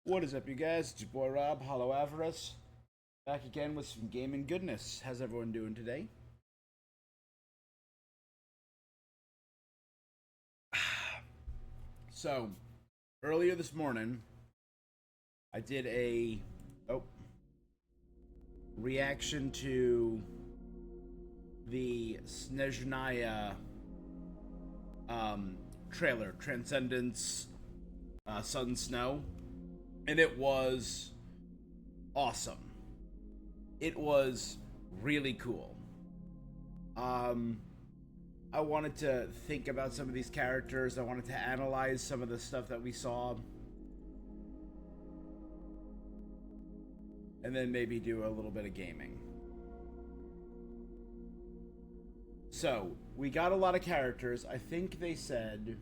What is up, you guys? It's your boy Rob, Hollow Avarice, back again with some gaming goodness. How's everyone doing today? So, earlier this morning, I did a reaction to the Snezhnaya trailer, Transcendence, Sun and Snow, and it was awesome. It was really cool. I wanted to think about some of these characters. I wanted to analyze some of the stuff that we saw. And then maybe do a little bit of gaming. So, we got a lot of characters. I think they said...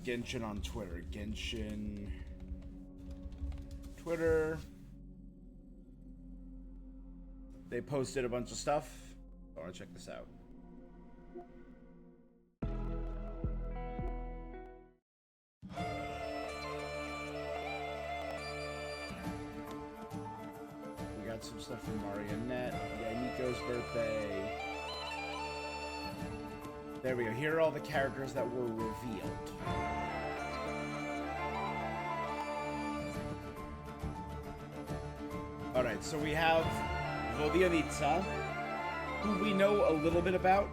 Genshin on Twitter. Genshin... Twitter... They posted a bunch of stuff. I want to check this out. We got some stuff from Marionette. Yeah, Nico's birthday. There we go. Here are all the characters that were revealed. Alright, so we have Vodianitsa, who we know a little bit about.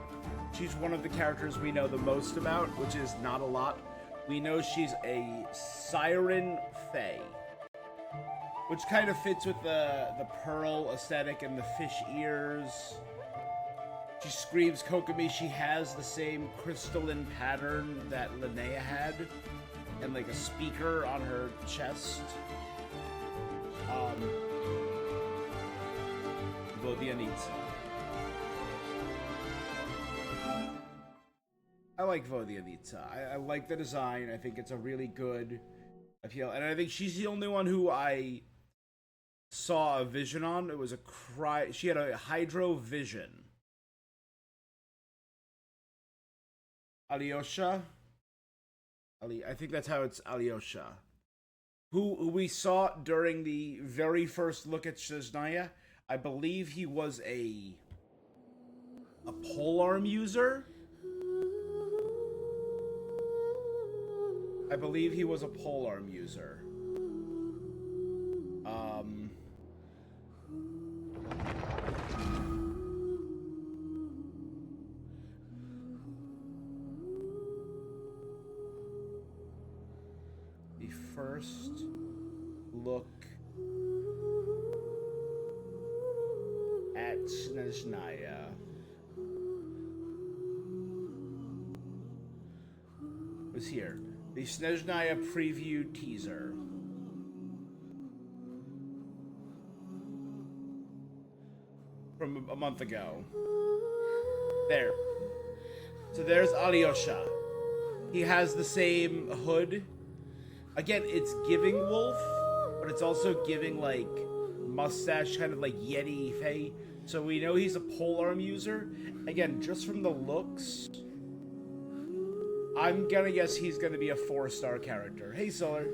She's one of the characters we know the most about, which is not a lot. We know she's a Siren Fae, which kind of fits with the pearl aesthetic and the fish ears. She screams Kokomi. She has the same crystalline pattern that Linnea had, and like a speaker on her chest. Vodianitsa. I like Vodianitsa. I like the design. I think it's a really good appeal. And I think she's the only one who I saw a vision on. It was a cry. She had a Hydro Vision. Alyosha? I think that's how it's Alyosha. Who we saw during the very first look at Snezhnaya. I believe he was a polearm user. I believe he was a polearm user. The first look at Snezhnaya was here. The Snezhnaya preview teaser. From a month ago. There. So there's Alyosha. He has the same hood. Again, it's giving wolf, but it's also giving like mustache, kind of like Yeti Fae. So we know he's a polearm user. Again, just from the looks, I'm gonna guess he's gonna be a 4-star character. Hey, Solar.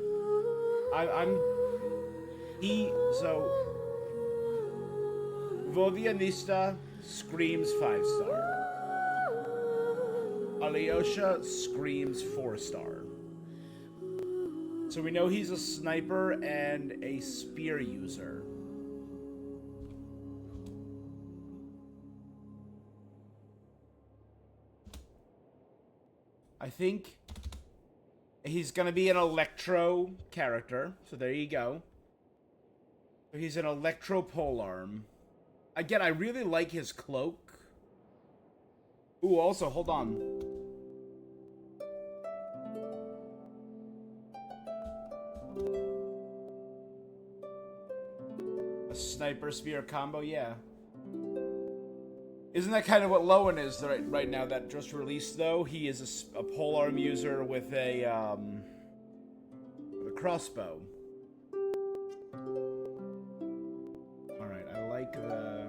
Vodianista screams 5-star. Alyosha screams 4-star. So we know he's a sniper and a spear user. I think he's gonna be an electro character. So there you go. So he's an electro polearm. Again, I really like his cloak. Ooh, also, hold on. A sniper spear combo, yeah. Isn't that kind of what Lowen is right now that just released, though? He is a polearm user with a crossbow. Alright, I like the...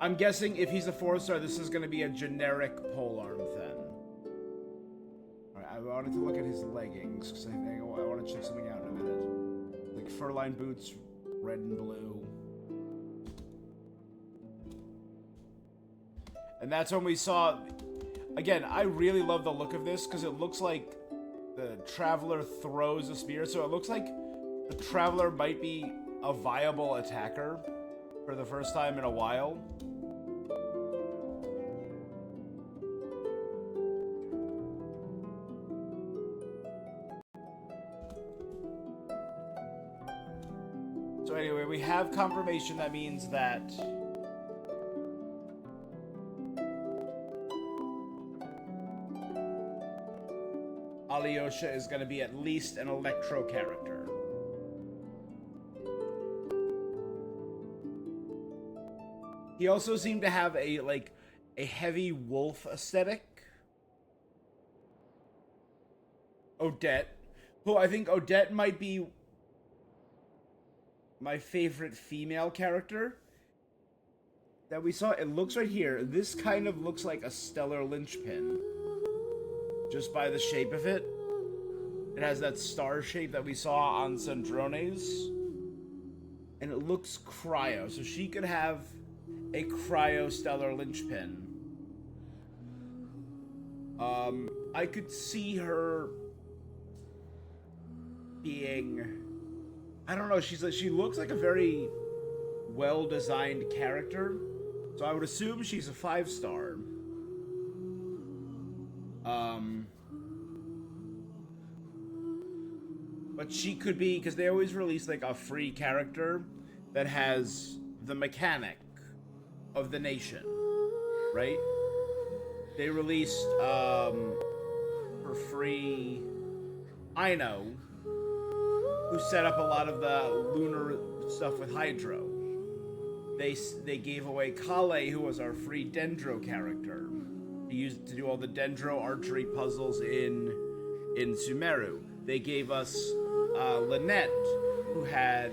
I'm guessing if he's a 4-star, this is going to be a generic polearm then. I wanted to look at his leggings, because I think I want to check something out in a minute. Like fur-lined boots, red and blue. And that's when we saw... Again, I really love the look of this, because it looks like the Traveler throws a spear, so it looks like the Traveler might be a viable attacker for the first time in a while. So anyway, we have confirmation. That means that Alyosha is going to be at least an Electro character. He also seemed to have a heavy wolf aesthetic. Odette, who I think Odette might be my favorite female character that we saw. It looks right here. This kind of looks like a stellar linchpin. Just by the shape of it. It has that star shape that we saw on Sandrone's. And it looks cryo. So she could have a cryo stellar linchpin. I could see her being... I don't know, she looks like a very well-designed character. So I would assume she's a 5-star. But she could be, because they always release like a free character that has the mechanic of the nation, right? They released for free Ino, who set up a lot of the lunar stuff with Hydro. They gave away Kale, who was our free Dendro character. He used to do all the Dendro archery puzzles in Sumeru. They gave us Lynette, who had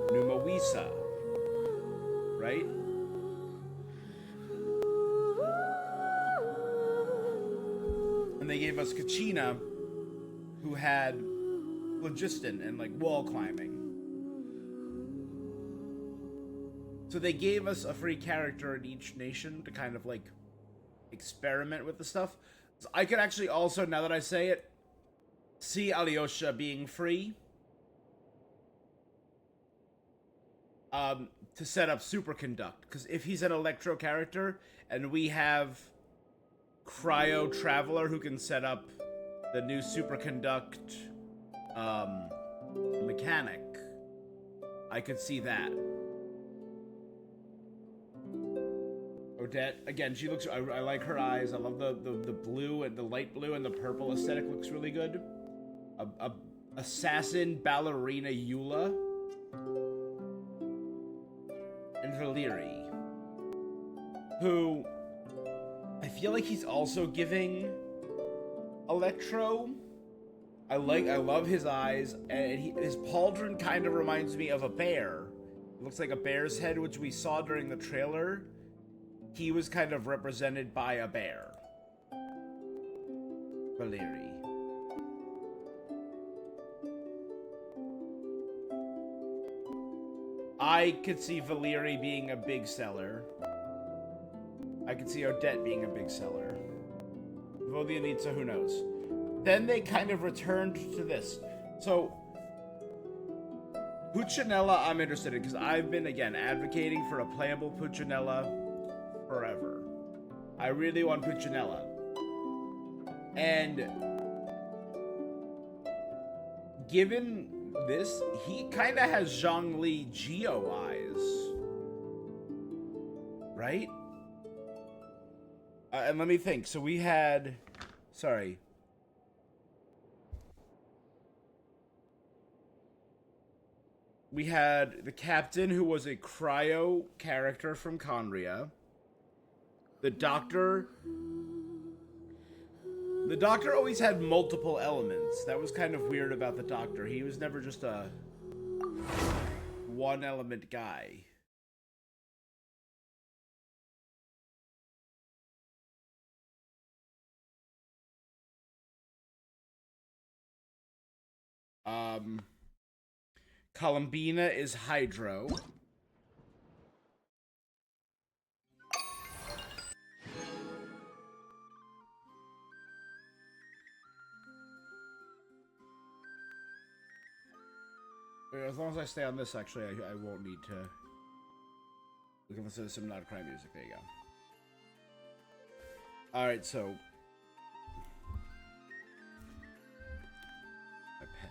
Numawisa, right? And they gave us Kachina, who had phlogiston and like wall climbing. So they gave us a free character in each nation to kind of like experiment with the stuff. So I could actually also, now that I say it, see Alyosha being free to set up Superconduct. Because if he's an Electro character and we have Cryo Traveler who can set up the new Superconduct mechanic, I could see that. Odette, again, she looks, I like her eyes. I love the blue and the light blue and the purple aesthetic looks really good. A assassin ballerina Eula. And Valeri, who I feel like he's also giving Electro. I love his eyes, and his pauldron kind of reminds me of a bear. It looks like a bear's head, which we saw during the trailer. He was kind of represented by a bear. Valeri. I could see Valeri being a big seller. I could see Odette being a big seller. Vodianitsa, who knows? Then they kind of returned to this. So, Puccinella I'm interested in, because I've been, again, advocating for a playable Puccinella forever. I really want Puccinella. And given this, he kind of has Zhongli Geo eyes. Right? And let me think. So we had... Sorry. We had the captain, who was a cryo character from Conria. The doctor... The doctor always had multiple elements. That was kind of weird about the doctor. He was never just a one-element guy. Um, Columbina is Hydro. As long as I stay on this, actually, I won't need to. We can listen to some not crime music. There you go. All right, so my pen.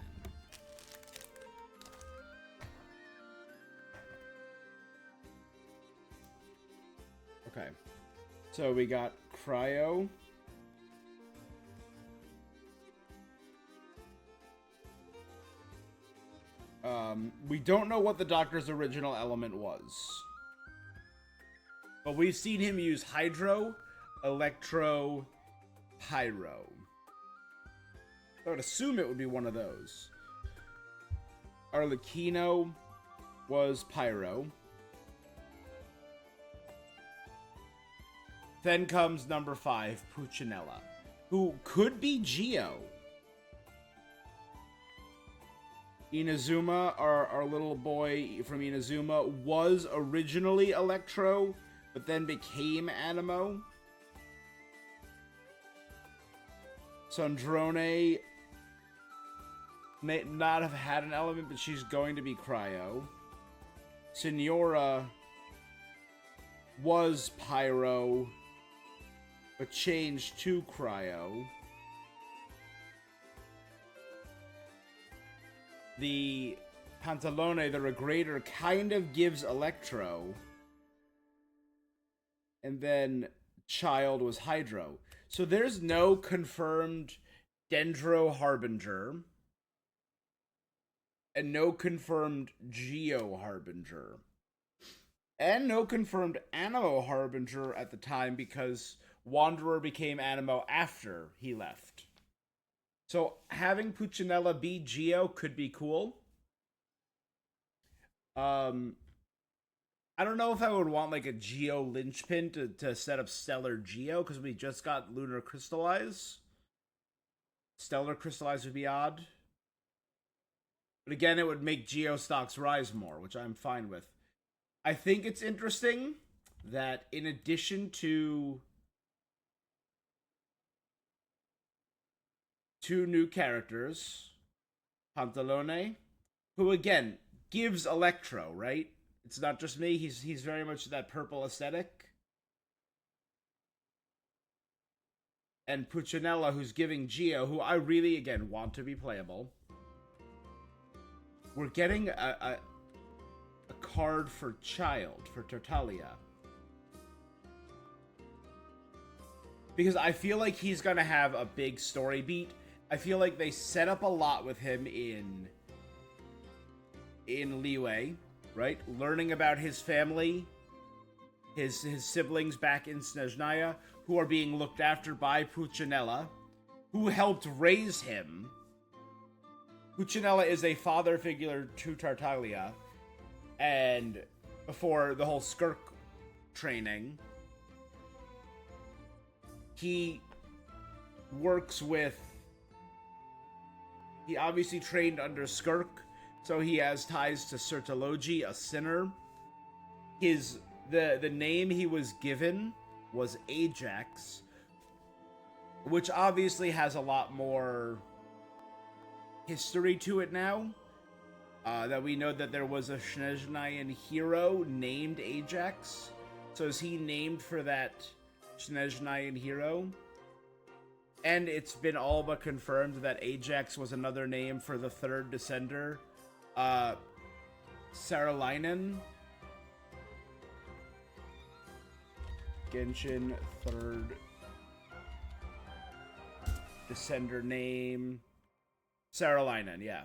Okay, so we got Cryo. We don't know what the Doctor's original element was. But we've seen him use Hydro, Electro, Pyro. I would assume it would be one of those. Arlecchino was Pyro. Then comes number 5, Puccinella, who could be Geo. Inazuma, our little boy from Inazuma, was originally Electro, but then became Animo. Sandrone may not have had an element, but she's going to be Cryo. Signora was Pyro, but changed to Cryo. The Pantalone, the Regrator, kind of gives Electro. And then Child was Hydro. So there's no confirmed Dendro Harbinger. And no confirmed Geo Harbinger. And no confirmed Animo Harbinger at the time because Wanderer became Animo after he left. So having Puccinella be Geo could be cool. I don't know if I would want like a Geo linchpin to set up Stellar Geo because we just got Lunar Crystallize. Stellar Crystallize would be odd. But again, it would make Geo stocks rise more, which I'm fine with. I think it's interesting that in addition to 2 new characters, Pantalone, who again gives Electro, right? It's not just me. He's very much that purple aesthetic. And Puccinella, who's giving Geo, who I really again want to be playable. We're getting a card for Child for Tartaglia. Because I feel like he's gonna have a big story beat. I feel like they set up a lot with him in Liyue, right? Learning about his family, his siblings back in Snezhnaya, who are being looked after by Puccinella, who helped raise him. Puccinella is a father figure to Tartaglia, and before the whole Skirk training, he works with... He obviously trained under Skirk, so he has ties to Sertologi, a sinner. The name he was given was Ajax, which obviously has a lot more history to it now. That we know that there was a Snezhnayan hero named Ajax. So is he named for that Snezhnayan hero? And it's been all but confirmed that Ajax was another name for the 3rd Descender, Saralainen. Genshin 3rd Descender name. Saralainen, yeah.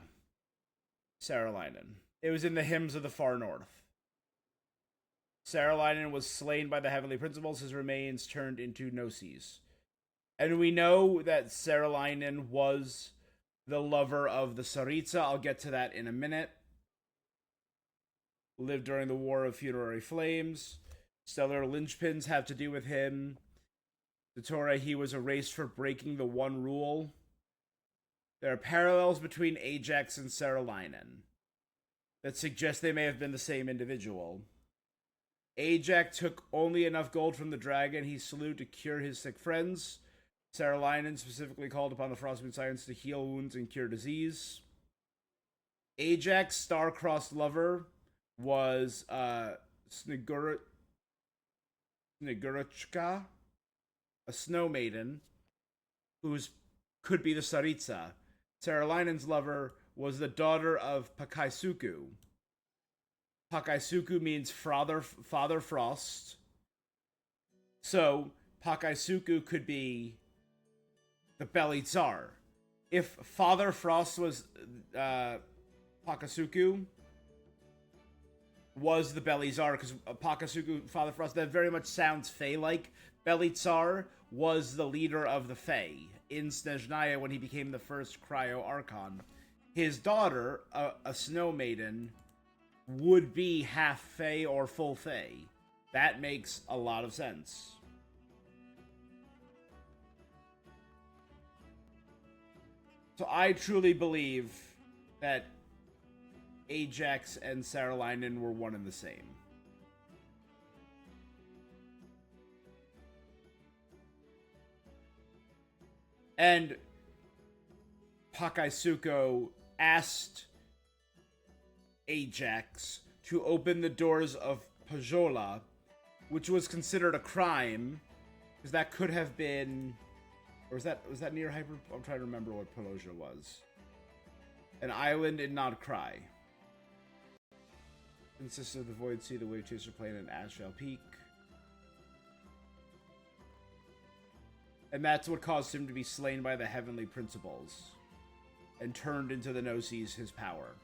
Saralainen. It was in the Hymns of the Far North. Saralainen was slain by the Heavenly Principles, his remains turned into Gnosis. And we know that Saralainen was the lover of the Tsaritsa. I'll get to that in a minute. Lived during the War of Funerary Flames. Stellar linchpins have to do with him. The Torah, he was erased for breaking the one rule. There are parallels between Ajax and Saralainen that suggest they may have been the same individual. Ajax took only enough gold from the dragon he slew to cure his sick friends. Saralainen specifically called upon the Frostmoon Science to heal wounds and cure disease. Ajax' star-crossed lover was Snegurachka, a snow maiden, who's could be the Tsaritsa. Saralainen's lover was the daughter of Pakaisuku. Pakaisuku means father frost. So Pakaisuku could be the Belly Tsar. If Father Frost was Pakasuku was the Belly Tsar, because Pakasuku, Father Frost, that very much sounds Fae-like. Belly Tsar was the leader of the Fae in Snezhnaya when he became the first Cryo Archon. His daughter, a Snow Maiden, would be half Fae or full Fae. That makes a lot of sense. So I truly believe that Ajax and Saralainen were one and the same. And Pakaisuko asked Ajax to open the doors of Pajola, which was considered a crime, because that could have been, or was that near Hyper? I'm trying to remember what Pajola was. An island in Nodcry. Consists of the Void Sea, the Wave Chaser Plane, and Ashvale Peak. And that's what caused him to be slain by the Heavenly Principles and turned into the Gnosis, his power.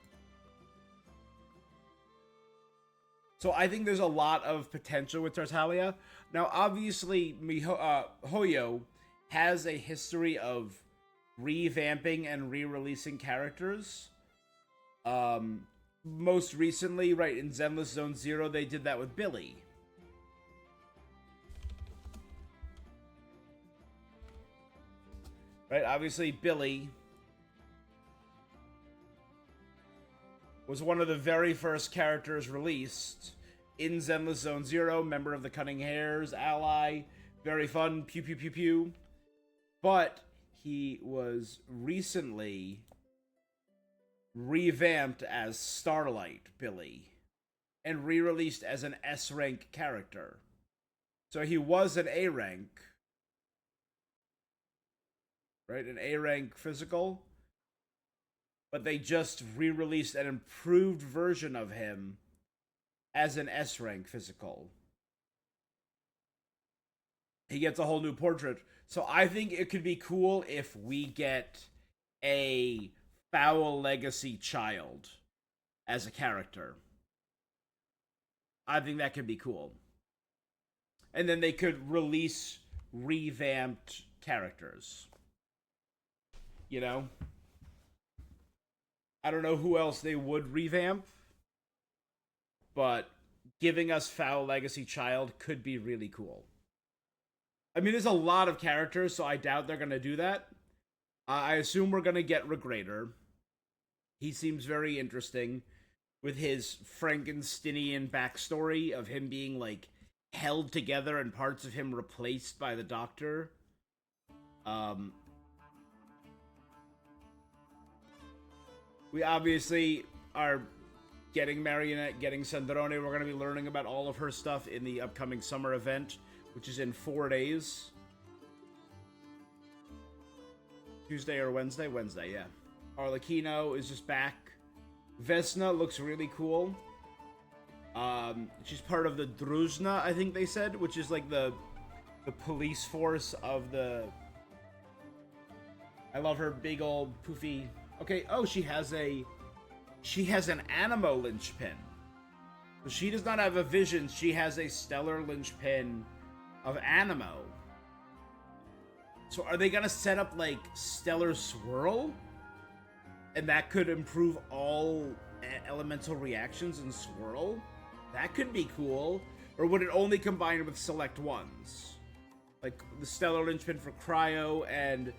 So I think there's a lot of potential with Tartaglia. Now, obviously, Hoyo has a history of revamping and re-releasing characters. Most recently, right, in Zenless Zone Zero, they did that with Billy. Right, obviously, Billy was one of the very first characters released in Zenless Zone Zero, member of the Cunning Hares, ally, very fun, pew pew pew pew. But he was recently revamped as Starlight Billy and re-released as an S-rank character. So he was an A-rank, right? An A-rank physical, but they just re-released an improved version of him as an S-rank physical. He gets a whole new portrait. So I think it could be cool if we get a Foul Legacy child as a character. I think that could be cool. And then they could release revamped characters. You know? I don't know who else they would revamp, but giving us Foul Legacy child could be really cool. I mean, there's a lot of characters, so I doubt they're going to do that. I assume we're going to get Regrator. He seems very interesting with his Frankensteinian backstory of him being, like, held together and parts of him replaced by the Doctor. We obviously are getting Marionette, getting Sandrone. We're going to be learning about all of her stuff in the upcoming summer event, which is in 4 days. Tuesday or Wednesday? Wednesday, yeah. Arlecchino is just back. Vesna looks really cool. She's part of the Druzhna, I think they said, which is like the police force of the... I love her big old poofy... Okay, oh, she has an Animo linchpin. So she does not have a vision, she has a stellar linchpin of Animo. So are they gonna set up, like, Stellar Swirl? And that could improve all elemental reactions in Swirl? That could be cool. Or would it only combine with select ones? Like, the Stellar Linchpin for Cryo and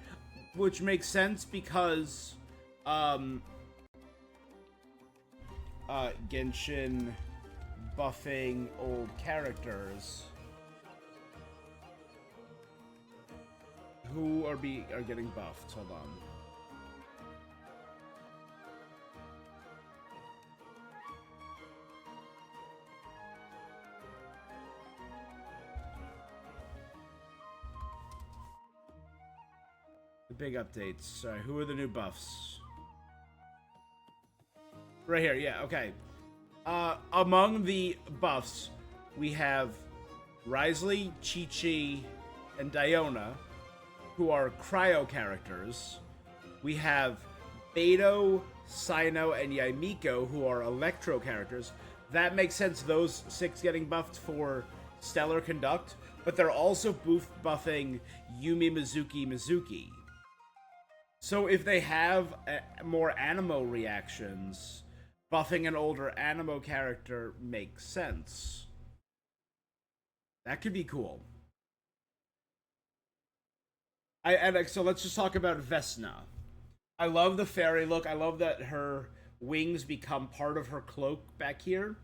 which makes sense because Genshin buffing old characters who are getting buffed. Hold on. The big updates. Sorry, who are the new buffs? Right here, yeah, okay. Among the buffs, we have Risley, Chi-Chi, and Diona, who are cryo characters. We have Beto, Sino, and Yaimiko, who are electro characters. That makes sense, those 6 getting buffed for Stellar Conduct, but they're also buffing Yumi Mizuki. So if they have more Animo reactions, buffing an older Animo character makes sense. That could be cool. So let's just talk about Vesna. I love the fairy look. I love that her wings become part of her cloak back here.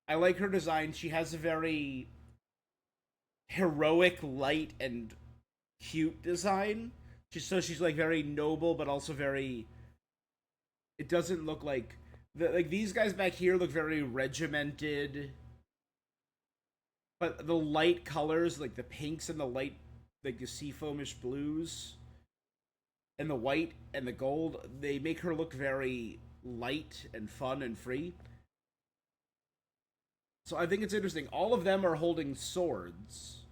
I like her design. She has a very heroic, light, and cute design. She's like very noble, but also very. It doesn't look like these guys back here look very regimented, but the light colors, like the pinks and the light, like the seafoamish blues, and the white and the gold, they make her look very light and fun and free. So I think it's interesting. All of them are holding swords.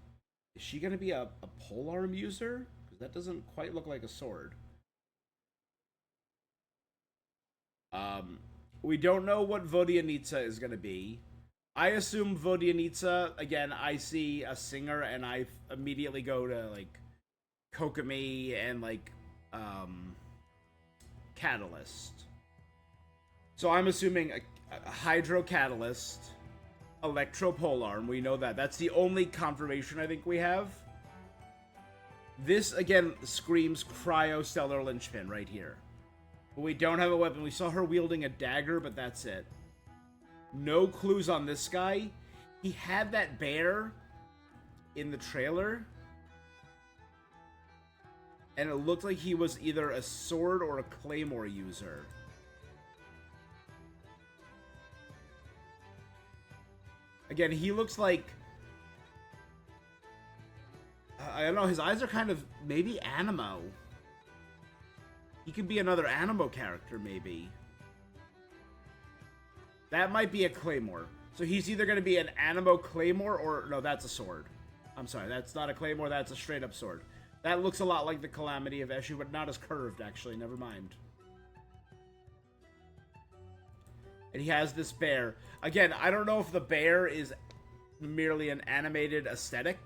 Is she gonna be a polearm user? Because that doesn't quite look like a sword. We don't know what Vodyanitsa is gonna be. I assume Vodyanitsa, again, I see a singer and I immediately go to like Kokomi and like Catalyst. So I'm assuming a Hydro Catalyst, Electro Polearm, we know that. That's the only confirmation I think we have. This, again, screams Cryo Stellar Linchpin right here. But we don't have a weapon. We saw her wielding a dagger, but that's it. No clues on this guy. He had that bear in the trailer. And it looked like he was either a sword or a claymore user. Again, he looks like... I don't know, his eyes are kind of maybe Animo. He could be another Animo character, maybe. That might be a claymore. So he's either going to be an Animo claymore or... No, that's a sword. I'm sorry, that's not a claymore, that's a straight up sword. That looks a lot like the Calamity of Eshu, but not as curved, actually. Never mind. And he has this bear. Again, I don't know if the bear is merely an animated aesthetic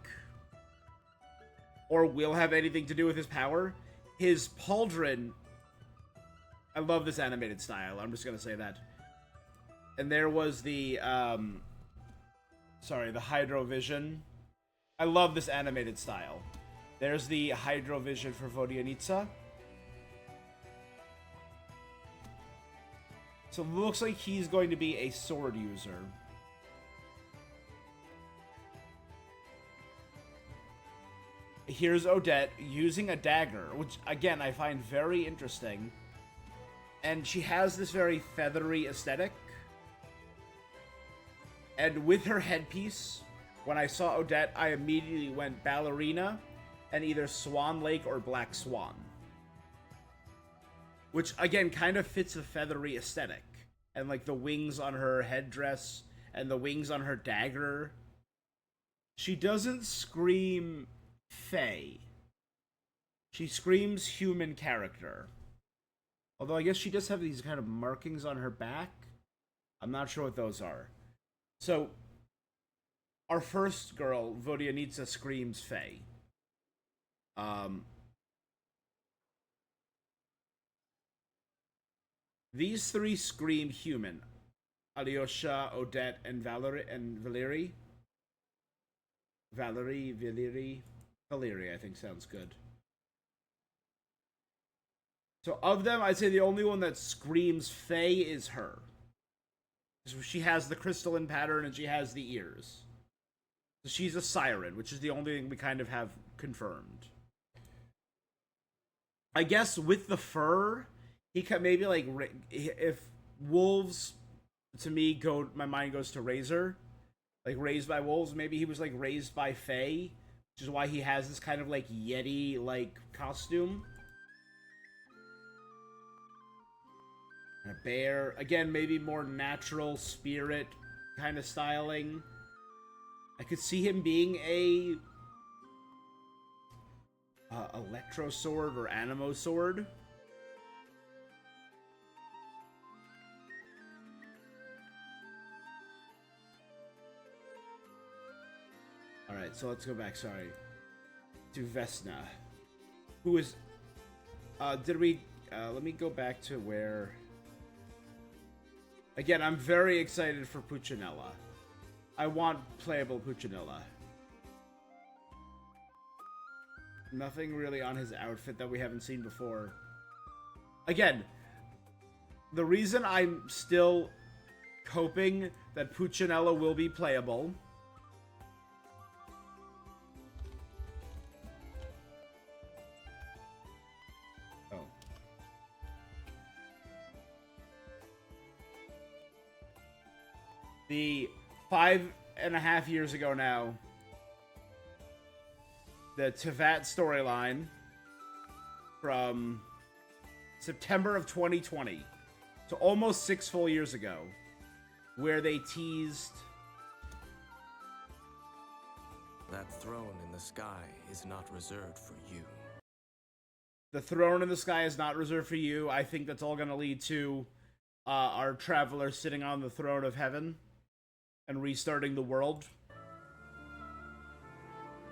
or will have anything to do with his power. His pauldron... I love this animated style. I'm just going to say that. And there was the... Sorry, the Hydrovision. I love this animated style. There's the Hydrovision for Vodyanitsa. So it looks like he's going to be a sword user. Here's Odette using a dagger, which, again, I find very interesting. And she has this very feathery aesthetic. And with her headpiece, when I saw Odette, I immediately went ballerina and either Swan Lake or Black Swan. Which, again, kind of fits the feathery aesthetic. And, like, the wings on her headdress and the wings on her dagger. She doesn't scream Fae. She screams human character. Although I guess she does have these kind of markings on her back. I'm not sure what those are. So, our first girl, Vodyanitsa, screams Fae. These three scream human. Alyosha, Odette, and Valeri. Valeri, I think sounds good. So of them, I'd say the only one that screams Fae is her. So she has the crystalline pattern and she has the ears. So she's a siren, which is the only thing we kind of have confirmed. I guess with the fur, he could maybe like if wolves, to me, my mind goes to Razor, like raised by wolves. Maybe he was like raised by Fae, which is why he has this kind of like Yeti like costume. And a bear, again, maybe more natural spirit kind of styling. I could see him being a electro sword or animo sword. Alright, so let's go back, sorry, to Vesna. Who is... let me go back to where... Again, I'm very excited for Puccinella. I want playable Puccinella. Nothing really on his outfit that we haven't seen before. Again, the reason I'm still hoping that Puccinella will be playable... The 5.5 years ago now, the Tevat storyline from September of 2020, so almost 6 full years ago, where they teased... That throne in the sky is not reserved for you. The throne in the sky is not reserved for you. I think that's all going to lead to our traveler sitting on the throne of heaven and restarting the world.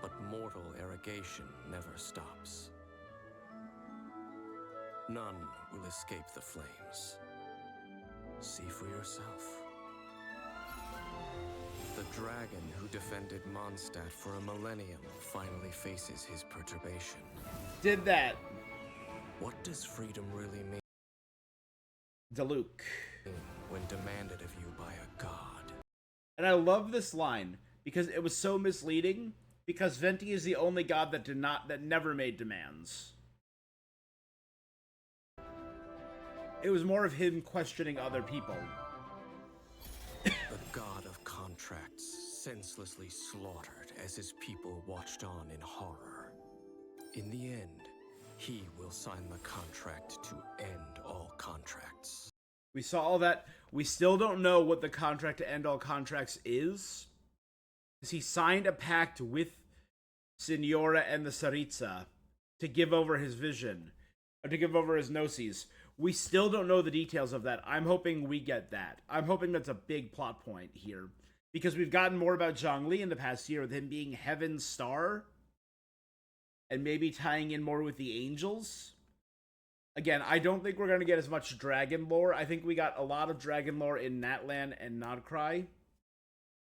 But mortal irrigation never stops. None will escape the flames. See for yourself. The dragon who defended Mondstadt for a millennium finally faces his perturbation. Did that. What does freedom really mean? Diluc. When demanded of you by a god. And I love this line because it was so misleading, because Venti is the only god that never made demands. It was more of him questioning other people. The god of contracts, senselessly slaughtered as his people watched on in horror. In the end, he will sign the contract to end all contracts. We saw all that. We still don't know what the contract to end all contracts is. Because he signed a pact with Signora and the Saritsa to give over his vision, or to give over his gnosis. We still don't know the details of that. I'm hoping we get that. I'm hoping that's a big plot point here. Because we've gotten more about Zhongli in the past year, with him being Heaven's Star. And maybe tying in more with the angels. Again, I don't think we're going to get as much dragon lore. I think we got a lot of dragon lore in Natlan and Nodcry.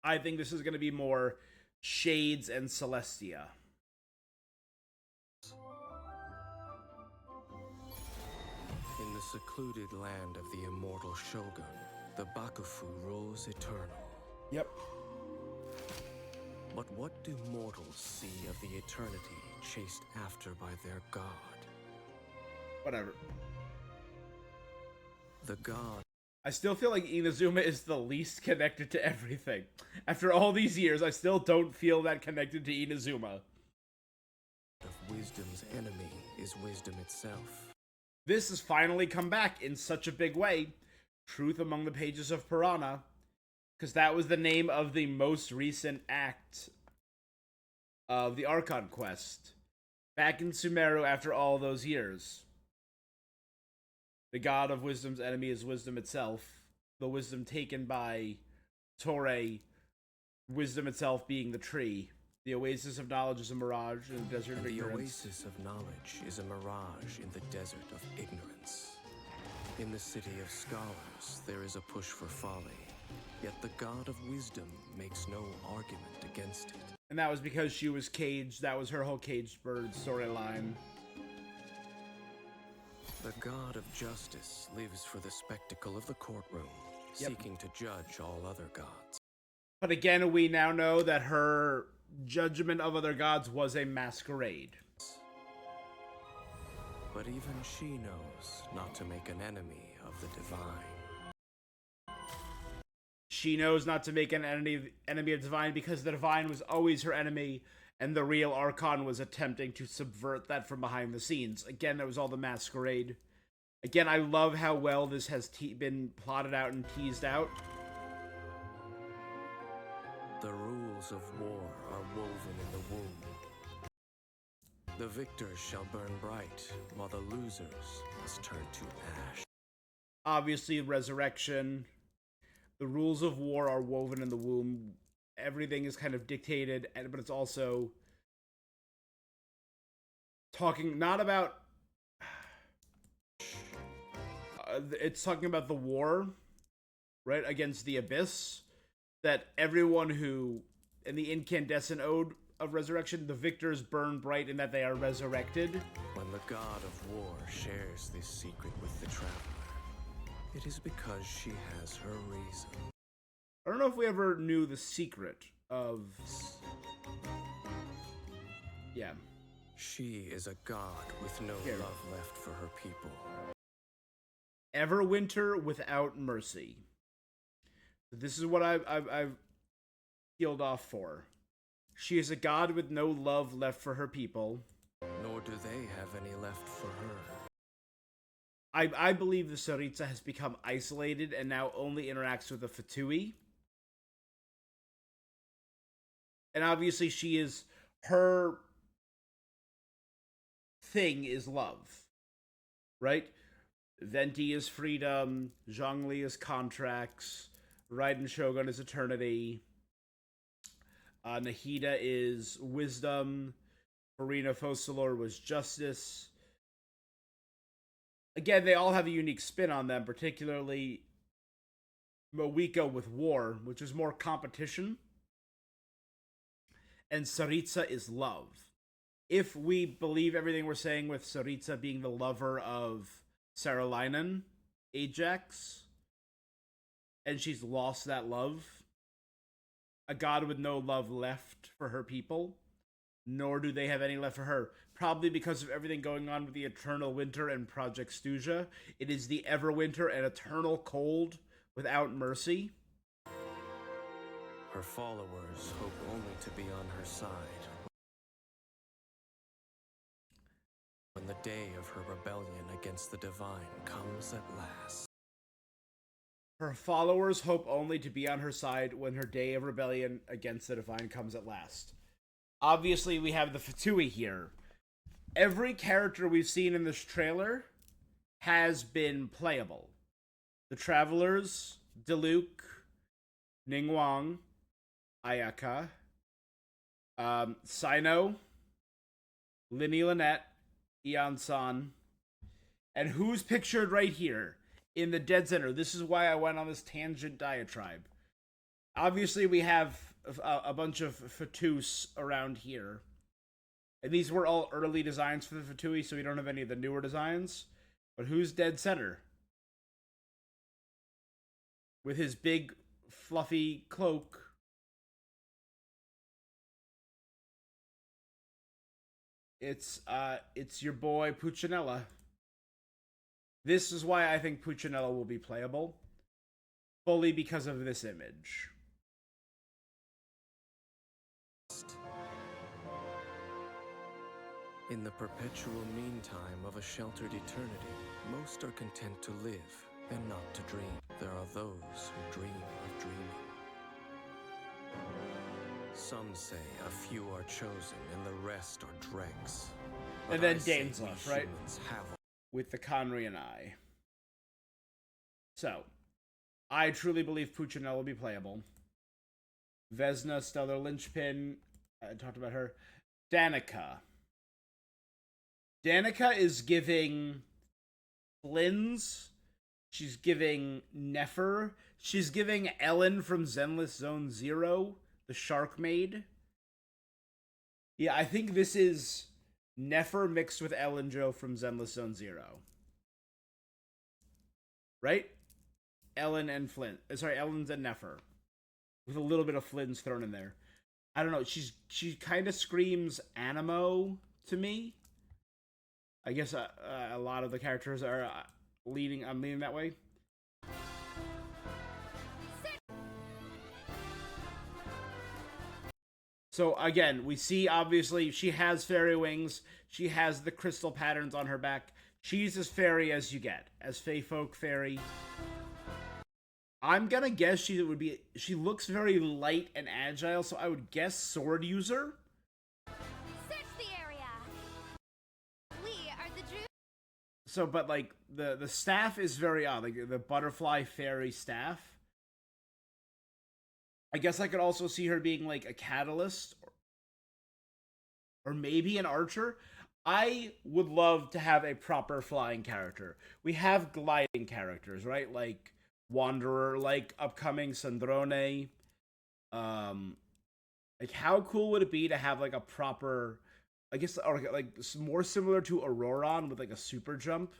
I think this is going to be more Shades and Celestia. In the secluded land of the immortal Shogun, the Bakufu rules eternal. Yep. But what do mortals see of the eternity chased after by their god? Whatever. The god. I still feel like Inazuma is the least connected to everything. After all these years, I still don't feel that connected to Inazuma. Of wisdom's enemy is wisdom itself. This has finally come back in such a big way. Truth Among the Pages of Piranha. Because that was the name of the most recent act of the Archon quest. Back in Sumeru after all those years. The god of wisdom's enemy is wisdom itself. The wisdom taken by Torei. Wisdom itself being the tree. The oasis of knowledge is a mirage in the desert of ignorance. The oasis of knowledge is a mirage in the desert of ignorance. In the city of scholars, there is a push for folly. Yet the god of wisdom makes no argument against it. And that was because she was caged. That was her whole caged bird storyline. The god of justice lives for the spectacle of the courtroom, seeking to judge all other gods. But again, we now know that her judgment of other gods was a masquerade. But even she knows not to make an enemy of the divine. She knows not to make an enemy of divine because the divine was always her enemy, and the real Archon was attempting to subvert that from behind the scenes. Again, that was all the masquerade. Again, I love how well this has been plotted out and teased out. The rules of war are woven in the womb. The victors shall burn bright, while the losers must turn to ash. Obviously, resurrection. The rules of war are woven in the womb. Everything is kind of dictated, but it's also talking not about... it's talking about the war, right, against the Abyss. That everyone who, in the incandescent ode of resurrection, the victors burn bright in that they are resurrected. When the god of war shares this secret with the traveler, it is because she has her reason. I don't know if we ever knew the secret of... Yeah. She is a god with no love left for her people. Everwinter without mercy. This is what I've peeled off for. She is a god with no love left for her people. Nor do they have any left for her. I believe the Tsaritsa has become isolated and now only interacts with the Fatui. And obviously she is... her thing is love. Right? Venti is freedom. Zhongli is contracts. Raiden Shogun is eternity. Nahida is wisdom. Farina Focalor was justice. Again, they all have a unique spin on them, particularly Moiko with war, which is more competition. And Tsaritsa is love. If we believe everything we're saying with Tsaritsa being the lover of Saralainen, Ajax, and she's lost that love, a god with no love left for her people, nor do they have any left for her. Probably because of everything going on with the Eternal Winter and Project Stuja. It is the Everwinter and Eternal Cold without mercy. Her followers hope only to be on her side when the day of her rebellion against the divine comes at last. Her followers hope only to be on her side when her day of rebellion against the divine comes at last. Obviously, we have the Fatui here. Every character we've seen in this trailer has been playable. The Travelers, Diluc, Ningguang, Ayaka, Sino, Linny Lynette, Ian-san, and who's pictured right here in the dead center. This is why I went on this tangent diatribe. Obviously, we have a bunch of Fatus around here. And these were all early designs for the Fatui, so we don't have any of the newer designs. But who's dead center? With his big, fluffy cloak. It's your boy Puccinella. This is why I think Puccinella will be playable. Fully because of this image. In the perpetual meantime of a sheltered eternity, most are content to live and not to dream. There are those who dream of dreaming. Some say a few are chosen and the rest are dregs. And then Dane's left, right? Have... With the Conrian eye. So, I truly believe Puccinella will be playable. Vesna, Stellar Linchpin, I talked about her. Danica. Danica is giving Flynn's. She's giving Nefer. She's giving Ellen from Zenless Zone Zero, the Shark Maid. Yeah, I think this is Nefer mixed with Ellen Jo from Zenless Zone Zero. right? Ellen and Flint. Sorry, Ellen's and Nefer, with a little bit of Flynn's thrown in there. I don't know. She kind of screams Animo to me. I guess a lot of the characters are leaning. I'm leaning that way. So again, we see obviously she has fairy wings. She has the crystal patterns on her back. She's as fairy as you get, as Fey folk fairy. I'm gonna guess she would be. She looks very light and agile, so I would guess sword user. Search the area. We are the Drew. So, but like the staff is very odd, like the butterfly fairy staff. I guess I could also see her being like a catalyst, or maybe an archer. I would love to have a proper flying character. We have gliding characters, right? Like Wanderer, like upcoming Sandrone. Like how cool would it be to have like a proper, I guess, or like more similar to Auroron with like a super jump,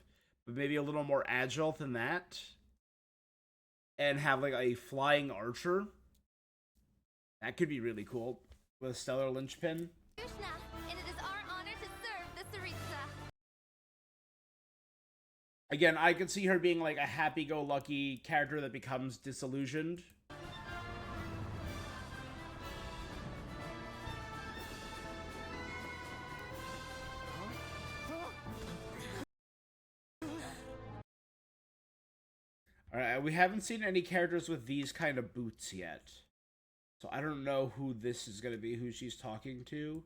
but maybe a little more agile than that, and have like a flying archer. That could be really cool with a stellar linchpin. Snezhnaya, and it is our honor to serve the Tsaritsa. Again, I could see her being like a happy-go-lucky character that becomes disillusioned. Alright, we haven't seen any characters with these kind of boots yet. So I don't know who this is going to be, who she's talking to.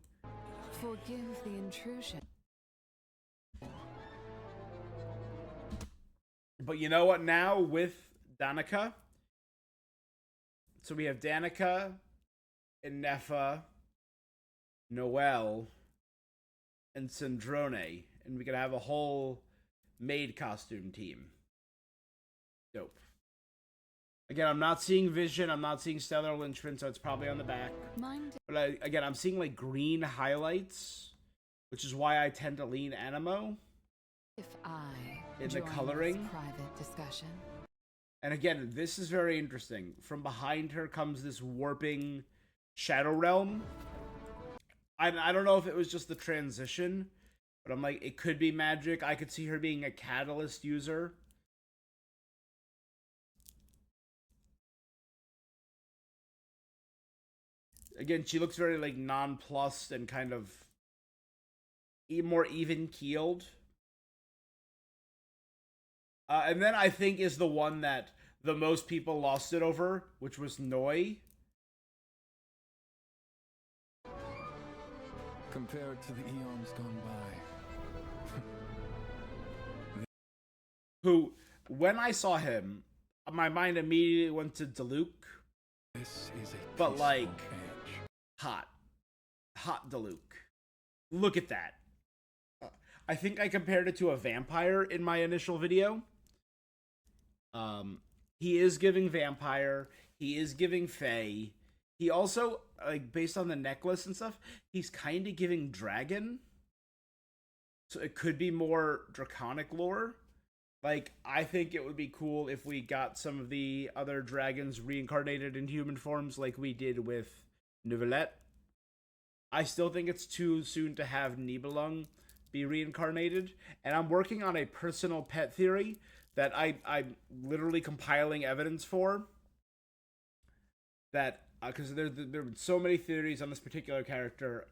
Forgive the intrusion. But you know what now with Danica? So we have Danica, Nefa, Noelle, and Sandrone. And we could have a whole maid costume team. Dope. Again, I'm not seeing Vision, I'm not seeing Stellar Lynchman, so it's probably on the back. Mind But again, I'm seeing like green highlights, which is why I tend to lean Animo if I in the join coloring. this private discussion. And again, this is very interesting. From behind her comes this warping Shadow Realm. I don't know if it was just the transition, but I'm like, it could be magic. I could see her being a catalyst user. Again, she looks very like nonplussed and kind of more even-keeled. And then I think is the one that the most people lost it over, which was Noi. Compared to the eons gone by. Who, when I saw him, my mind immediately went to Diluc. This is a But, like, peaceful age. Hot Diluc. Look at that. I think I compared it to a vampire in my initial video. He is giving vampire. He is giving fae. He also, like, based on the necklace and stuff, he's kind of giving dragon. So it could be more draconic lore. Like, I think it would be cool if we got some of the other dragons reincarnated in human forms like we did with Neuvillette. I still think it's too soon to have Nibelung be reincarnated. And I'm working on a personal pet theory that I'm literally compiling evidence for. That, because there have been so many theories on this particular character,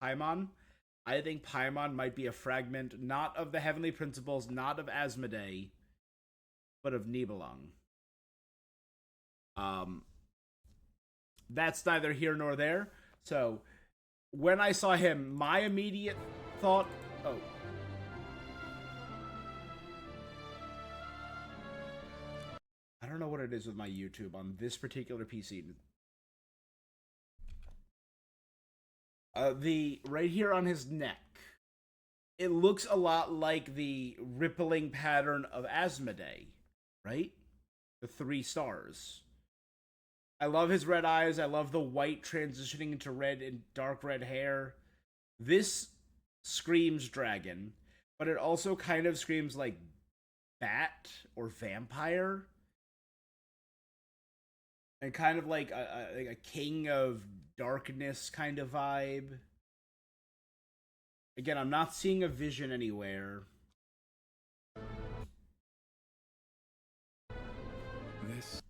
Paimon. I think Paimon might be a fragment, not of the Heavenly Principles, not of Asmodee, but of Nibelung. That's neither here nor there. So, when I saw him, my immediate thought... Oh. I don't know what it is with my YouTube on this particular PC. The right here on his neck, it looks a lot like the rippling pattern of Asmodee, right? The 3 stars. I love his red eyes. I love the white transitioning into red and dark red hair. This screams dragon, but it also kind of screams like bat or vampire, and kind of like a king of darkness kind of vibe. Again, I'm not seeing a vision anywhere. This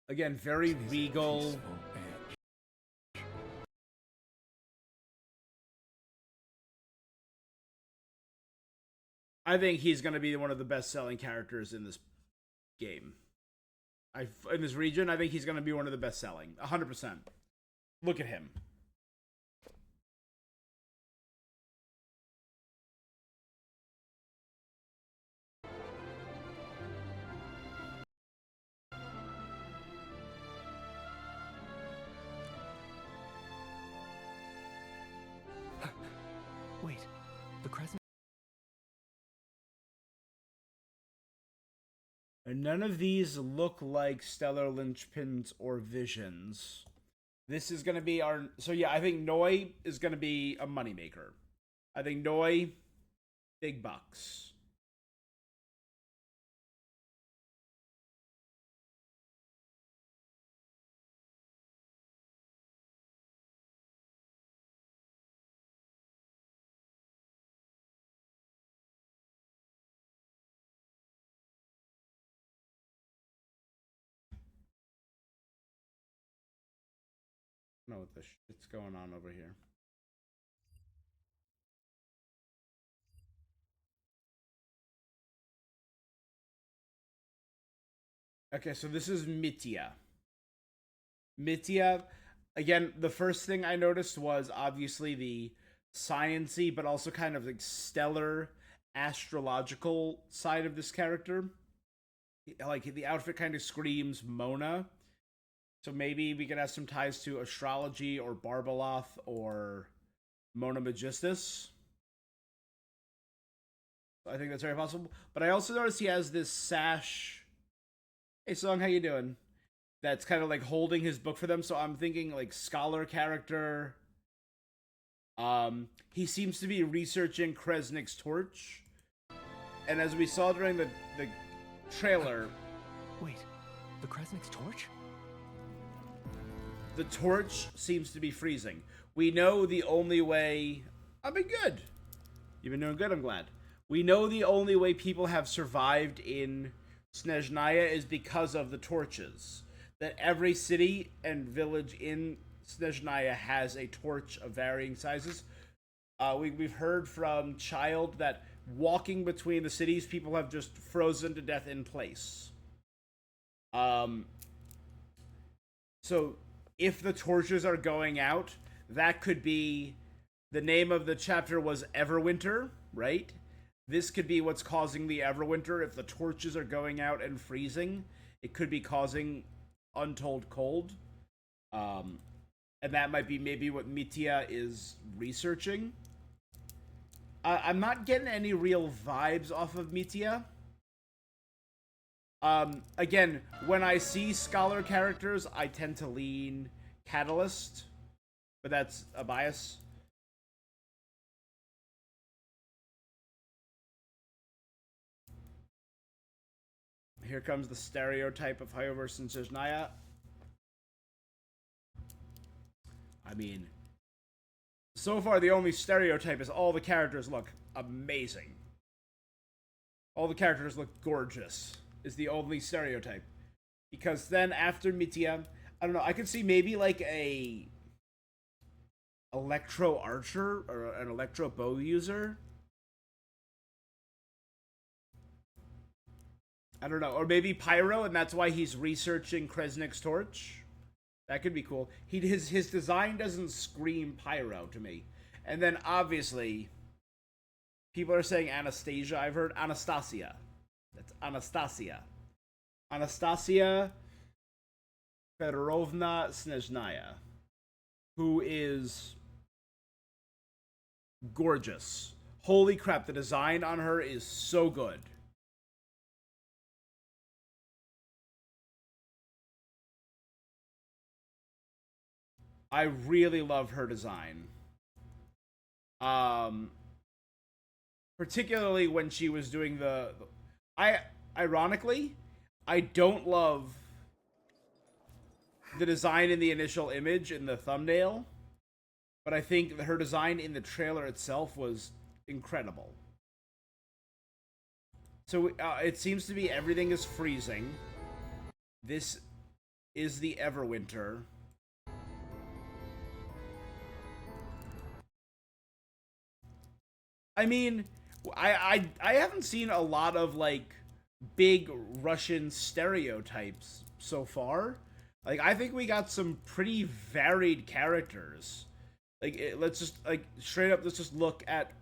Again, very is a regal. peaceful age. I think he's going to be one of the best-selling characters in this game. In this region, I think he's going to be one of the best-selling. 100%. Look at him. Wait, the crescent. And none of these look like stellar linchpins or visions. This is going to be our... So yeah, I think Noi is going to be a moneymaker. I think Noi, big bucks. I don't know what the shit's going on over here. Okay, so this is Mitya. Mitya, again, the first thing I noticed was obviously the sciency, but also kind of like stellar astrological side of this character. Like the outfit kind of screams Mona. So maybe we could have some ties to astrology or Barbaloth or Mona Magistus. I think that's very possible. But I also noticed he has this sash. Hey Song, how you doing? That's kind of like holding his book for them. So I'm thinking like scholar character. He seems to be researching Kresnik's torch. And as we saw during the trailer, Wait, the Kresnik's torch? the torch seems to be freezing. We know the only way... I've been good. You've been doing good, I'm glad. We know the only way people have survived in Snezhnaya is because of the torches. That every city and village in Snezhnaya has a torch of varying sizes. We've heard from Child that walking between the cities, people have just frozen to death in place. So if the torches are going out, that could be... The name of the chapter was Everwinter, right? This could be what's causing the Everwinter. If the torches are going out and freezing, it could be causing untold cold. And that might be maybe what Mitya is researching. I'm not getting any real vibes off of Mitya. Again, when I see scholar characters, I tend to lean Catalyst, but that's a bias. Here comes the stereotype of Hoyoverse and Snezhnaya. I mean, so far the only stereotype is all the characters look amazing. All the characters look gorgeous is the only stereotype. Because then after Mitya, I don't know, I could see maybe like a electro archer or an electro bow user. I don't know, or maybe Pyro, and that's why he's researching Kresnik's torch. That could be cool. His design doesn't scream Pyro to me. And then obviously, people are saying Anastasia. I've heard Anastasia. That's Anastasia. Anastasia Fedorovna Snezhnaya, who is gorgeous. Holy crap, the design on her is so good. I really love her design. particularly when she was doing I ironically, I don't love the design in the initial image in the thumbnail, but I think her design in the trailer itself was incredible. So it seems to be everything is freezing. This is the Everwinter. I mean, I haven't seen a lot of like big Russian stereotypes so far. Like I think we got some pretty varied characters. Like let's just like straight up let's just look at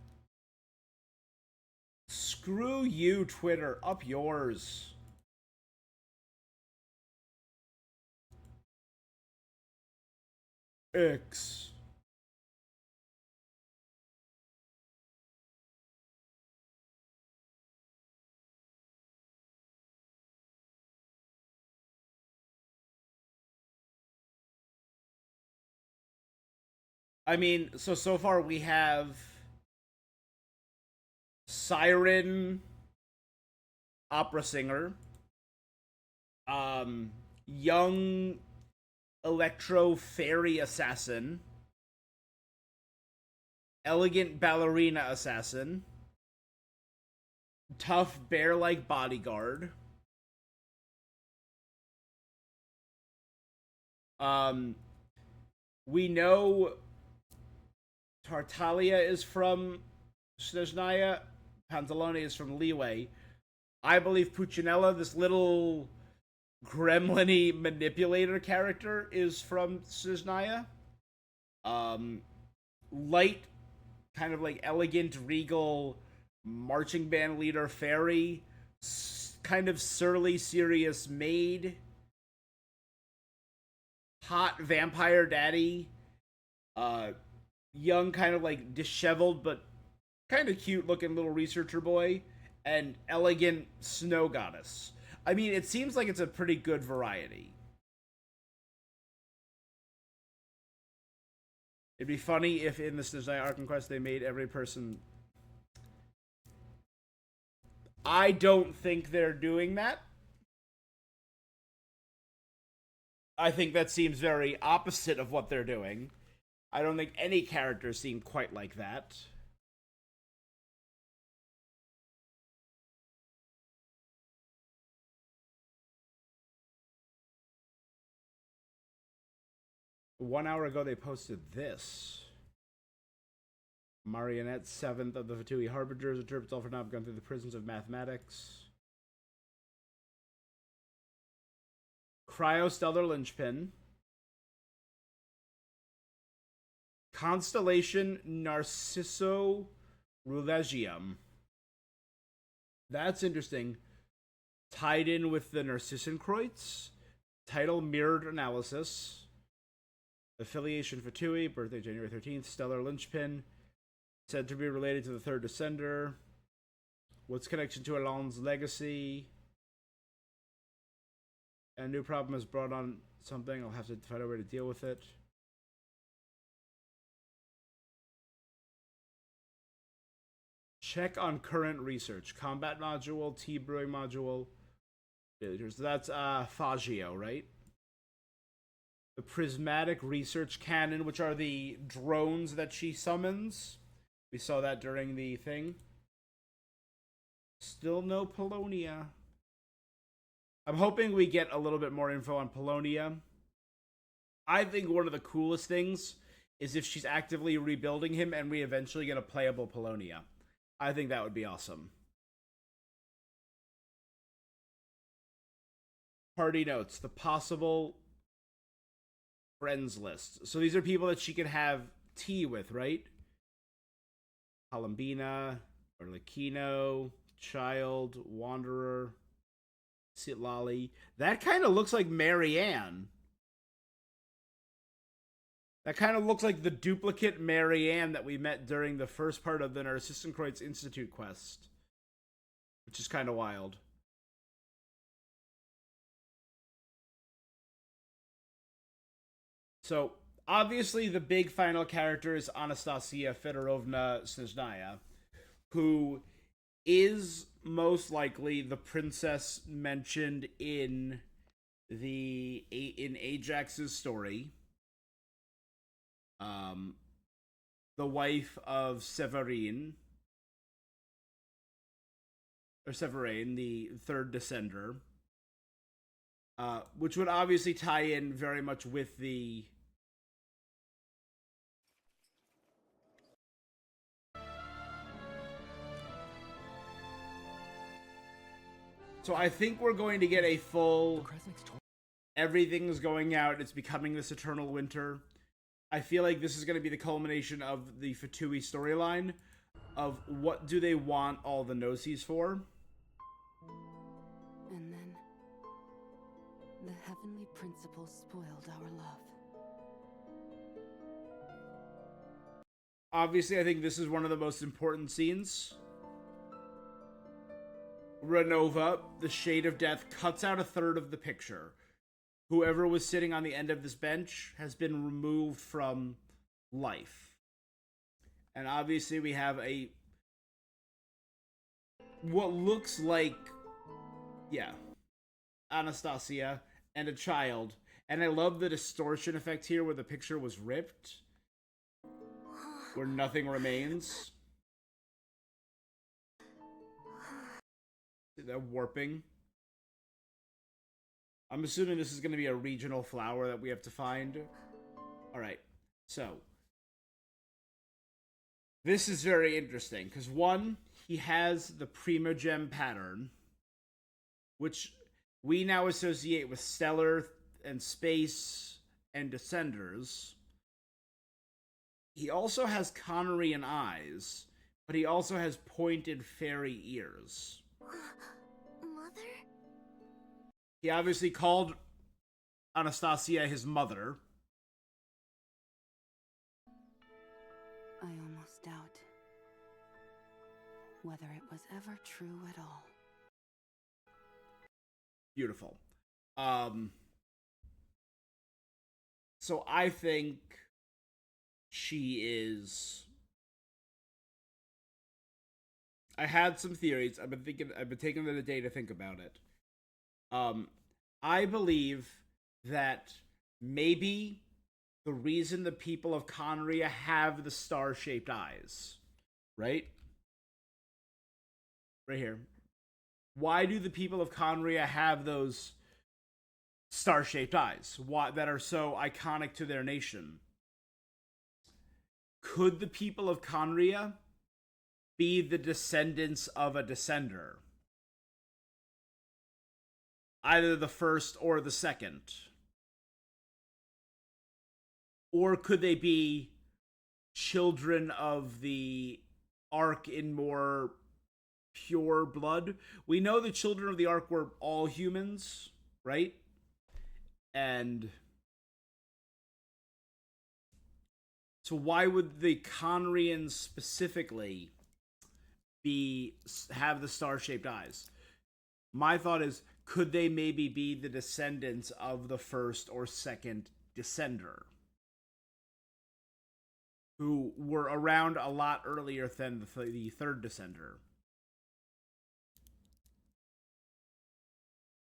screw you Twitter, up yours. X. I mean, so far we have Siren, opera singer, young electro fairy assassin, elegant ballerina assassin, tough bear-like bodyguard, we know Tartaglia is from Snezhnaya, Pantalone is from Leeway. I believe Puccinella, this little gremlin-y manipulator character, is from Snezhnaya. Light, kind of like elegant, regal marching band leader fairy, kind of surly, serious maid, hot vampire daddy, young, kind of like disheveled but kind of cute looking little researcher boy, and elegant snow goddess. I mean, it seems like it's a pretty good variety. It'd be funny if in the Snezhnaya Arc and Quest they made every person. I don't think they're doing that. I think that seems very opposite of what they're doing. I don't think any characters seem quite like that. One hour ago, they posted this. Marionette, 7th of the Fatui Harbingers, interprets all for now gone through the prisons of mathematics. Cryostellar Linchpin. Constellation Narciso Rulegium. That's interesting. Tied in with the Narcissenkreuz. Title Mirrored Analysis. Affiliation Fatui, birthday January 13th. Stellar Linchpin. Said to be related to the third Descender. What's connection to Alain's legacy? A new problem has brought on something. I'll have to find a way to deal with it. Check on current research. Combat module, tea brewing module. So that's Fagio, right? The prismatic research cannon, which are the drones that she summons. We saw that during the thing. Still no Polonia. I'm hoping we get a little bit more info on Polonia. I think one of the coolest things is if she's actively rebuilding him and we eventually get a playable Polonia. I think that would be awesome. Party notes. The possible friends list. So these are people that she can have tea with, right? Columbina, Arlecchino, Child, Wanderer, Sitlali. That kind of looks like Marianne. That kind of looks like the duplicate Marianne that we met during the first part of the Narcissenkreuz Institute quest. Which is kind of wild. So, obviously the big final character is Anastasia Fedorovna Snezhnaya, who is most likely the princess mentioned in Ajax's story. The wife of Severin, the third descender, which would obviously tie in very much with the So I think we're going to get a full everything's going out, it's becoming this eternal winter. I feel like this is going to be the culmination of the Fatui storyline of what do they want all the Gnosis for. And then the heavenly principle spoiled our love. Obviously, I think this is one of the most important scenes. Renova, the Shade of Death, cuts out a third of the picture. Whoever was sitting on the end of this bench has been removed from life. And obviously we have what looks like, Anastasia and a child. And I love the distortion effect here where the picture was ripped, where nothing remains. The warping. I'm assuming this is going to be a regional flower that we have to find. Alright, so this is very interesting, because one, he has the Primogem pattern, which we now associate with Stellar and Space and Descenders. He also has Connery eyes, but he also has pointed fairy ears. Mother? He obviously called Anastasia his mother. I almost doubt whether it was ever true at all. Beautiful. So I think she is... I had some theories. I've been taking the day to think about it. I believe that maybe the reason the people of Conria have the star-shaped eyes, right? Right here. Why do the people of Conria have those star-shaped eyes that are so iconic to their nation? Could the people of Conria be the descendants of a descender? Either the first or the second. Or could they be children of the Ark in more pure blood? We know the children of the Ark were all humans, right? And so why would the Conrians specifically have the star-shaped eyes? My thought is, could they maybe be the descendants of the first or second Descender, who were around a lot earlier than the third Descender?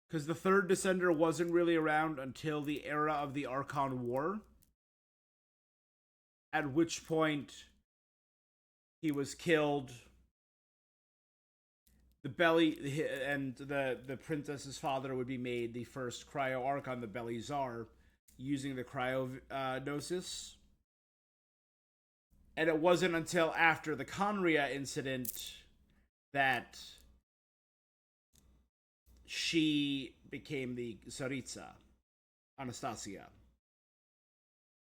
Because the third Descender wasn't really around until the era of the Archon War, at which point he was killed. The belly and the princess's father would be made the first cryo archon, the Belly Czar, using the cryognosis. And it wasn't until after the Conria incident that she became the Tsaritsa, Anastasia.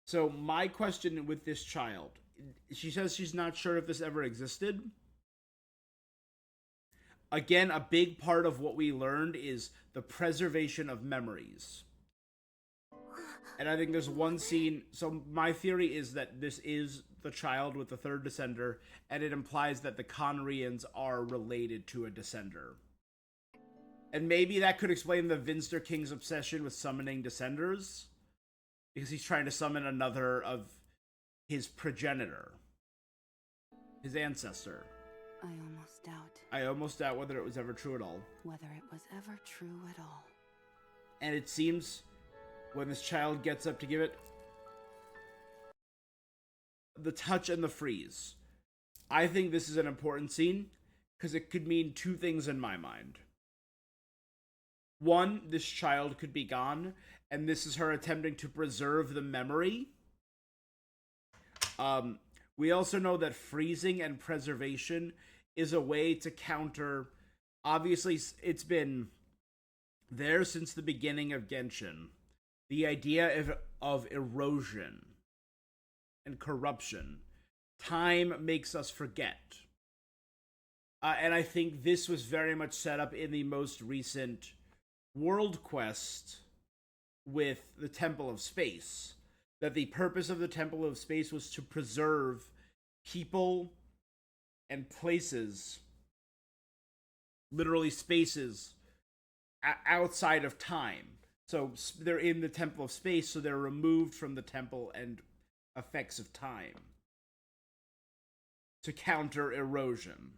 So my question with this child, she says she's not sure if this ever existed. Again, a big part of what we learned is the preservation of memories. And I think there's one scene, so my theory is that this is the child with the third Descender, and it implies that the Conrians are related to a Descender. And maybe that could explain the Vinster King's obsession with summoning Descenders, because he's trying to summon another of his progenitor, his ancestor. I almost doubt whether it was ever true at all. Whether it was ever true at all. And it seems when this child gets up to give it the touch and the freeze. I think this is an important scene because it could mean two things in my mind. One, this child could be gone, and this is her attempting to preserve the memory. We also know that freezing and preservation is a way to counter. Obviously, it's been there since the beginning of Genshin. The idea of erosion and corruption. Time makes us forget. And I think this was very much set up in the most recent world quest with the Temple of Space. That the purpose of the Temple of Space was to preserve people and places, literally spaces, outside of time. So they're in the Temple of Space, so they're removed from the temple and effects of time to counter erosion.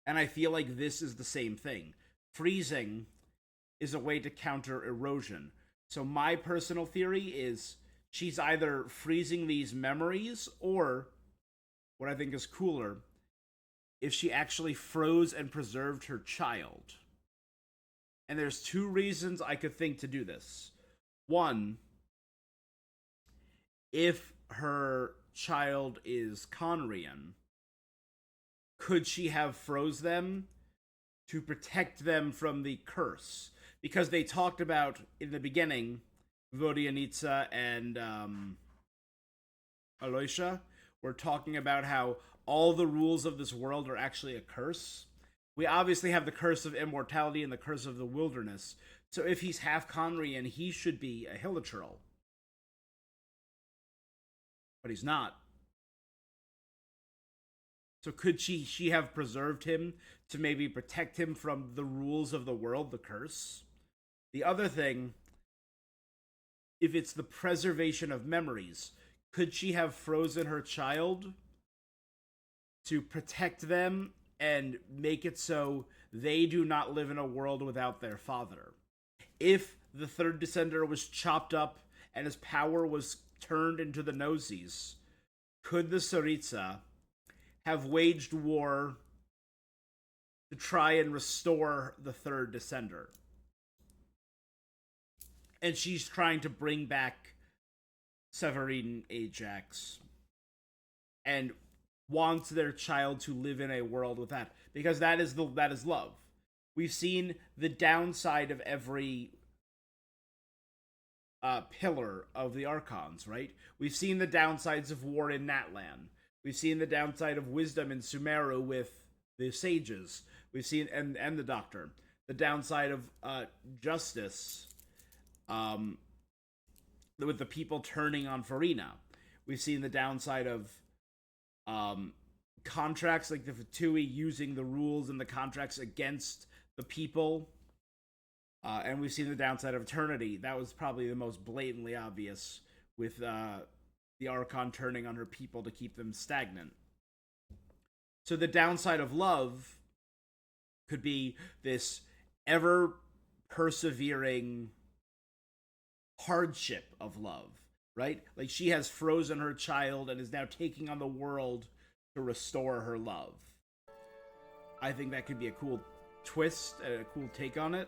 And I feel like this is the same thing. Freezing is a way to counter erosion. So my personal theory is she's either freezing these memories, or what I think is cooler, if she actually froze and preserved her child. And there's two reasons I could think to do this. One, if her child is Conrian, could she have froze them to protect them from the curse? Because they talked about, in the beginning, Vodyanitsa and Aloysia were talking about how all the rules of this world are actually a curse. We obviously have the curse of immortality and the curse of the wilderness. So if he's half Conrian, he should be a Hilichurl. But he's not. So could she have preserved him to maybe protect him from the rules of the world, the curse? The other thing, if it's the preservation of memories, could she have frozen her child to protect them and make it so they do not live in a world without their father? If the third descender was chopped up and his power was turned into the Nosies, could the Tsaritsa have waged war to try and restore the third descender? And she's trying to bring back Severine Ajax and wants their child to live in a world with that, because that is love. We've seen the downside of every pillar of the Archons, right? We've seen the downsides of war in Natlan. We've seen the downside of wisdom in Sumeru with the sages. We've seen and the Doctor. The downside of justice, with the people turning on Farina. We've seen the downside of contracts, like the Fatui using the rules and the contracts against the people. And we've seen the downside of Eternity. That was probably the most blatantly obvious, with the Archon turning on her people to keep them stagnant. So the downside of love could be this ever persevering hardship of love, right? Like she has frozen her child and is now taking on the world to restore her love. I think that could be a cool twist, a cool take on it.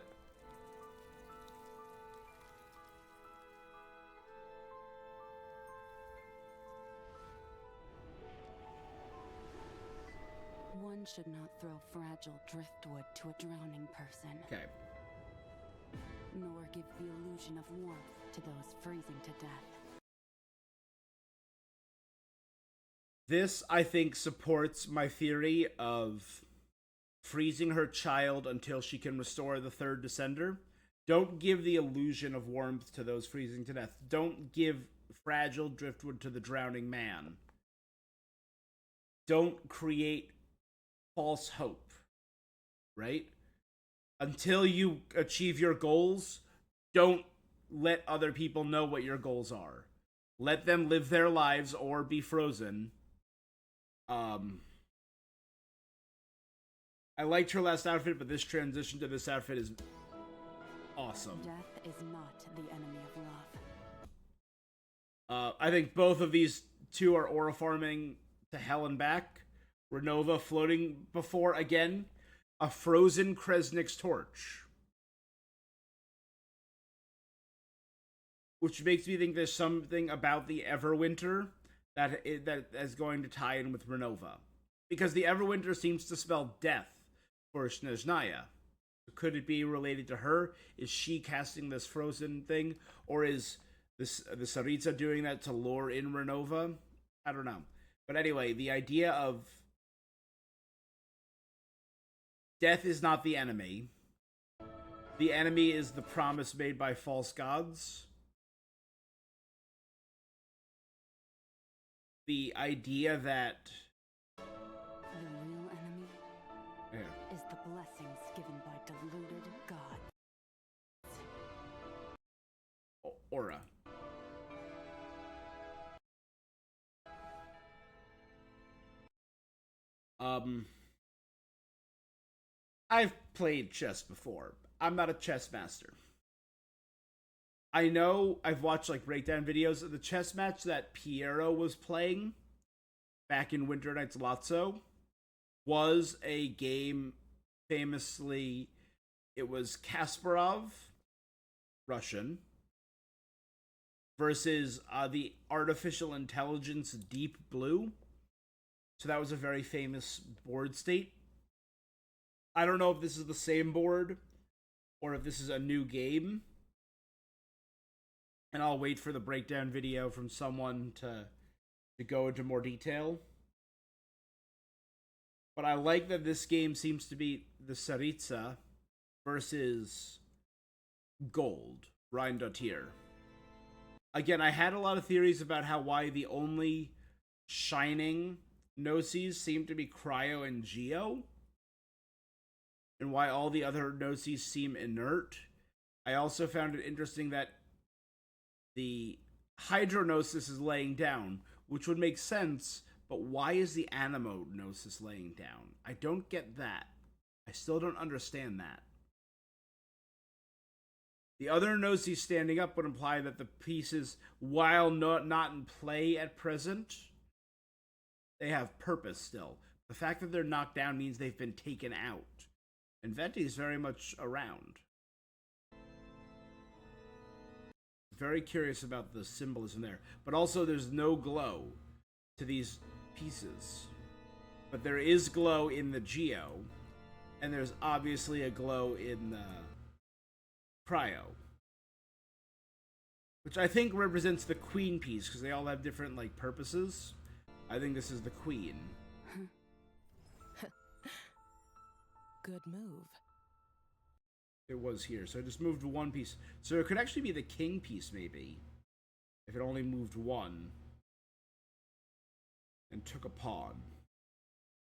One should not throw fragile driftwood to a drowning person. Okay. Nor give the illusion of warmth to those freezing to death. This, I think, supports my theory of freezing her child until she can restore the third descender. Don't give the illusion of warmth to those freezing to death. Don't give fragile driftwood to the drowning man. Don't create false hope, right? Until you achieve your goals, don't let other people know what your goals are. Let them live their lives or be frozen. I liked her last outfit, but this transition to this outfit is awesome. Death is not the enemy of love. I think both of these two are aura farming to hell and back. Renova floating before, again, a frozen Kresnik's torch. Which makes me think there's something about the Everwinter that is going to tie in with Renova. Because the Everwinter seems to spell death for Snezhnaya. Could it be related to her? Is she casting this frozen thing? Or is the Tsaritsa doing that to lure in Renova? I don't know. But anyway, the idea of death is not the enemy. The enemy is the promise made by false gods. The idea that The real enemy is the blessings given by deluded gods. Aura. I've played chess before. I'm not a chess master. I know I've watched like breakdown videos of the chess match that Piero was playing back in Winter Night's Lotso was a game famously, it was Kasparov, Russian, versus the artificial intelligence Deep Blue. So that was a very famous board state. I don't know if this is the same board or if this is a new game. And I'll wait for the breakdown video from someone to go into more detail. But I like that this game seems to be the Tsaritsa versus Gold, Reindotir. Again, I had a lot of theories about why the only shining Gnosis seem to be Cryo and Geo, and why all the other Gnosis seem inert. I also found it interesting that the Hydrognosis is laying down, which would make sense, but why is the Animo Gnosis laying down? I don't get that. I still don't understand that. The other Gnosis standing up would imply that the pieces, while not in play at present, they have purpose still. The fact that they're knocked down means they've been taken out. And Venti is very much around. Very curious about the symbolism there. But also there's no glow to these pieces. But there is glow in the Geo. And there's obviously a glow in the Cryo. Which I think represents the Queen piece, because they all have different like purposes. I think this is the Queen. Good move. It was here, so I just moved one piece. So it could actually be the King piece, maybe. If it only moved one. And took a pawn.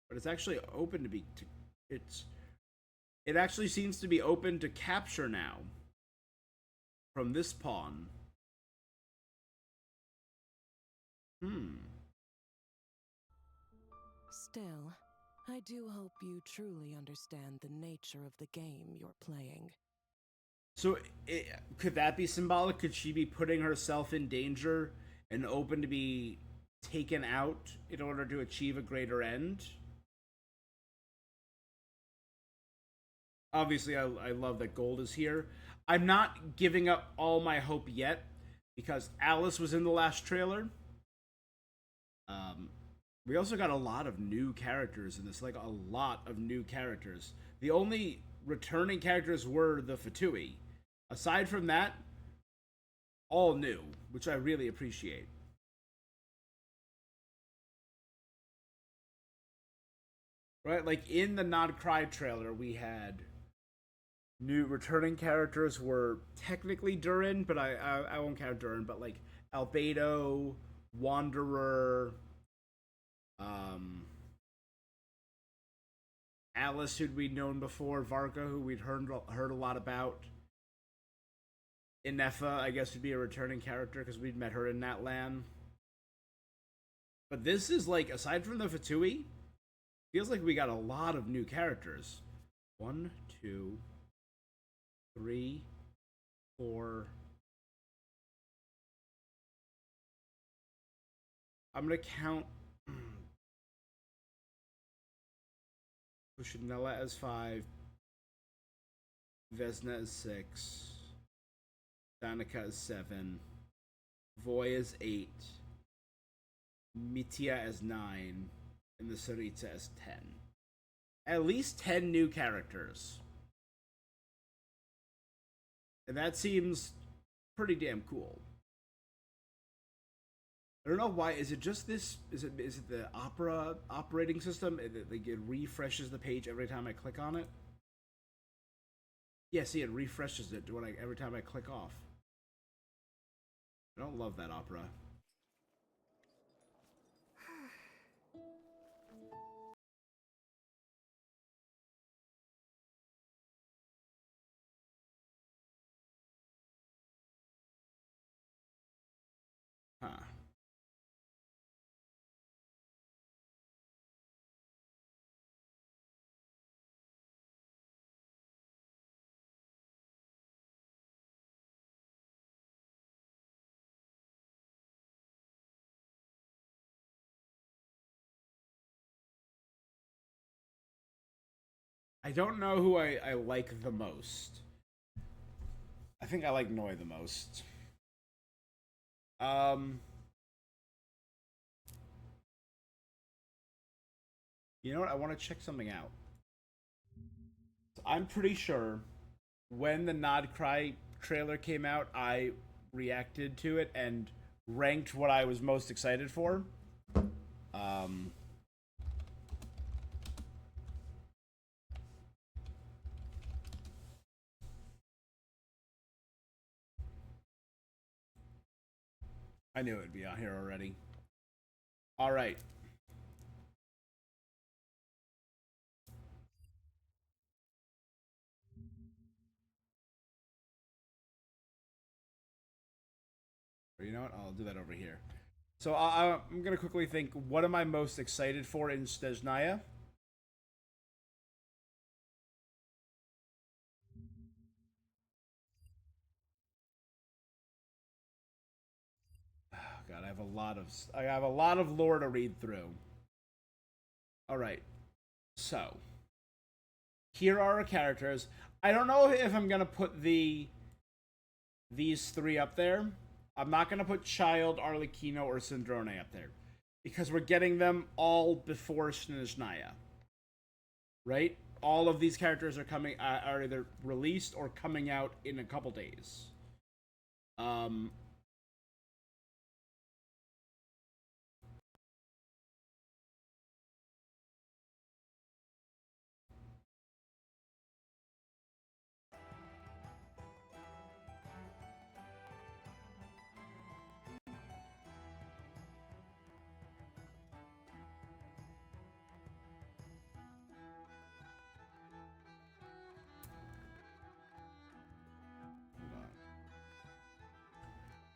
But it's actually open to be... It actually seems to be open to capture now. From this pawn. Still, I do hope you truly understand the nature of the game you're playing. So, could that be symbolic? Could she be putting herself in danger and open to be taken out in order to achieve a greater end? Obviously, I love that Gold is here. I'm not giving up all my hope yet, because Alice was in the last trailer. We also got a lot of new characters in this, like a lot of new characters. The only returning characters were the Fatui. Aside from that, all new, which I really appreciate. Right, like in the Not Cry trailer, we had new returning characters were technically Durin, but I won't count Durin, but like Albedo, Wanderer, Alice, who'd we'd known before, Varka, who we'd heard a lot about. Inefa, I guess, would be a returning character because we'd met her in Natlan. But this is like, aside from the Fatui, Feels like we got a lot of new characters. 1, 2, 3, 4. I'm gonna count Pushinella as 5, Vesna as 6, Danica as 7, Voy as 8, Mitya as 9, and the Sarita as 10. At least 10 new characters. And that seems pretty damn cool. I don't know why. Is it just this? Is it the Opera operating system? It refreshes the page every time I click on it. Yeah, see, it refreshes it every time I click off. I don't love that Opera. Huh. I don't know who I like the most. I think I like Noi the most. You know what? I want to check something out. I'm pretty sure when the Nod Cry trailer came out, I reacted to it and ranked what I was most excited for. Um, I knew it'd be on here already. All right. You know what? I'll do that over here. So I'm gonna quickly think. What am I most excited for in Snezhnaya? Oh, God, I have a lot of lore to read through. All right. So here are our characters. I don't know if I'm gonna put these 3 up there. I'm not gonna put Child, Arlecchino, or Snezhnaya up there because we're getting them all before Snezhnaya, right? All of these characters are either released or coming out in a couple days. Um,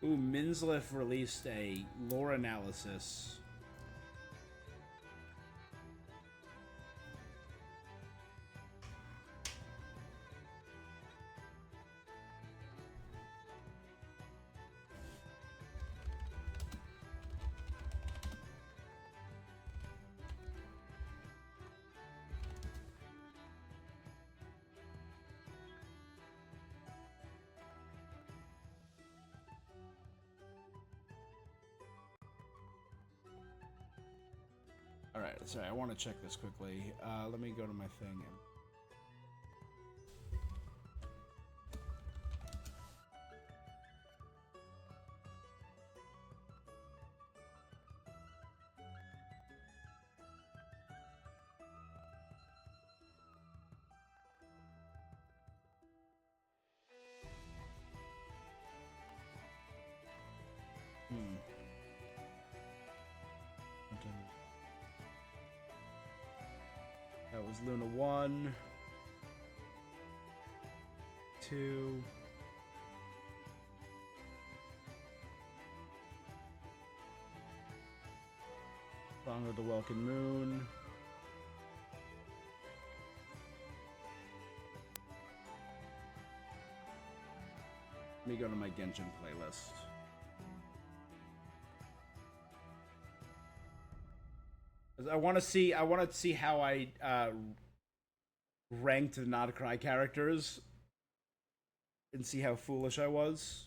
Ooh, Minsliff released a lore analysis. All right, sorry, I want to check this quickly. Let me go to my thing. That was Luna 1, 2. Song of the Welkin Moon. Let me go to my Genshin playlist. I want to see how I ranked the Not Cry characters and see how foolish I was.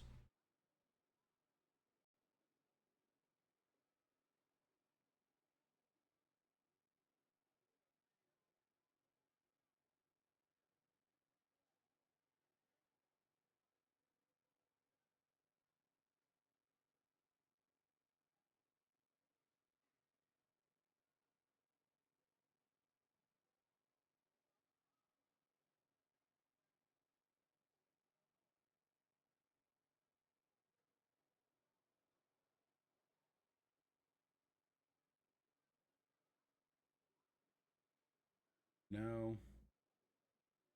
No.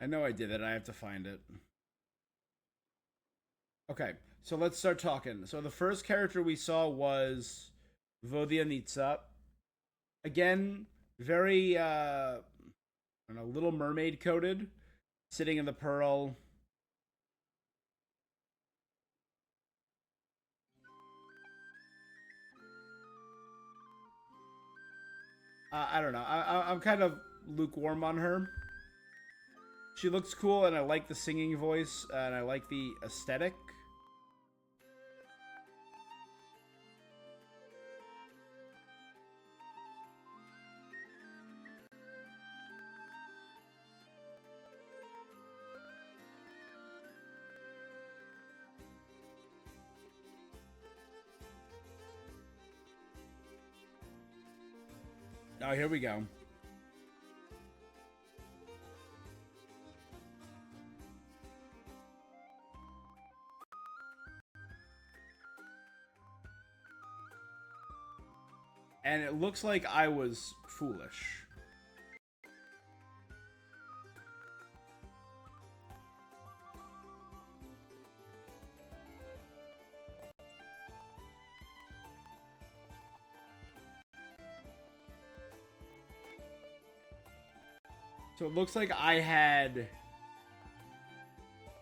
I know I did it. I have to find it. Okay, so let's start talking. So the first character we saw was Vodyanitsa. Again, very I don't know, Little Mermaid coded, sitting in the pearl. I don't know. I'm kind of lukewarm on her. She looks cool, and I like the singing voice, and I like the aesthetic. Oh, here we go. And it looks like I was foolish. So it looks like I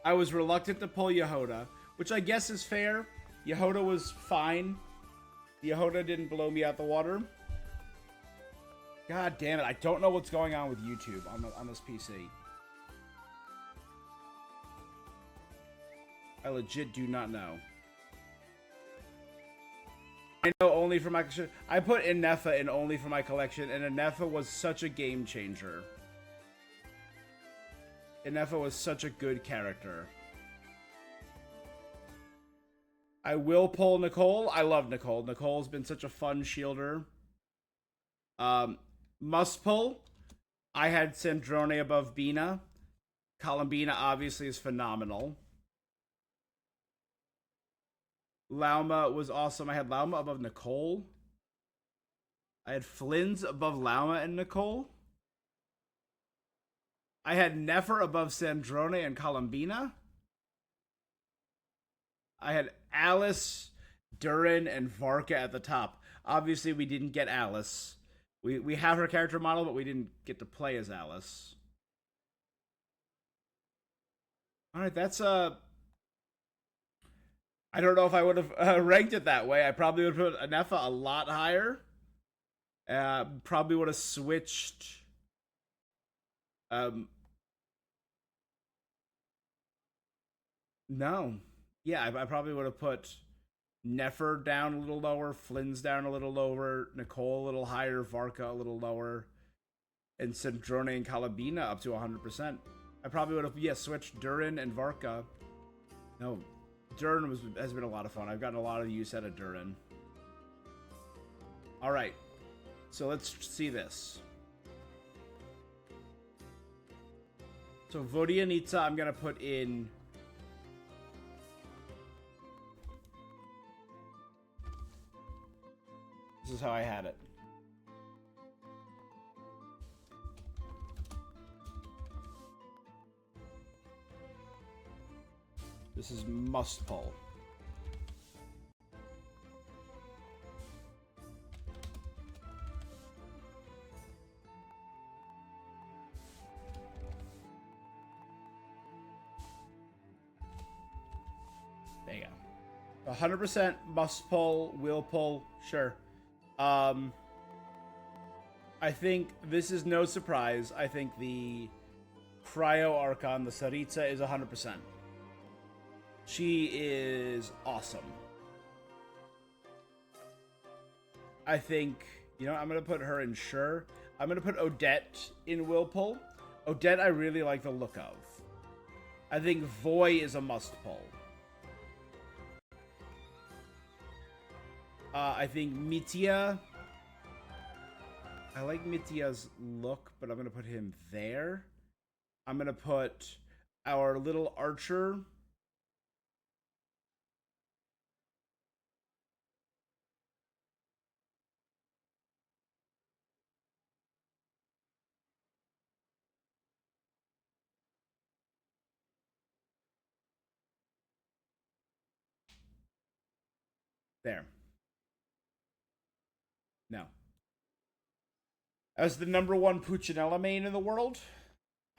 was reluctant to pull Yehoda, which I guess is fair. Yehoda was fine. Yehoda didn't blow me out the water. God damn it, I don't know what's going on with YouTube on this PC. I legit do not know. I know only for my collection. I put Inefa in only for my collection, and Inefa was such a game changer. Inefa was such a good character. I will pull Nicole. I love Nicole. Nicole's been such a fun shielder. Must pull. I had Snezhnaya above Bina. Columbina obviously is phenomenal. Lauma was awesome. I had Lauma above Nicole. I had Flynn's above Lauma and Nicole. I had Nefer above Snezhnaya and Columbina. I had Alice, Durin, and Varka at the top. Obviously, we didn't get Alice. We have her character model, but we didn't get to play as Alice. Alright, that's I don't know if I would have ranked it that way. I probably would have put Anefa a lot higher. Probably would have switched. No. Yeah, I probably would have put Nefer down a little lower, Flynn's down a little lower, Nicole a little higher, Varka a little lower, and Snezhnaya and Columbina up to 100%. I probably would have, switched Durin and Varka. No, Durin has been a lot of fun. I've gotten a lot of use out of Durin. Alright, so let's see this. So Vodyanitsa I'm going to put in... This is how I had it. This is must pull. There you go. 100% must pull, will pull, sure. I think this is no surprise. I think the Cryo Archon, the Tsaritsa, is 100%. She is awesome. I think, you know, I'm going to put her in sure. I'm going to put Odette in will pull. Odette I really like the look of. I think Voy is a must pull. I think Mitya. I like Mitya's look, but I'm going to put him there. I'm going to put our little archer. There. No. As the #1 Puccinella main in the world,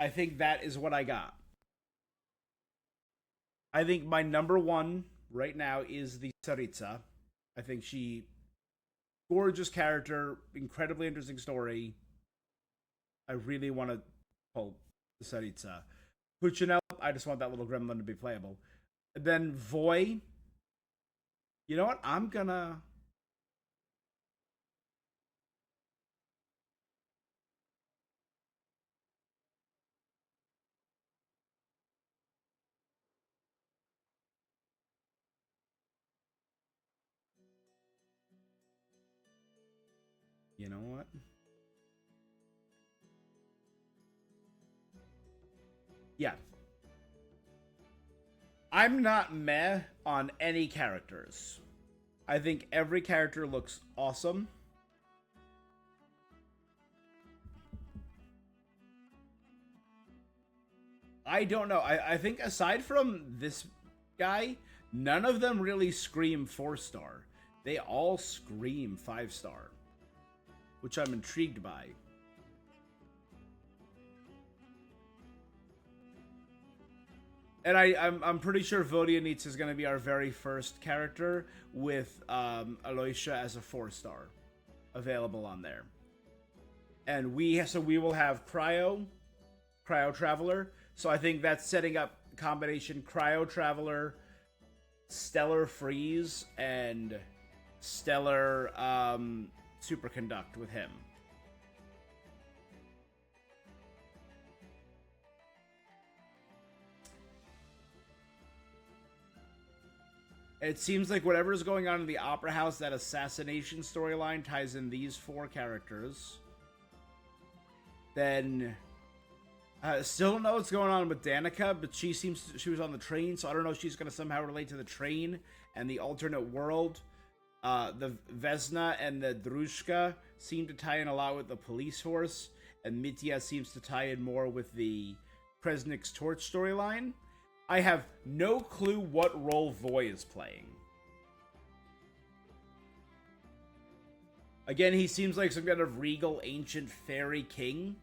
I think that is what I got. I think my #1 right now is the Tsaritsa. I think she, gorgeous character, incredibly interesting story. I really want to pull the Tsaritsa. Puccinella, I just want that little gremlin to be playable. And then Voy, you know what? I'm gonna. You know what? Yeah. I'm not meh on any characters. I think every character looks awesome. I don't know. I think aside from this guy, none of them really scream 4-star. They all scream 5-star, which I'm intrigued by. And I'm pretty sure Vodianitz is going to be our very first character with Aloysia as a 4-star available on there. And we will have Cryo Traveler. So I think that's setting up combination Cryo Traveler, Stellar Freeze, and Stellar Superconduct with him. It seems like whatever's going on in the Opera House, that assassination storyline ties in these 4 characters. Then, still don't know what's going on with Danica, but she was on the train, so I don't know if she's going to somehow relate to the train and the alternate world. The Vesna and the Drushka seem to tie in a lot with the police force, and Mitya seems to tie in more with the Kresnik's Torch storyline. I have no clue what role Voy is playing. Again, he seems like some kind of regal, ancient fairy king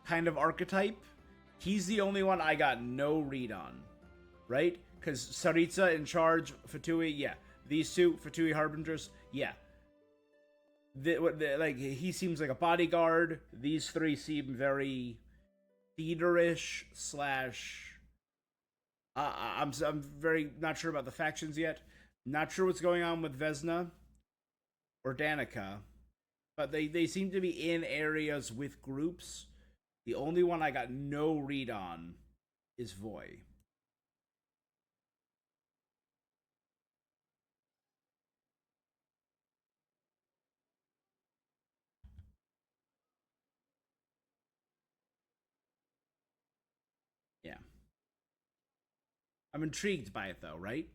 kind of archetype. He's the only one I got no read on, right? Because Tsaritsa in charge, Fatui, yeah. These two, Fatui Harbingers, yeah. Like, he seems like a bodyguard. These 3 seem very theater-ish / I'm very not sure about the factions yet. Not sure what's going on with Vesna or Danica, but they seem to be in areas with groups. The only one I got no read on is Voy. Yeah. I'm intrigued by it though, right?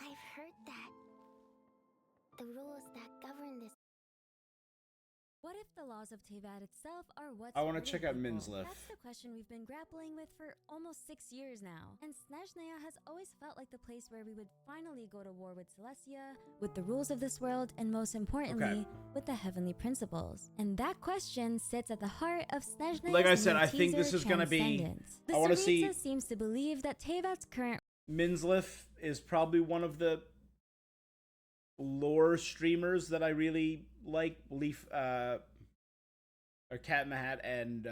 I've heard that the rules that govern this. What if the laws of Teyvat itself are what's I want to hurting check out people? Minslif. That's the question we've been grappling with for almost 6 years now. And Snezhnaya has always felt like the place where we would finally go to war with Celestia, with the rules of this world, and most importantly, with the heavenly principles. And that question sits at the heart of Snezhnaya's Like I said, new I think this teaser, is gonna be- Transcendence. The I wanna see- Tsaritsa seems to believe that Teyvat's current Minslif is probably one of the lore streamers that I really like. Leaf, or Cat in the Hat and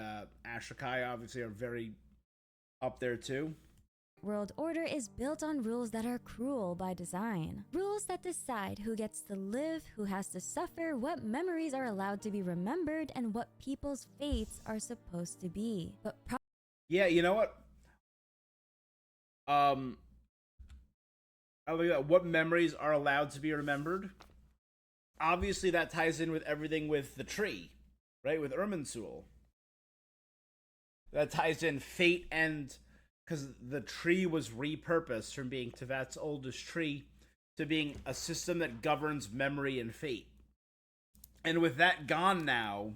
Ashokai obviously are very up there too. world order is built on rules that are cruel by design. Rules that decide who gets to live, who has to suffer, what memories are allowed to be remembered, and what people's fates are supposed to be. But Yeah, you know what? I look at what memories are allowed to be remembered. Obviously, that ties in with everything with the tree, right? With Irminsul. That ties in fate, and because the tree was repurposed from being Teyvat's oldest tree to being a system that governs memory and fate. And with that gone now,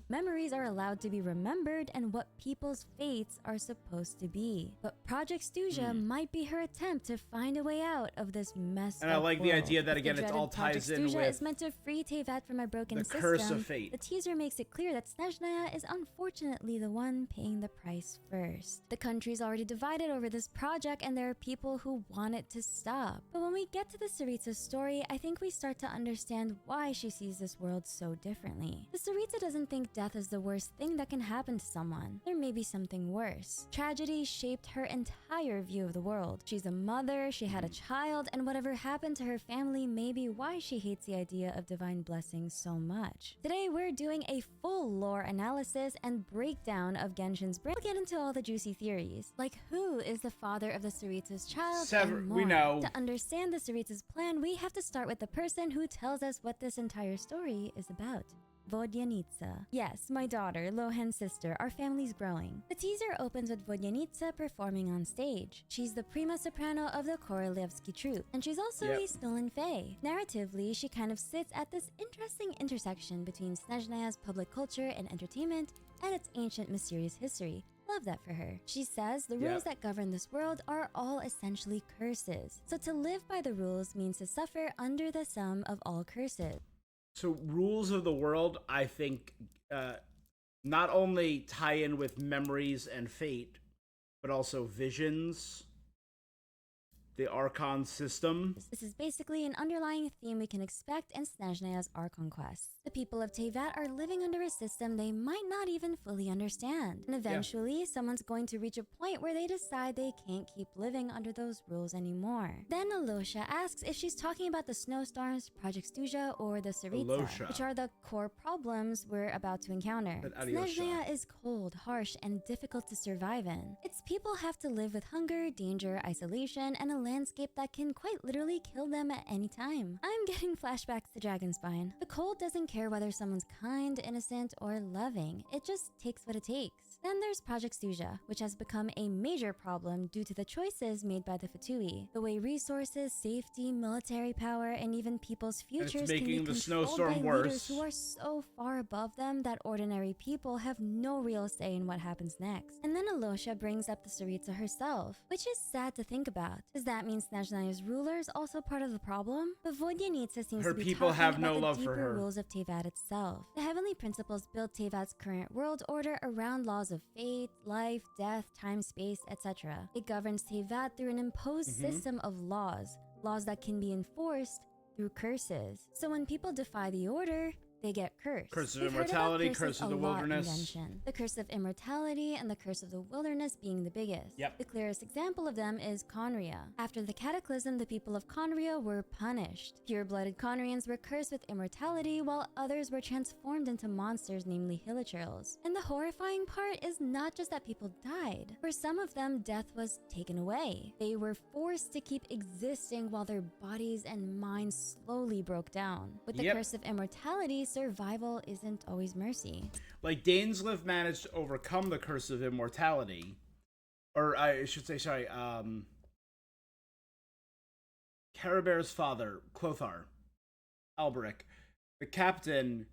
memories are allowed to be remembered and what people's fates are supposed to be. But Project Stuja might be her attempt to find a way out of this mess. And I like the world. idea that, If the again, it all dreaded Project ties in Stuja with is meant to free Teyvat from a broken the system. curse of fate. The teaser makes it clear that Snezhnaya is unfortunately the one paying the price first. The country's already divided over this project, and there are people who want it to stop. But when we get to the Tsaritsa's story, I think we start to understand why she sees this world so differently. The Tsaritsa doesn't think death is the worst thing that can happen to someone. There may be something worse. Tragedy shaped her entire view of the world. She's a mother, she had a child, and whatever happened to her family may be why she hates the idea of divine blessings so much. Today, we're doing a full lore analysis and breakdown of Genshin's brain. We'll get into all the juicy theories, like who is the father of the Tsaritsa's child, and more. We know. To understand the Tsaritsa's plan, we have to start with the person who tells us what this entire story is about. Vodyanitsa. Yes, my daughter, Lohan's sister, our family's growing. The teaser opens with Vodyanitsa performing on stage. She's the prima soprano of the Korolevsky troupe, and she's also a stolen fae. Narratively, she kind of sits at this interesting intersection between Snezhnaya's public culture and entertainment and its ancient mysterious history. Love that for her. She says the rules that govern this world are all essentially curses. So to live by the rules means to suffer under the sum of all curses. So rules of the world, I think, not only tie in with memories and fate, but also visions, the Archon system. This is basically an underlying theme we can expect in Snezhnaya's Archon quests. The people of Teyvat are living under a system they might not even fully understand. And eventually, someone's going to reach a point where they decide they can't keep living under those rules anymore. Then Alosha asks if she's talking about the snowstorms, Project Stuja, or the Tsaritsa, which are the core problems we're about to encounter. Snezhnaya is cold, harsh, and difficult to survive in. Its people have to live with hunger, danger, isolation, and a landscape that can quite literally kill them at any time. I'm getting flashbacks to Dragonspine. The cold doesn't care whether someone's kind, innocent, or loving. It just takes what it takes. Then there's Project Stuja, which has become a major problem due to the choices made by the Fatui. The way resources, safety, military power, and even people's futures can be controlled by leaders who are so far above them that ordinary people have no real say in what happens next. And then Alosha brings up the Tsaritsa herself, which is sad to think about. Does that mean Snezhnaya's rulers also part of the problem? But Vodyanitsa seems to be people talking have about no the love for deeper her. rules of Teyvat itself. The heavenly principles built Teyvat's current world order around laws of fate, life, death, time, space, etc. It governs Teyvat through an imposed system of laws that can be enforced through curses. So when people defy the order, they get cursed. Curse of We've heard about immortality, curses curse of a the lot in wilderness. Genshin. The curse of immortality and the curse of the wilderness being the biggest. Yep. The clearest example of them is Conria. After the cataclysm, the people of Conria were punished. Pure-blooded Conrians were cursed with immortality, while others were transformed into monsters, namely Hilichurls. And the horrifying part is not just that people died. For some of them, death was taken away. They were forced to keep existing while their bodies and minds slowly broke down. With the curse of immortality, survival isn't always mercy. Like, Dainsleif managed to overcome the curse of immortality. Or, I should say, sorry, Carabear's father, Clothar, Alberic, the captain,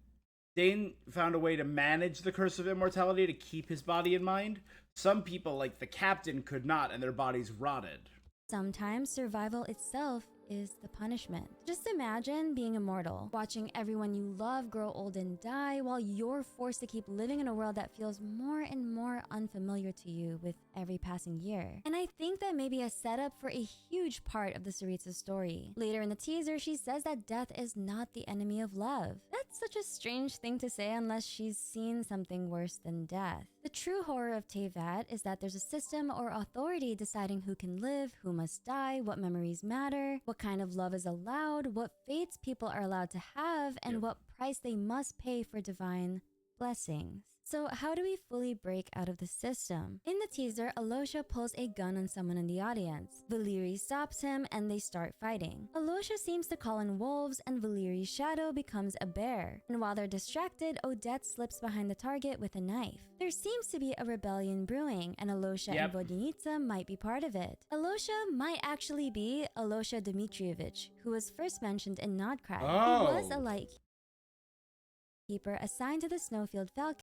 Dane found a way to manage the curse of immortality to keep his body in mind. Some people, like the captain, could not, and their bodies rotted. Sometimes survival itself is the punishment. Just imagine being immortal, watching everyone you love grow old and die while you're forced to keep living in a world that feels more and more unfamiliar to you with every passing year. And I think that may be a setup for a huge part of the Tsaritsa's story. Later in the teaser, she says that death is not the enemy of love. That's such a strange thing to say unless she's seen something worse than death. The true horror of Teyvat is that there's a system or authority deciding who can live, who must die, what memories matter, what kind of love is allowed, what fates people are allowed to have, and what price they must pay for divine blessings. So how do we fully break out of the system? In the teaser, Alosha pulls a gun on someone in the audience. Valyri stops him and they start fighting. Alosha seems to call in wolves and Valyri's shadow becomes a bear. And while they're distracted, Odette slips behind the target with a knife. There seems to be a rebellion brewing and Alosha and Vodyanica might be part of it. Alosha might actually be Alosha Dmitrievich, who was first mentioned in Nodcry. He was a lightkeeper assigned to the Snowfield Falcon.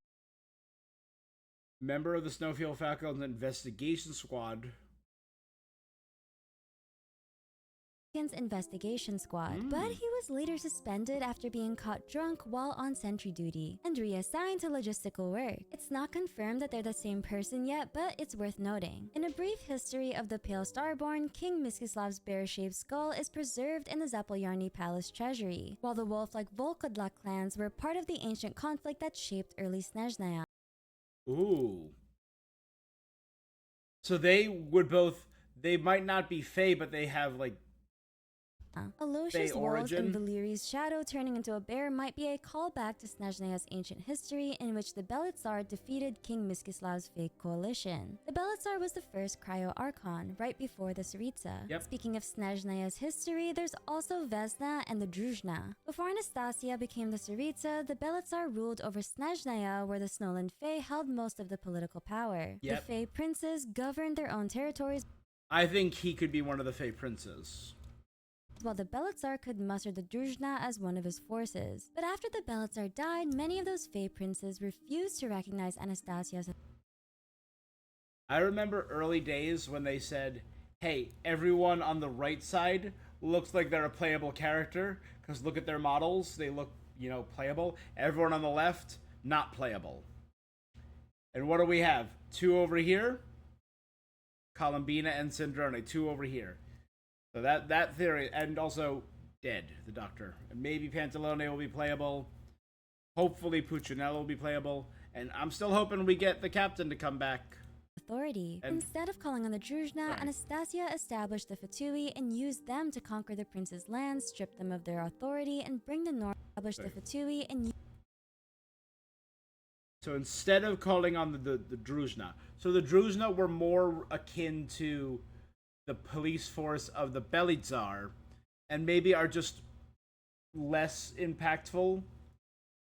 Member of the Snowfield Falcons Investigation Squad. Investigation squad, but he was later suspended after being caught drunk while on sentry duty and reassigned to logistical work. It's not confirmed that they're the same person yet, but it's worth noting. In a brief history of the Pale Starborn, King Mstislav's bear-shaped skull is preserved in the Zapolyarny Palace treasury, while the wolf-like Volkodlak clans were part of the ancient conflict that shaped early Snezhnaya. Ooh. So they would both, they might not be Fae, but they have like Alosha's wolves and Valyri's shadow turning into a bear might be a callback to Snezhnaya's ancient history in which the Belitsar defeated King Mstislav's fake coalition. The Belitsar was the first Cryo-Archon, right before the Tsaritsa. Speaking of Snezhnaya's history, there's also Vesna and the Druzhna. Before Anastasia became the Tsaritsa, the Belitsar ruled over Snezhnaya, where the Snowland Fae held most of the political power. The Fae princes governed their own territories. I think he could be one of the Fae princes. While the Belitsar could muster the Druzhna as one of his forces. But after the Belitsar died, many of those Fae princes refused to recognize Anastasia's. I remember early days when they said, hey, everyone on the right side looks like they're a playable character, because look at their models, they look, you know, playable. Everyone on the left, not playable. And what do we have? Two over here, Columbina and Sindrone, two over here. So that theory, and also dead, the Doctor. And maybe Pantalone will be playable. Hopefully Puccinello will be playable. And I'm still hoping we get the Captain to come back. Authority. Instead of calling on the Druzhna, Anastasia established the Fatui and used them to conquer the prince's lands, strip them of their authority, and bring the North. Established the Fatui and. So instead of calling on the Druzhna, so the Druzhna were more akin to the police force of the Belitsar, and maybe are just less impactful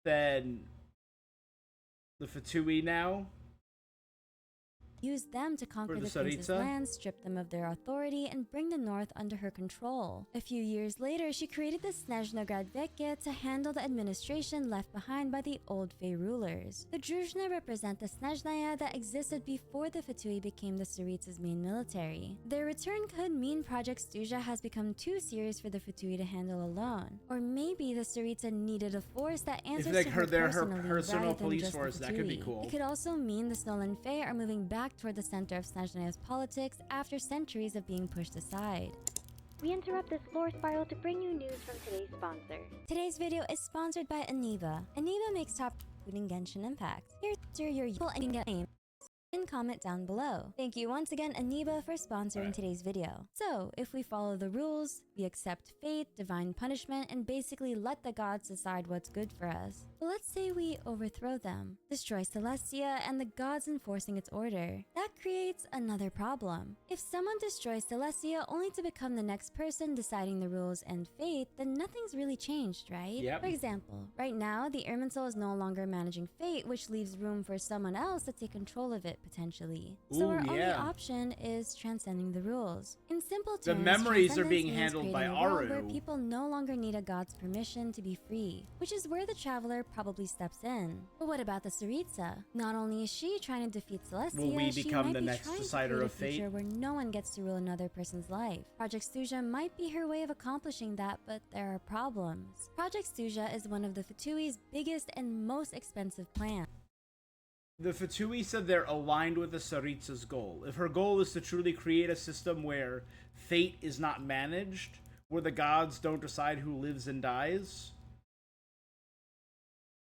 than the Fatui now. Used them to conquer the prince's lands, strip them of their authority, and bring the north under her control. A few years later, she created the Snezhnograd Veke to handle the administration left behind by the old Fae rulers. The Druzhna represent the Snezhnaya that existed before the Fatui became the Tsaritsa's main military. Their return could mean Project Stuja has become too serious for the Fatui to handle alone. Or maybe the Tsaritsa needed a force that answers to her personal police force. That could be cool. It could also mean the Snowland Fae are moving back toward the center of Snezhnaya's politics after centuries of being pushed aside. We interrupt this lore spiral to bring you news from today's sponsor. Today's video is sponsored by Aniba. Aniba makes top food in Genshin Impact. Here's your full name and comment down below. Thank you once again, Aniba, for sponsoring today's video. So, if we follow the rules, we accept fate, divine punishment, and basically let the gods decide what's good for us. But let's say we overthrow them, destroy Celestia, and the gods enforcing its order. That creates another problem. If someone destroys Celestia only to become the next person deciding the rules and fate, then nothing's really changed, right? For example, right now, the Irminsul is no longer managing fate, which leaves room for someone else to take control of it potentially. So Ooh, our only yeah. option is transcending the rules. In simple terms, The memories are transcendence being means handled by creating a world Aru. where people no longer need a god's permission to be free, which is where the Traveler probably steps in. But what about the Tsaritsa? Not only is she trying to defeat Celestia, Will we she become might the be next trying to decider create a of fate? future where no one gets to rule another person's life. Project Stuja might be her way of accomplishing that, but there are problems. Project Stuja is one of the Fatui's biggest and most expensive plans. The Fatui said they're aligned with the Tsaritsa's goal. If her goal is to truly create a system where fate is not managed, where the gods don't decide who lives and dies,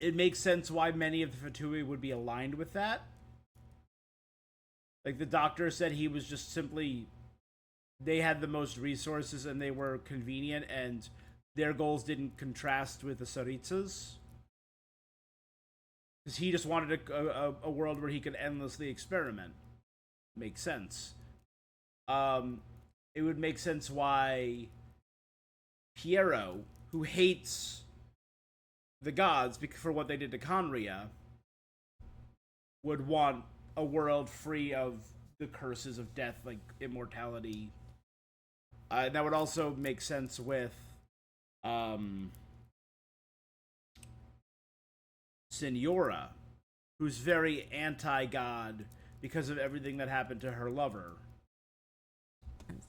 it makes sense why many of the Fatui would be aligned with that. Like the doctor said, he was just simply, they had the most resources and they were convenient, and their goals didn't contrast with the Tsaritsa's. Because he just wanted a world where he could endlessly experiment. Makes sense. It would make sense why Piero, who hates the gods for what they did to Conria, would want a world free of the curses of death, like immortality. That would also make sense with Senora, who's very anti-god because of everything that happened to her lover.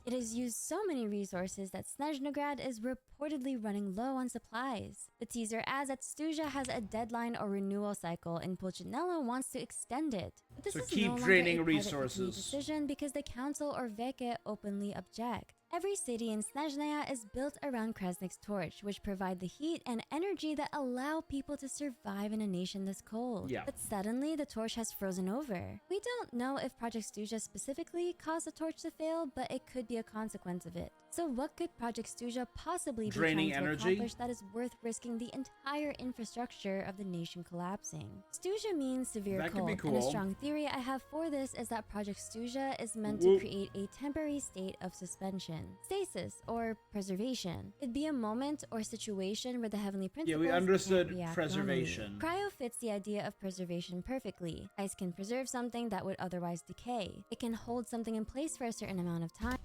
It has used so many resources that Snezhnaya is reportedly running low on supplies. The teaser adds that Stuja has a deadline or renewal cycle, and Pulcinella wants to extend it. But this So is keep no longer draining a private resources. decision because the council or Veke openly object. Every city in Snezhnaya is built around Krasnik's torch, which provide the heat and energy that allow people to survive in a nation this cold. Yeah. But suddenly, the torch has frozen over. We don't know if Project Stuja specifically caused the torch to fail, but it could be a consequence of it. So what could Project Stuja possibly be Draining trying to energy? accomplish that is worth risking the entire infrastructure of the nation collapsing? Stuja means severe That could cold, be and cool. a strong theory I have for this is that Project Stuja is meant Whoop. to create a temporary state of suspension, stasis, or preservation. It'd be a moment or situation where the heavenly Yeah, principles we can't understood react preservation. normally. Cryo fits the idea of preservation perfectly. Ice can preserve something that would otherwise decay. It can hold something in place for a certain amount of time.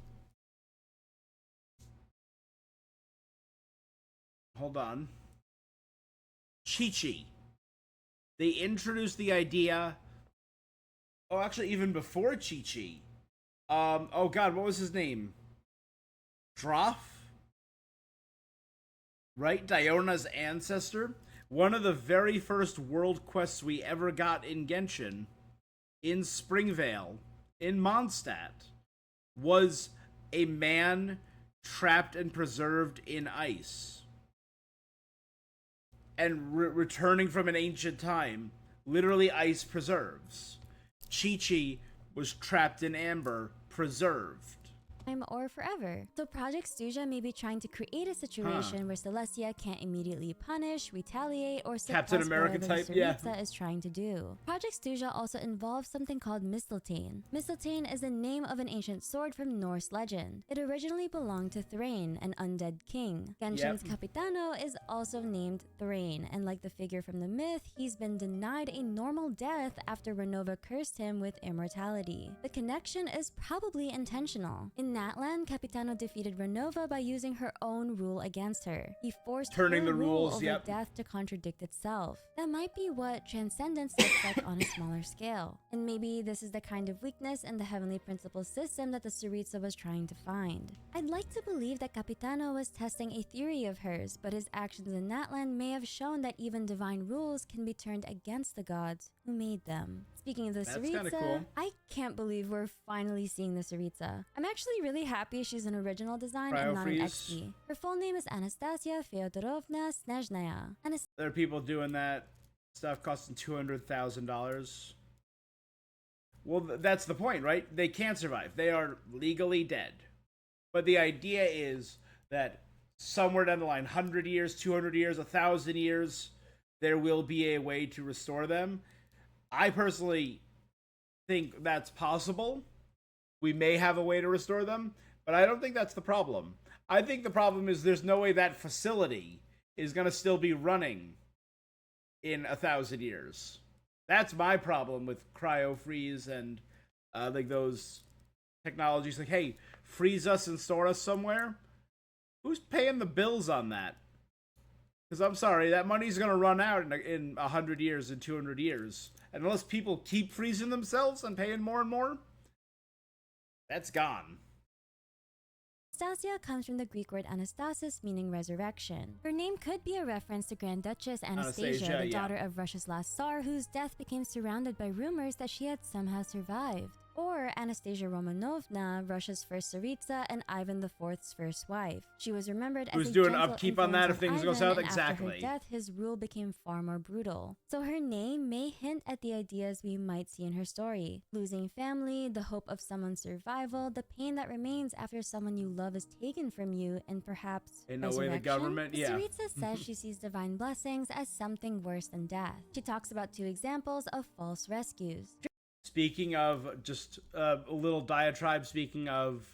Hold on. Chi-Chi. They introduced the idea. Oh, actually, even before Chi-Chi. Oh god, what was his name? Droff? Right? Diona's ancestor? One of the very first world quests we ever got in Genshin, in Springvale, in Mondstadt, was a man trapped and preserved in ice. And returning from an ancient time, literally ice preserves. Chi-Chi was trapped in amber, preserved. Or forever. So Project Stuja may be trying to create a situation where Celestia can't immediately punish, retaliate, or suppress Captain America whatever type, the yeah. Tsaritsa is trying to do. Project Stuja also involves something called Mistletoe. Mistletoe is the name of an ancient sword from Norse legend. It originally belonged to Thrain, an undead king. Genshin's Capitano is also named Thrain, and like the figure from the myth, he's been denied a normal death after Renova cursed him with immortality. The connection is probably intentional. In Natlan, Capitano defeated Renova by using her own rule against her. He forced Turning her the rule rules, over yep. death to contradict itself. That might be what transcendence looks like on a smaller scale. And maybe this is the kind of weakness in the heavenly principle system that the Tsaritsa was trying to find. I'd like to believe that Capitano was testing a theory of hers, but his actions in Natlan may have shown that even divine rules can be turned against the gods who made them. Speaking of the That's kinda Tsaritsa, cool. I can't believe we're finally seeing the Tsaritsa. I'm actually really happy she's an original design and not an Cryo-freeze. XP. Her full name is Anastasia Feodorovna Snezhnaya. There are people doing that stuff costing $200,000. Well, that's the point, right? They can't survive. They are legally dead. But the idea is that somewhere down the line, 100 years, 200 years, 1,000 years, there will be a way to restore them. I personally think that's possible. We may have a way to restore them, but I don't think that's the problem. I think the problem is there's no way that facility is going to still be running in 1,000 years. That's my problem with cryo freeze and like those technologies. Like, hey, freeze us and store us somewhere. Who's paying the bills on that? Because I'm sorry, that money's gonna run out in 100 years, in 200 years, and unless people keep freezing themselves and paying more and more, that's gone. Anastasia comes from the Greek word anastasis, meaning resurrection. Her name could be a reference to Grand Duchess Anastasia, the daughter of Russia's last Tsar, whose death became surrounded by rumors that she had somehow survived. Or Anastasia Romanovna, Russia's first Tsaritsa and Ivan IV's first wife. She was remembered as a doing gentle upkeep on that influence if things on go Ivan, south? and Exactly. after her death, his rule became far more brutal. So her name may hint at the ideas we might see in her story. Losing family, the hope of someone's survival, the pain that remains after someone you love is taken from you, and perhaps In no way resurrection. the government, The yeah. Tsaritsa says she sees divine blessings as something worse than death. She talks about 2 examples of false rescues. Speaking of, just a little diatribe, speaking of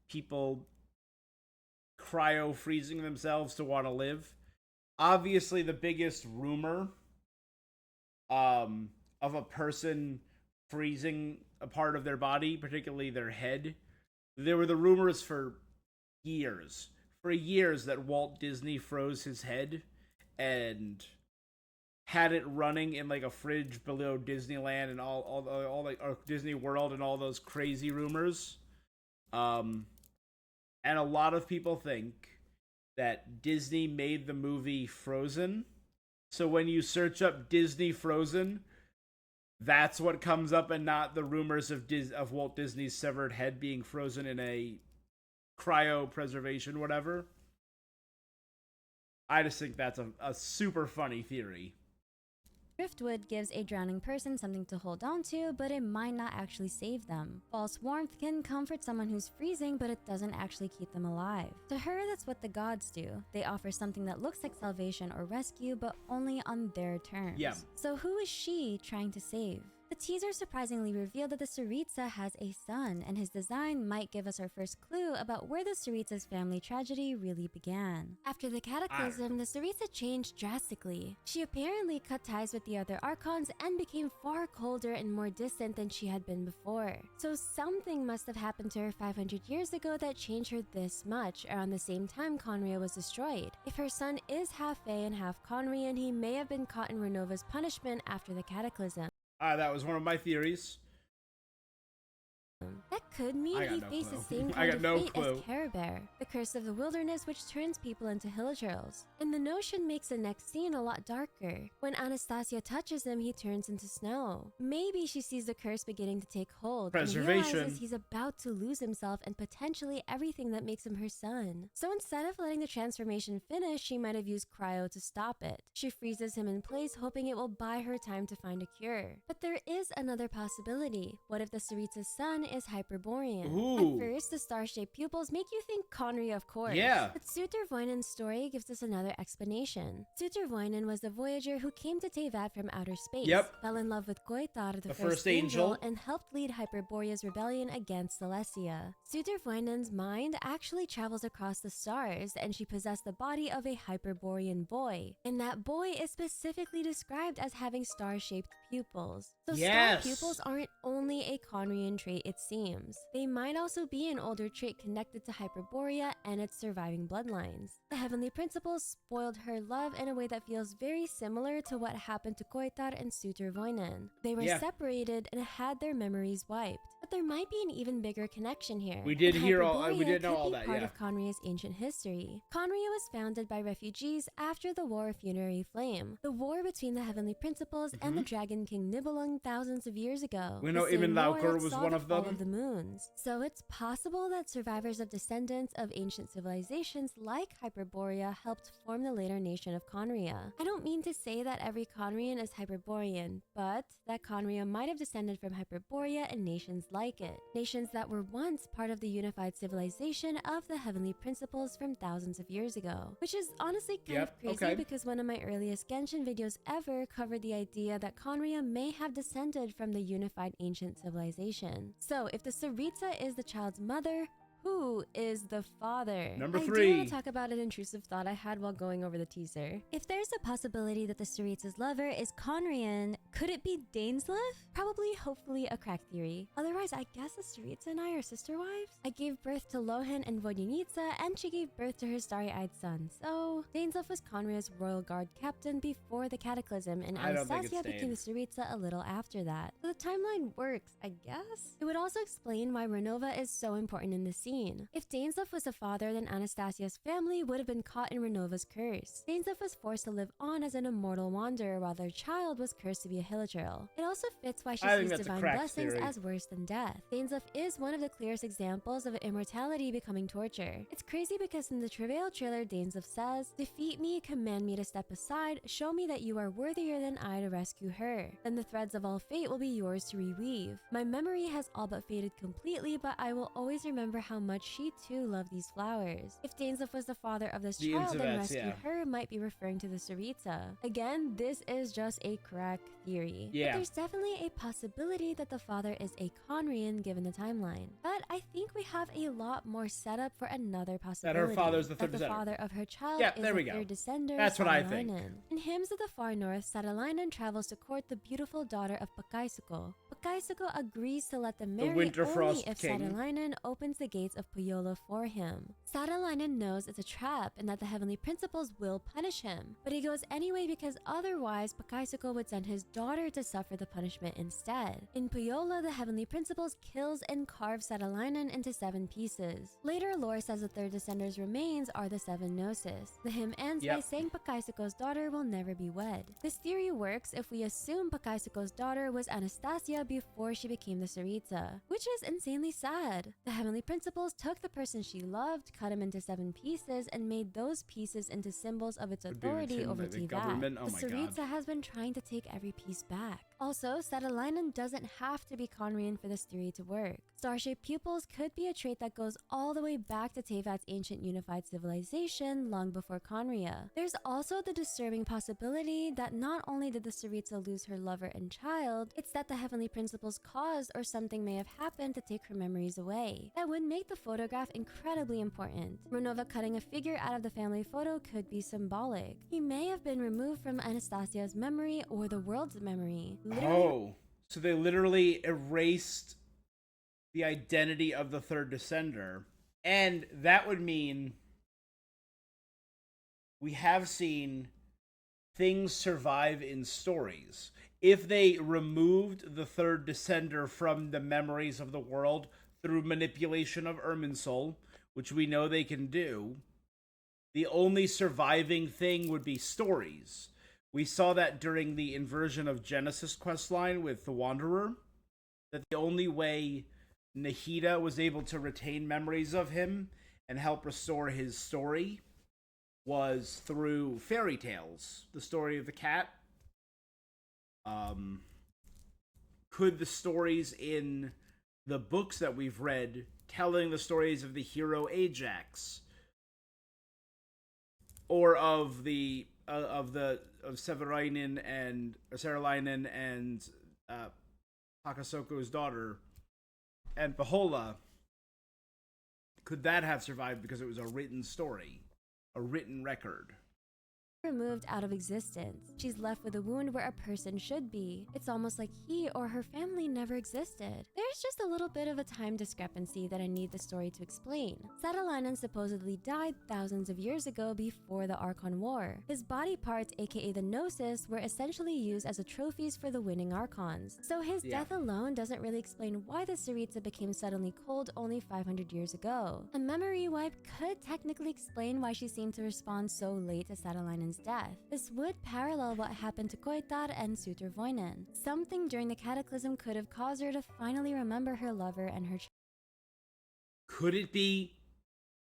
people cryo freezing themselves to want to live, obviously the biggest rumor of a person freezing a part of their body, particularly their head, there were the rumors for years that Walt Disney froze his head and had it running in like a fridge below Disneyland and all like Disney World and all those crazy rumors. And a lot of people think that Disney made the movie Frozen. So when you search up Disney Frozen, that's what comes up and not the rumors of Walt Disney's severed head being frozen in a cryopreservation, whatever. I just think that's a super funny theory. Driftwood gives a drowning person something to hold on to, but it might not actually save them. False warmth can comfort someone who's freezing, but it doesn't actually keep them alive. To her, that's what the gods do. They offer something that looks like salvation or rescue, but only on their terms. Yeah. So who is she trying to save? The teaser surprisingly revealed that the Tsaritsa has a son, and his design might give us our first clue about where the Tsaritsa's family tragedy really began. After the cataclysm, the Tsaritsa changed drastically. She apparently cut ties with the other Archons and became far colder and more distant than she had been before. So something must have happened to her 500 years ago that changed her this much, around the same time Conria was destroyed. If her son is half Fae and half Conrian, he may have been caught in Renova's punishment after the cataclysm. That was one of my theories. That could mean he faced the same kind of fate as Care Bear, the curse of the wilderness which turns people into hill turtles. And the notion makes the next scene a lot darker. When Anastasia touches him, he turns into snow. Maybe she sees the curse beginning to take hold and realizes he's about to lose himself and potentially everything that makes him her son. So instead of letting the transformation finish, she might have used cryo to stop it. She freezes him in place, hoping it will buy her time to find a cure. But there is another possibility. What if the Tsaritsa's son is Hyperborean? Ooh. At first, the star-shaped pupils make you think Conry, of course. Yeah. But Suter Voinen's story gives us another explanation. Suter Voinen was the voyager who came to Teyvat from outer space, fell in love with Goitar, the first angel, and helped lead Hyperborea's rebellion against Celestia. Suter Voinen's mind actually travels across the stars, and she possessed the body of a Hyperborean boy. And that boy is specifically described as having star-shaped pupils. So star pupils aren't only a Conrian trait, it seems. They might also be an older trait connected to Hyperborea and its surviving bloodlines. The heavenly principles spoiled her love in a way that feels very similar to what happened to Goitar and Suter Voinen. They were separated and had their memories wiped. But there might be an even bigger connection here. We didn't know all that, part of Conria's ancient history. Conria was founded by refugees after the War of Funerary Flame, the war between the heavenly principles and the Dragon King Nibelung thousands of years ago. We know Ibn Laukar was one of them. Of the moons. So it's possible that survivors of descendants of ancient civilizations like Hyperborea helped form the later nation of Conria. I don't mean to say that every Conrian is Hyperborean, but that Conria might have descended from Hyperborea and nations like it. Nations that were once part of the unified civilization of the heavenly principles from thousands of years ago. Which is honestly kind of crazy because one of my earliest Genshin videos ever covered the idea that Conria may have descended from the unified ancient civilization. So if the Tsaritsa is the child's mother, Who is the father? Number I do 3. want to talk about an intrusive thought I had while going over the teaser. If there's a possibility that the Saritsa's lover is Conrian, could it be Dainsleif? Probably, hopefully, a crack theory. Otherwise, I guess the Saritsa and I are sister wives? I gave birth to Lohan and Vodyanica, and she gave birth to her starry-eyed son. So, Dainsleif was Conria's royal guard captain before the Cataclysm, and I don't think Anastasia it's became the Saritsa a little after that. So the timeline works, I guess? It would also explain why Renova is so important in this scene. If Dainsleif was the father, then Anastasia's family would have been caught in Renova's curse. Dainsleif was forced to live on as an immortal wanderer, while their child was cursed to be a Hilichurl. It also fits why she I think sees that's a divine crack blessings theory. as worse than death. Dainsleif is one of the clearest examples of immortality becoming torture. It's crazy because in the Travail trailer, Dainsleif says, "Defeat me, command me to step aside, show me that you are worthier than I to rescue her. Then the threads of all fate will be yours to reweave. My memory has all but faded completely, but I will always remember how much she too loved these flowers." If Dainsleif was the father of this The child and Intivets, rescued yeah. her, might be referring to the Saritsa. Again, this is just a crack theory. Yeah. But there's definitely a possibility that the father is a Conrian given the timeline. But I think we have a lot more setup for another possibility. father's the third that the descender. father of her child Yeah, is there we the go. third descender, That's what I think. Satalainen. In Hymns of the Far North, Satalainen travels to court the beautiful daughter of Pakaisuko. Pakaisuko agrees to let them marry Winterfrost only if king. Satalainen opens the gates of Puyola for him. Satalainen knows it's a trap and that the heavenly principles will punish him, but he goes anyway because otherwise Pakaisuko would send his daughter to suffer the punishment instead. In Puyola, the heavenly principles kills and carves Satalainen into 7 pieces. Later lore says the third descender's remains are the 7 Gnosis. The hymn ends by Yep. saying Pakaisuko's daughter will never be wed. This theory works if we assume Pakaisuko's daughter was Anastasia before she became the Saritsa, which is insanely sad. The heavenly principles took the person she loved, cut him into 7 pieces, and made those pieces into symbols of its be authority within over the Tivat. government? Oh The my God. Saritsa has been trying to take every piece back. Also, Satalainen doesn't have to be Conrian for this theory to work. Star-shaped pupils could be a trait that goes all the way back to Tevat's ancient unified civilization long before Conria. There's also the disturbing possibility that not only did the Saritsa lose her lover and child, it's that the heavenly principles caused or something may have happened to take her memories away. That would make the photograph incredibly important. Renova cutting a figure out of the family photo could be symbolic. He may have been removed from Anastasia's memory or the world's memory. Oh, so they literally erased the identity of the third descender. And that would mean we have seen things survive in stories. If they removed the third descender from the memories of the world through manipulation of Irminsul, which we know they can do, the only surviving thing would be stories. We saw that during the Inversion of Genesis questline with the Wanderer, that the only way Nahida was able to retain memories of him and help restore his story was through fairy tales. The story of the cat. Could the stories in the books that we've read telling the stories of the hero Ajax or of Severainen and Seralainen and Takasoko's daughter and Pahola, could that have survived because it was a written story, a written record? Removed out of existence. She's left with a wound where a person should be. It's almost like he or her family never existed. There's just a little bit of a time discrepancy that I need the story to explain. Satalainen supposedly died thousands of years ago before the Archon War. His body parts, aka the Gnosis, were essentially used as trophies for the winning Archons. So his death alone doesn't really explain why the Saritsa became suddenly cold only 500 years ago. A memory wipe could technically explain why she seemed to respond so late to Satalainen's death. This would parallel what happened to Koitar and Suter Voinen. Something during the Cataclysm could have caused her to finally remember her lover and her child. Could it be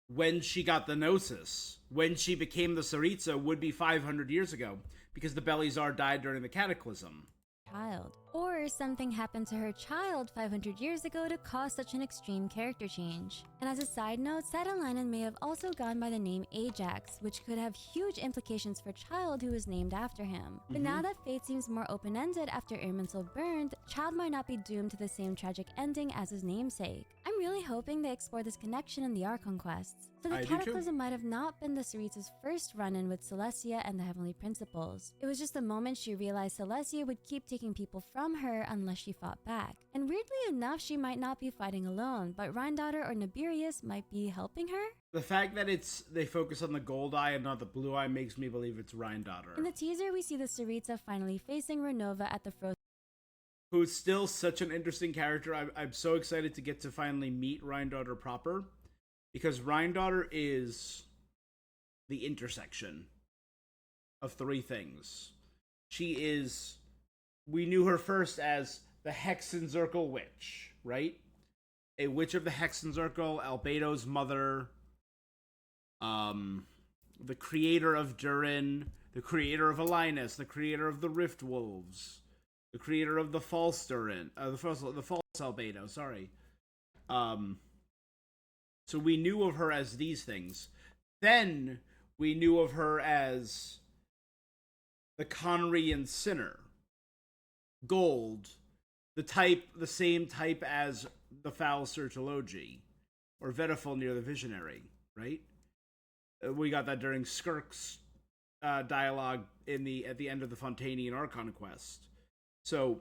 when she got the Gnosis? When she became the Saritsa would be 500 years ago, because the Belizar died during the Cataclysm. Or something happened to her child 500 years ago to cause such an extreme character change. And as a side note, Satalainen may have also gone by the name Ajax, which could have huge implications for Child who was named after him. But now that fate seems more open-ended after Irminsul burned, Child might not be doomed to the same tragic ending as his namesake. I'm really hoping they explore this connection in the Archon quests. So the Cataclysm might have not been the Saritsa's first run-in with Celestia and the Heavenly Principles. It was just the moment she realized Celestia would keep taking people from her unless she fought back. And weirdly enough, she might not be fighting alone, but Rhindaughter or Nibirius might be helping her? The fact that they focus on the gold eye and not the blue eye makes me believe it's Rhindaughter. In the teaser, we see the Saritsa finally facing Renova at the Frozen, who's still such an interesting character. I'm so excited to get to finally meet Rhindaughter proper, because Rhindaughter is the intersection of three things. We knew her first as the Hexenzirkel Witch, right? A witch of the Hexenzirkel, Albedo's mother, the creator of Durin, the creator of Alinus, the creator of the Rift Wolves, the creator of the false Durin, the false Albedo, sorry. So we knew of her as these things. Then we knew of her as the Conrian Sinner, Gold, the same type as the Foul Sertology, or Vediful near the Visionary, right? We got that during Skirk's dialogue at the end of the Fontanian Archon quest. So,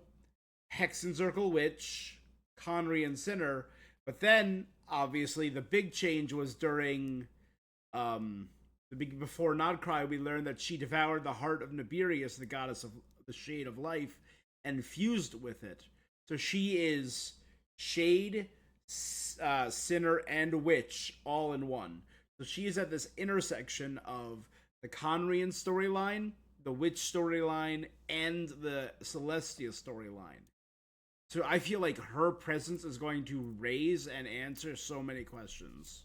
Hexenzirkel Witch, Conrian Sinner, but then, obviously, the big change was during, before Nodcry, we learned that she devoured the heart of Nibirius, the goddess of the Shade of Life, and fused with it. So she is Shade, Sinner, and Witch all in one. So she is at this intersection of the Conrian storyline, the Witch storyline, and the Celestia storyline. So I feel like her presence is going to raise and answer so many questions.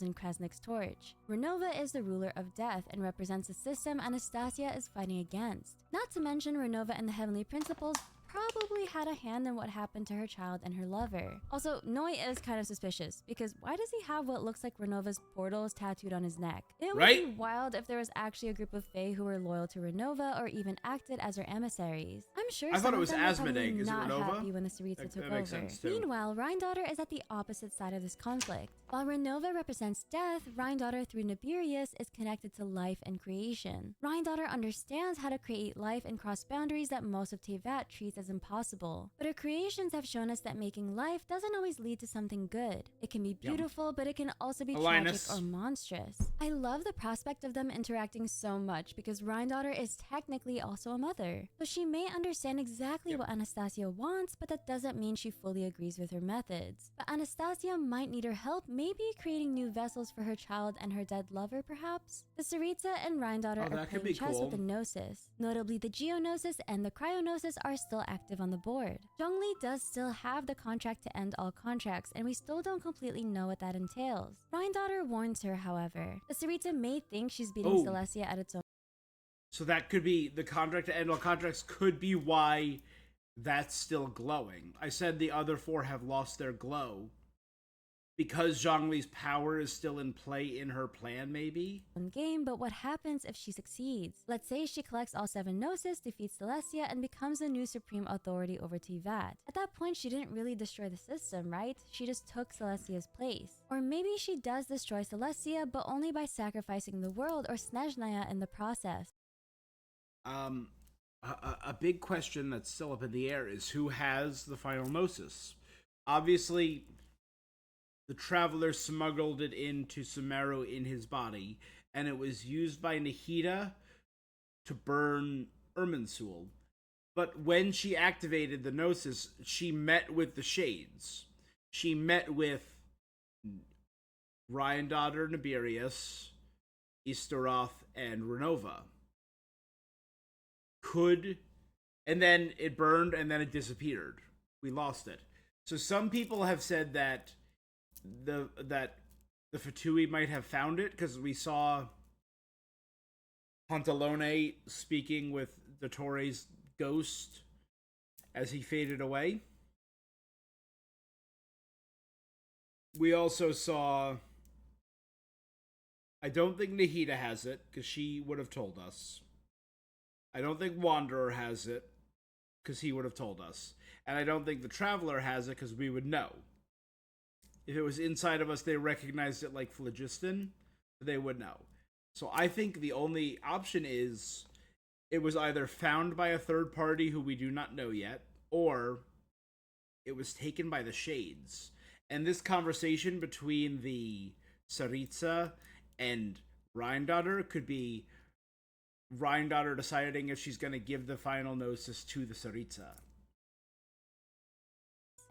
in Krasnik's torch. Renova is the ruler of death and represents the system Anastasia is fighting against. Not to mention, Renova and the Heavenly Principles probably had a hand in what happened to her child and her lover. Also, Noi is kind of suspicious, because why does he have what looks like Renova's portals tattooed on his neck? It would be wild if there was actually a group of Fae who were loyal to Renova or even acted as her emissaries. I'm sure I thought it was some of them were Asmodee. probably Is it not Renova? happy when the Saritsa took makes over. sense, too. Meanwhile, Rhindaughter is at the opposite side of this conflict. While Renova represents death, Rhindaughter through Nibirius is connected to life and creation. Rhindaughter understands how to create life and cross boundaries that most of Teyvat treats as impossible. But her creations have shown us that making life doesn't always lead to something good. It can be beautiful, but it can also be tragic or monstrous. I love the prospect of them interacting so much because Rhindaughter is technically also a mother. So she may understand exactly what Anastasia wants, but that doesn't mean she fully agrees with her methods. But Anastasia might need her help, maybe creating new vessels for her child and her dead lover, perhaps? The Saritsa and Rhindaughter are playing chess with the Gnosis. Notably, the Geonosis and the Cryonosis are still active on the board. Zhongli does still have the contract to end all contracts, and we still don't completely know what that entails. Rhindaughter warns her, however. The Saritsa may think she's beating Celestia at its own. So that could be the contract to end all contracts, could be why that's still glowing. I said the other four have lost their glow because Zhongli's power is still in play in her plan, maybe? Game, but what happens if she succeeds? Let's say she collects all 7 Gnosis, defeats Celestia, and becomes the new supreme authority over Teyvat. At that point, she didn't really destroy the system, right? She just took Celestia's place. Or maybe she does destroy Celestia, but only by sacrificing the world or Snezhnaya in the process. A big question that's still up in the air is who has the final Gnosis? Obviously, the Traveler smuggled it into Sumeru in his body, and it was used by Nahida to burn Irminsul. But when she activated the Gnosis, she met with the Shades. She met with Rhindaughter, Nibirius, Istaroth, and Renova. And then it burned, and then it disappeared. We lost it. So some people have said that the Fatui might have found it, because we saw Pantalone speaking with Dottore ghost as he faded away. We also saw... I don't think Nahida has it, because she would have told us. I don't think Wanderer has it, because he would have told us. And I don't think the Traveler has it, because we would know. If it was inside of us, they recognized it like phlogiston, they would know. So I think the only option is it was either found by a third party who we do not know yet, or it was taken by the Shades. And this conversation between the Tsaritsa and Rheindotter could be Rheindotter deciding if she's going to give the final gnosis to the Tsaritsa.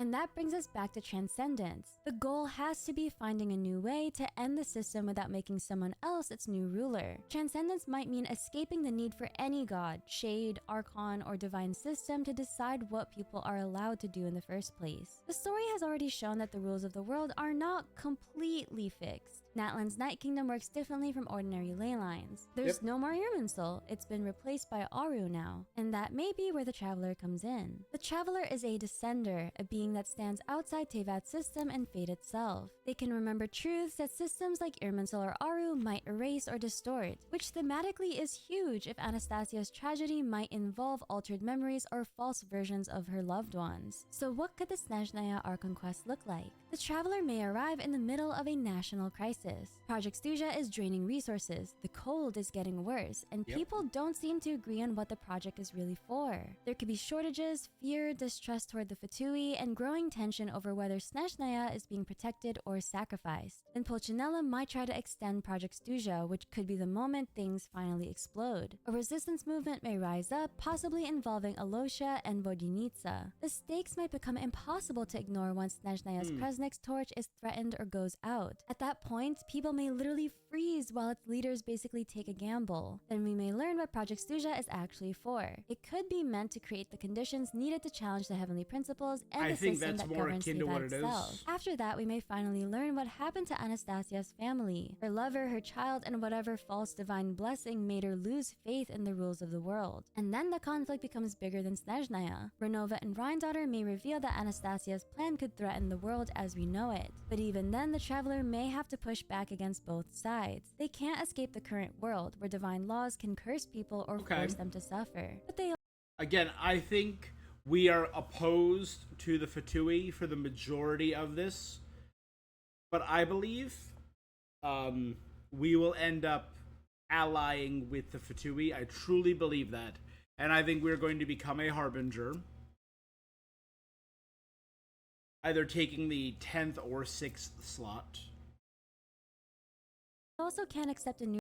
And that brings us back to transcendence. The goal has to be finding a new way to end the system without making someone else its new ruler. Transcendence might mean escaping the need for any god, shade, archon, or divine system to decide what people are allowed to do in the first place. The story has already shown that the rules of the world are not completely fixed. Natlan's Night Kingdom works differently from ordinary ley lines. There's no more Irminsul, it's been replaced by Aru now, and that may be where the Traveler comes in. The Traveler is a descender, a being that stands outside Tevat's system and fate itself. They can remember truths that systems like Irminsul or Aru might erase or distort, which thematically is huge if Anastasia's tragedy might involve altered memories or false versions of her loved ones. So what could the Snezhnaya Archon quest look like? The Traveler may arrive in the middle of a national crisis. Project Snezhnaya is draining resources, the cold is getting worse, and people don't seem to agree on what the project is really for. There could be shortages, fear, distrust toward the Fatui, and growing tension over whether Snezhnaya is being protected or sacrificed. Then Pulcinella might try to extend Project Snezhnaya, which could be the moment things finally explode. A resistance movement may rise up, possibly involving Alosia and Vodyanica. The stakes might become impossible to ignore once Snezhnaya's Kresnik's torch is threatened or goes out. At that point, people may literally freeze while its leaders basically take a gamble. Then we may learn what Project Snezhnaya is actually for. It could be meant to create the conditions needed to challenge the heavenly principles and the system that governs Tevat itself. After that, we may finally learn what happened to Anastasia's family, her lover, her child, and whatever false divine blessing made her lose faith in the rules of the world. And then the conflict becomes bigger than Snezhnaya. Renova and Rheindotter may reveal that Anastasia's plan could threaten the world as we know it. But even then, the Traveler may have to push back against both sides. They can't escape the current world, where divine laws can curse people or force them to suffer. But they... Again, I think we are opposed to the Fatui for the majority of this. But I believe we will end up allying with the Fatui. I truly believe that. And I think we're going to become a Harbinger. Either taking the 10th or 6th slot. also can't accept a new...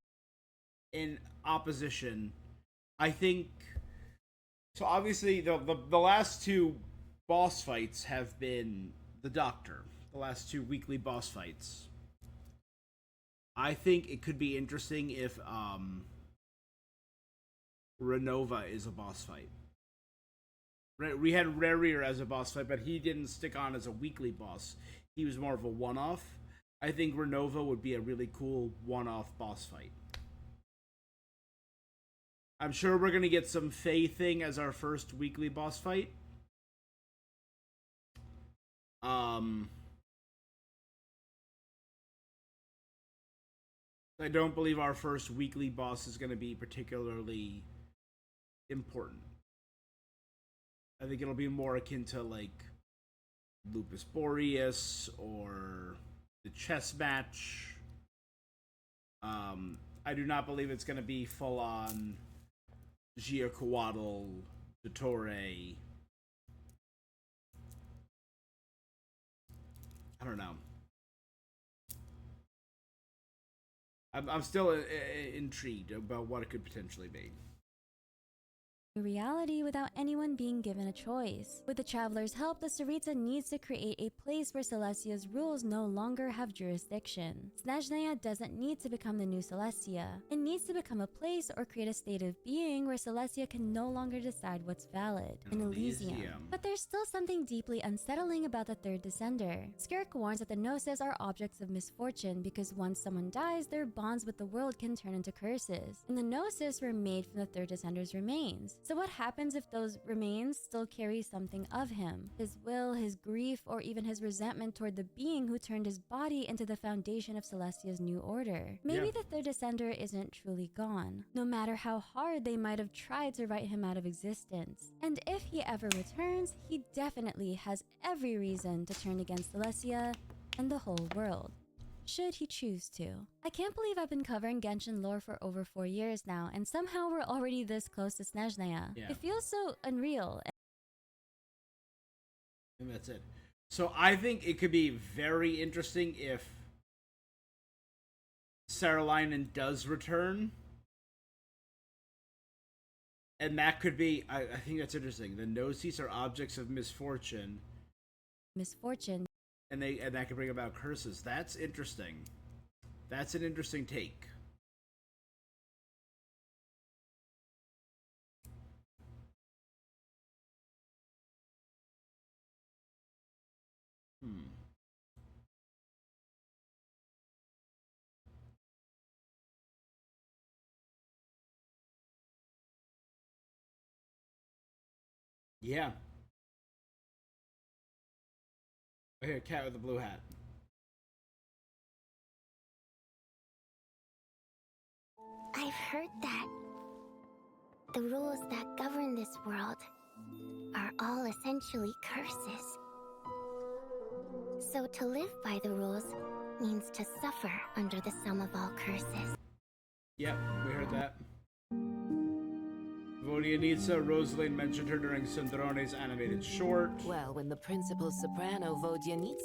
In opposition, I think... So obviously, the last two boss fights have been the Doctor. The last two weekly boss fights. I think it could be interesting if Renova is a boss fight. We had Rerir as a boss fight, but he didn't stick on as a weekly boss. He was more of a one-off. I think Renova would be a really cool one-off boss fight. I'm sure we're going to get some Fae thing as our first weekly boss fight. I don't believe our first weekly boss is going to be particularly important. I think it'll be more akin to, like, Lupus Boreas or the chess match. I do not believe it's going to be full-on Giacoatl, Dottore. I don't know. I'm still intrigued about what it could potentially be. Reality without anyone being given a choice. With the Traveler's help, the Tsaritsa needs to create a place where Celestia's rules no longer have jurisdiction. Snezhnaya doesn't need to become the new Celestia. It needs to become a place or create a state of being where Celestia can no longer decide what's valid. An Elysium. But there's still something deeply unsettling about the third Descender. Skirk warns that the Gnosis are objects of misfortune because once someone dies, their bonds with the world can turn into curses. And the Gnosis were made from the third Descender's remains. So what happens if those remains still carry something of him? His will, his grief, or even his resentment toward the being who turned his body into the foundation of Celestia's new order. Maybe the third descender isn't truly gone, no matter how hard they might have tried to write him out of existence. And if he ever returns, he definitely has every reason to turn against Celestia and the whole world, should he choose to. I can't believe I've been covering Genshin lore for over 4 years now, and somehow we're already this close to Snezhnaya. Yeah. It feels so unreal. And that's it. So I think it could be very interesting if Saralainen does return. And that could be, I think that's interesting. The Gnosis are objects of misfortune. Misfortune. And that could bring about curses. That's interesting. That's an interesting take. Yeah. Here, cat with the blue hat. I've heard that the rules that govern this world are all essentially curses. So to live by the rules means to suffer under the sum of all curses. Yep, we heard that. Vodianitsa, Rosaline mentioned her during Sandrone's animated short. Well, when the principal soprano Vodianitsa...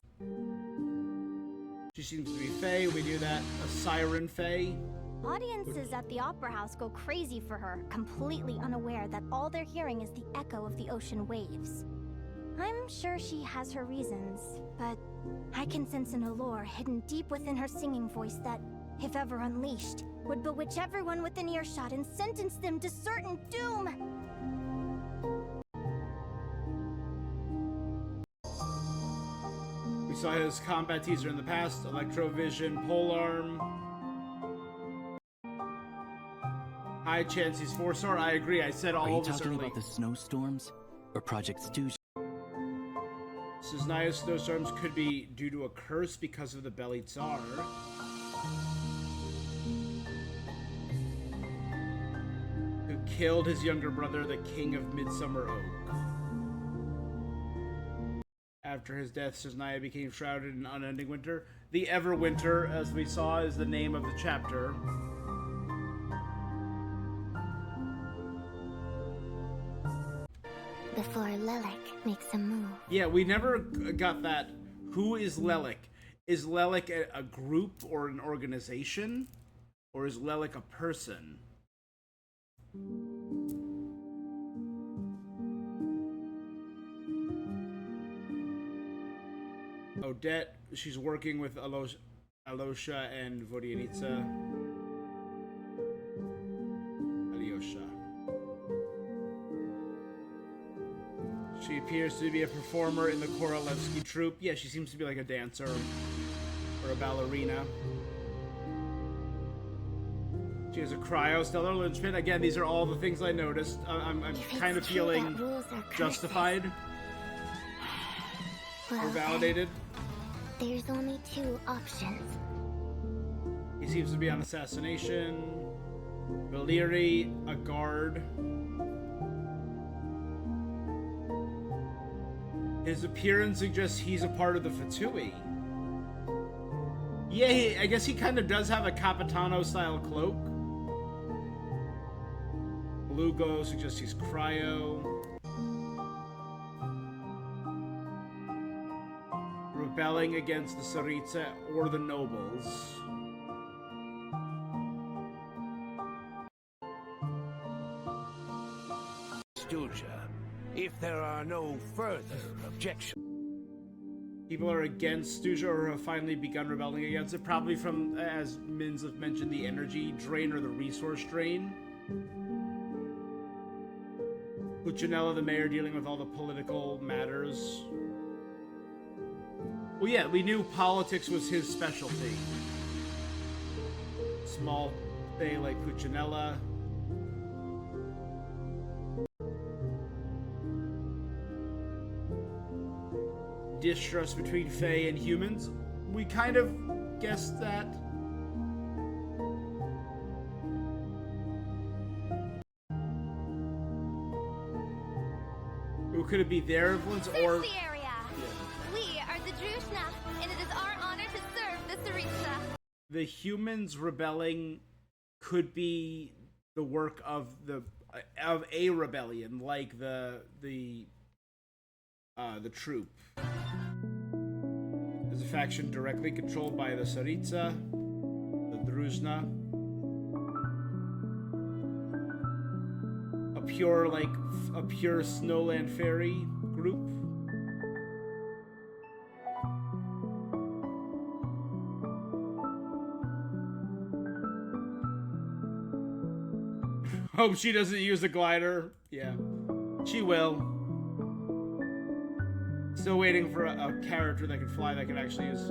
She seems to be Fae, we knew that. A siren Fae. Audiences at the Opera House go crazy for her, completely unaware that all they're hearing is the echo of the ocean waves. I'm sure she has her reasons, but I can sense an allure hidden deep within her singing voice that, if ever unleashed, would bewitch everyone within earshot and sentence them to certain doom! We saw his combat teaser in the past, Electrovision, Polearm. High chance he's 4-star, I agree, I said all of this early. Are you talking about the snowstorms? Or Project Stooge? Snezhnaya's snowstorms could be due to a curse because of the Belly Tsar. Who killed his younger brother, the King of Midsummer Oak. After his death, Snezhnaya became shrouded in unending winter. The Everwinter, as we saw, is the name of the chapter. Before Lilac makes a move. Yeah, we never got that. Who is Lelik? Is Lelik a group or an organization? Or is Lelik a person? Odette, she's working with Alyosha and Vodianitsa. Alyosha. She appears to be a performer in the Korolevsky troupe. Yeah, she seems to be like a dancer or a ballerina. She has a cryo-stellar linchpin. Again, these are all the things I noticed. I'm kind of feeling justified or validated. There's only 2 options. He seems to be on assassination. Valeri, a guard. His appearance suggests he's a part of the Fatui. Yeah, I guess he kind of does have a Capitano-style cloak. Lugo suggests he's cryo. Rebelling against the Tsaritsa or the nobles. Stooja, if there are no further objections. People are against Stooja or have finally begun rebelling against it, probably from, as Mins have mentioned, the energy drain or the resource drain. Puccinella, the mayor, dealing with all the political matters. Well, yeah, we knew politics was his specialty. Small Fae like Puccinella. distrust between Fae and humans. We kind of guessed that. Or could it be their influence or... Search the area! We are the Snezhnaya, and it is our honor to serve the Tsaritsa. The humans rebelling could be the work of a rebellion, like the troop. There's a faction directly controlled by the Tsaritsa, the Druzhna. A pure Snowland Fairy group. Hope she doesn't use the glider. Yeah, she will. Still waiting for a character that can fly that can actually use.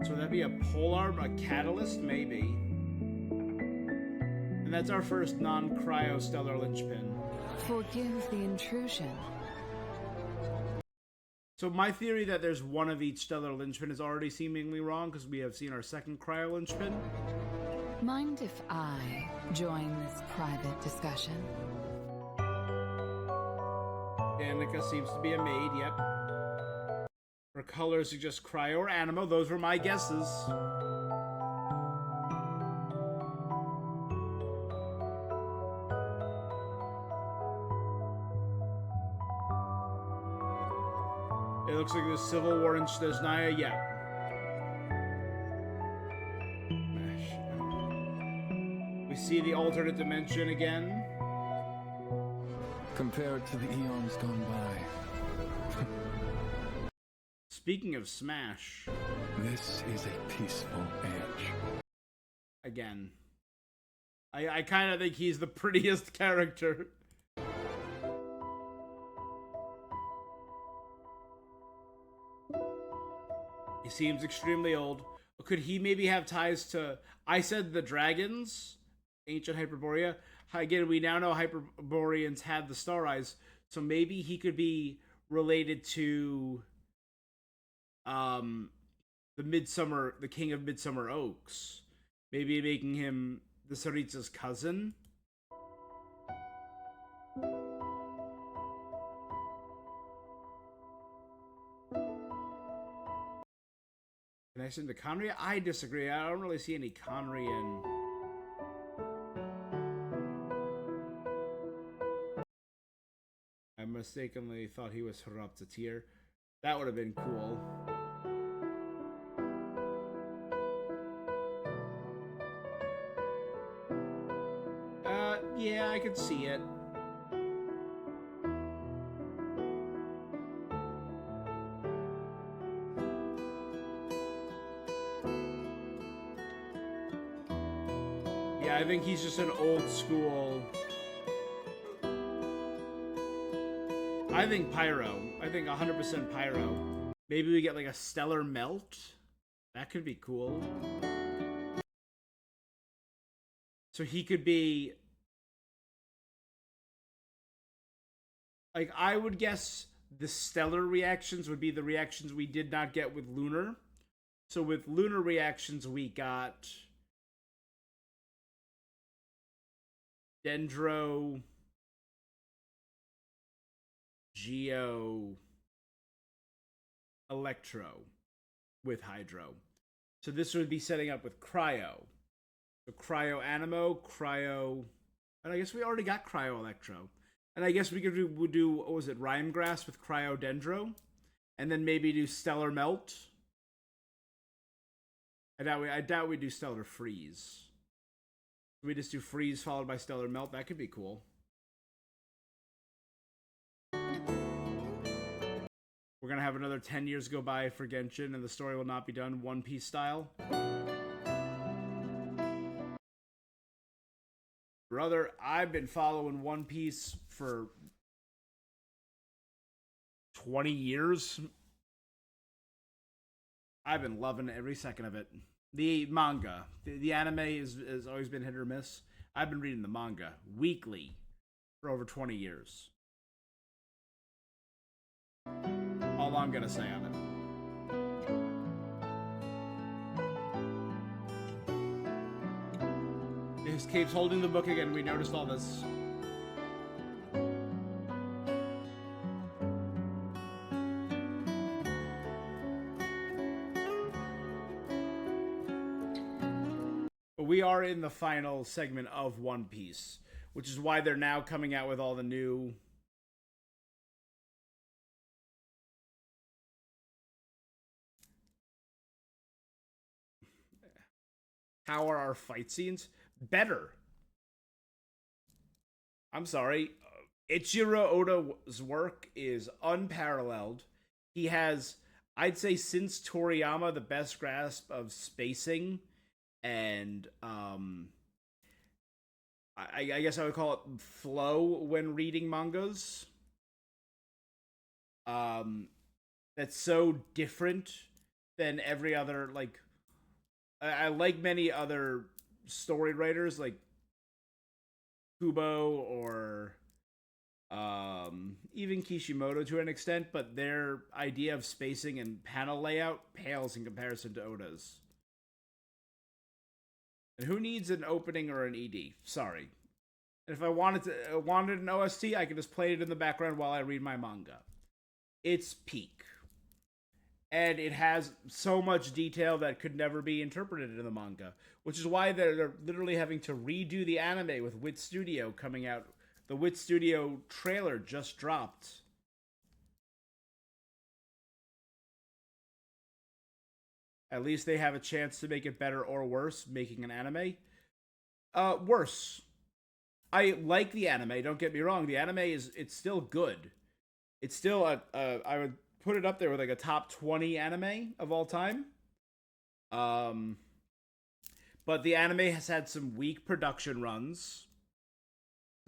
So would that be a polearm, a catalyst, maybe. And that's our first non-cryo stellar linchpin. Forgive the intrusion. So my theory that there's one of each stellar linchpin is already seemingly wrong because we have seen our second cryo linchpin. Mind if I join this private discussion? Danica seems to be a maid, yep. Her colors suggest cryo or animo. Those were my guesses. It looks like there's civil war in Snezhnaya, yeah. We see the alternate dimension again. Compared to the eons gone by. Speaking of Smash. This is a peaceful age. Again. I kind of think he's the prettiest character. He seems extremely old. Could he maybe have ties to... I said the dragons, ancient Hyperborea. Again, we now know Hyperboreans had the Star Eyes, so maybe he could be related to the King of Midsummer Oaks. Maybe making him the Tsaritsa's cousin. Connection to Conry? I disagree. I don't really see any Conry in... I mistakenly thought he was Hraptatir. That would have been cool. Yeah, I could see it. Yeah, I think he's just an old school... I think Pyro. I think 100% Pyro. Maybe we get like a Stellar Melt? That could be cool. So he could be... Like, I would guess the stellar reactions would be the reactions we did not get with lunar. So with lunar reactions, we got... Dendro... Geo... Electro. With Hydro. So this would be setting up with Cryo. So Cryo Animo, Cryo... And I guess we already got Cryo Electro. And I guess we could do what was it, Rhyme Grass with Cryo Dendro? And then maybe do Stellar Melt? I doubt we do Stellar Freeze. We just do Freeze followed by Stellar Melt. That could be cool. We're gonna have another 10 years go by for Genshin and the story will not be done One Piece style. Brother, I've been following One Piece for 20 years. I've been loving every second of it. The manga. The anime has always been hit or miss. I've been reading the manga weekly for over 20 years. All I'm gonna say on it. His Cape's holding the book again. We noticed all this. But we are in the final segment of One Piece, which is why they're now coming out with all the new... How are our fight scenes? Better. I'm sorry. Ichiro Oda's work is unparalleled. He has, I'd say, since Toriyama, the best grasp of spacing and I guess I would call it flow when reading mangas. That's so different than every other, like, I like many other story writers like Kubo or even Kishimoto to an extent, but their idea of spacing and panel layout pales in comparison to Oda's. And who needs an opening or an ED? Sorry. And if I wanted an OST, I could just play it in the background while I read my manga. It's peak. And it has so much detail that could never be interpreted in the manga, which is why they're literally having to redo the anime with Wit Studio coming out. The Wit Studio trailer just dropped. At least they have a chance to make it better or worse, making an anime. Worse. I like the anime, don't get me wrong. The anime it's still good. It's still I would put it up there with like a top 20 anime of all time. But the anime has had some weak production runs.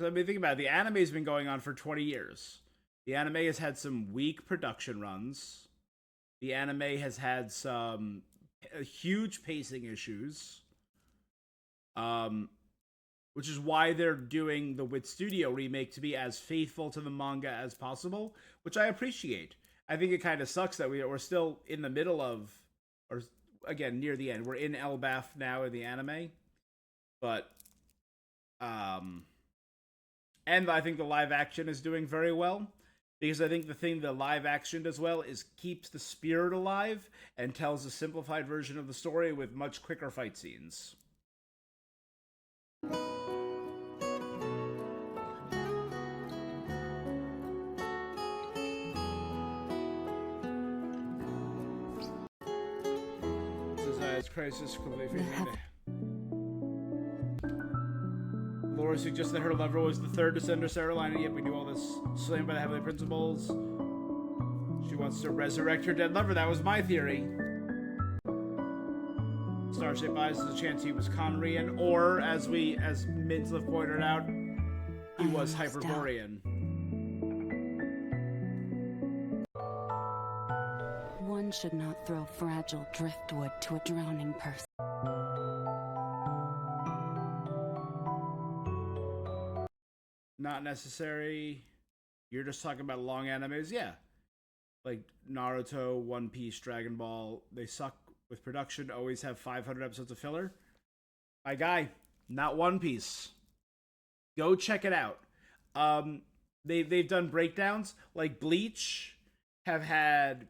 I mean, think about it. The anime's been going on for 20 years. The anime has had some weak production runs. The anime has had some huge pacing issues. Which is why they're doing the Wit Studio remake to be as faithful to the manga as possible, which I appreciate. I think it kind of sucks that we're still in the middle of, or again, near the end. We're in Elbaf now in the anime. But, and I think the live action is doing very well. Because I think the thing the live action does well is keeps the spirit alive and tells a simplified version of the story with much quicker fight scenes. Crisis completely. Laura suggests that her lover was the third Descender Saralina, yet we knew all this. Slain by the Heavenly Principles. She wants to resurrect her dead lover. That was my theory. Starship Eyes has a chance he was Conrian, or as Minsliff pointed out, he was Hyperborean. One should not throw fragile driftwood to a drowning person. Not necessary. You're just talking about long animes? Yeah. Like Naruto, One Piece, Dragon Ball. They suck with production, always have 500 episodes of filler. My guy, not One Piece. Go check it out. They've done breakdowns. Like Bleach have had...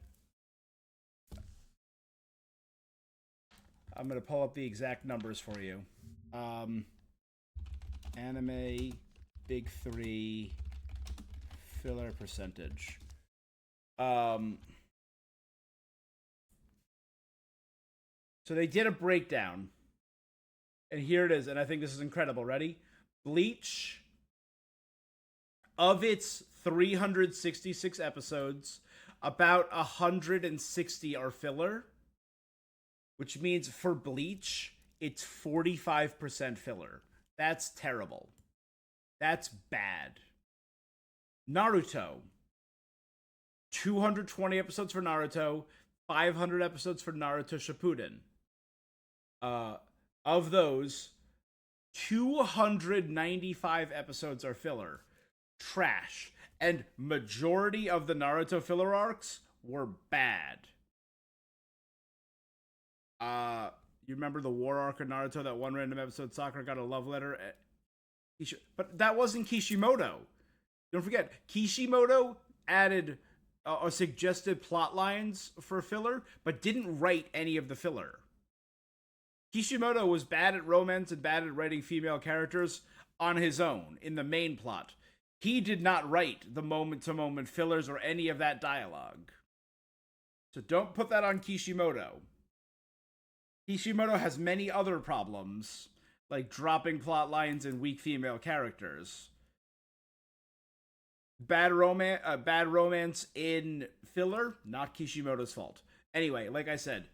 I'm going to pull up the exact numbers for you. Anime Big 3 filler percentage. So they did a breakdown. And here it is. And I think this is incredible. Ready? Bleach, of its 366 episodes, about 160 are filler. Which means for Bleach, it's 45% filler. That's terrible. That's bad. Naruto. 220 episodes for Naruto. 500 episodes for Naruto Shippuden. Of those, 295 episodes are filler. Trash. And majority of the Naruto filler arcs were bad. You remember the war arc of Naruto, that one random episode Sakura got a love letter? But that wasn't Kishimoto. Don't forget, Kishimoto added or suggested plot lines for filler, but didn't write any of the filler. Kishimoto was bad at romance and bad at writing female characters on his own, in the main plot. He did not write the moment-to-moment fillers or any of that dialogue. So don't put that on Kishimoto. Kishimoto has many other problems, like dropping plot lines and weak female characters. Bad romance in filler, not Kishimoto's fault. Anyway, like I said,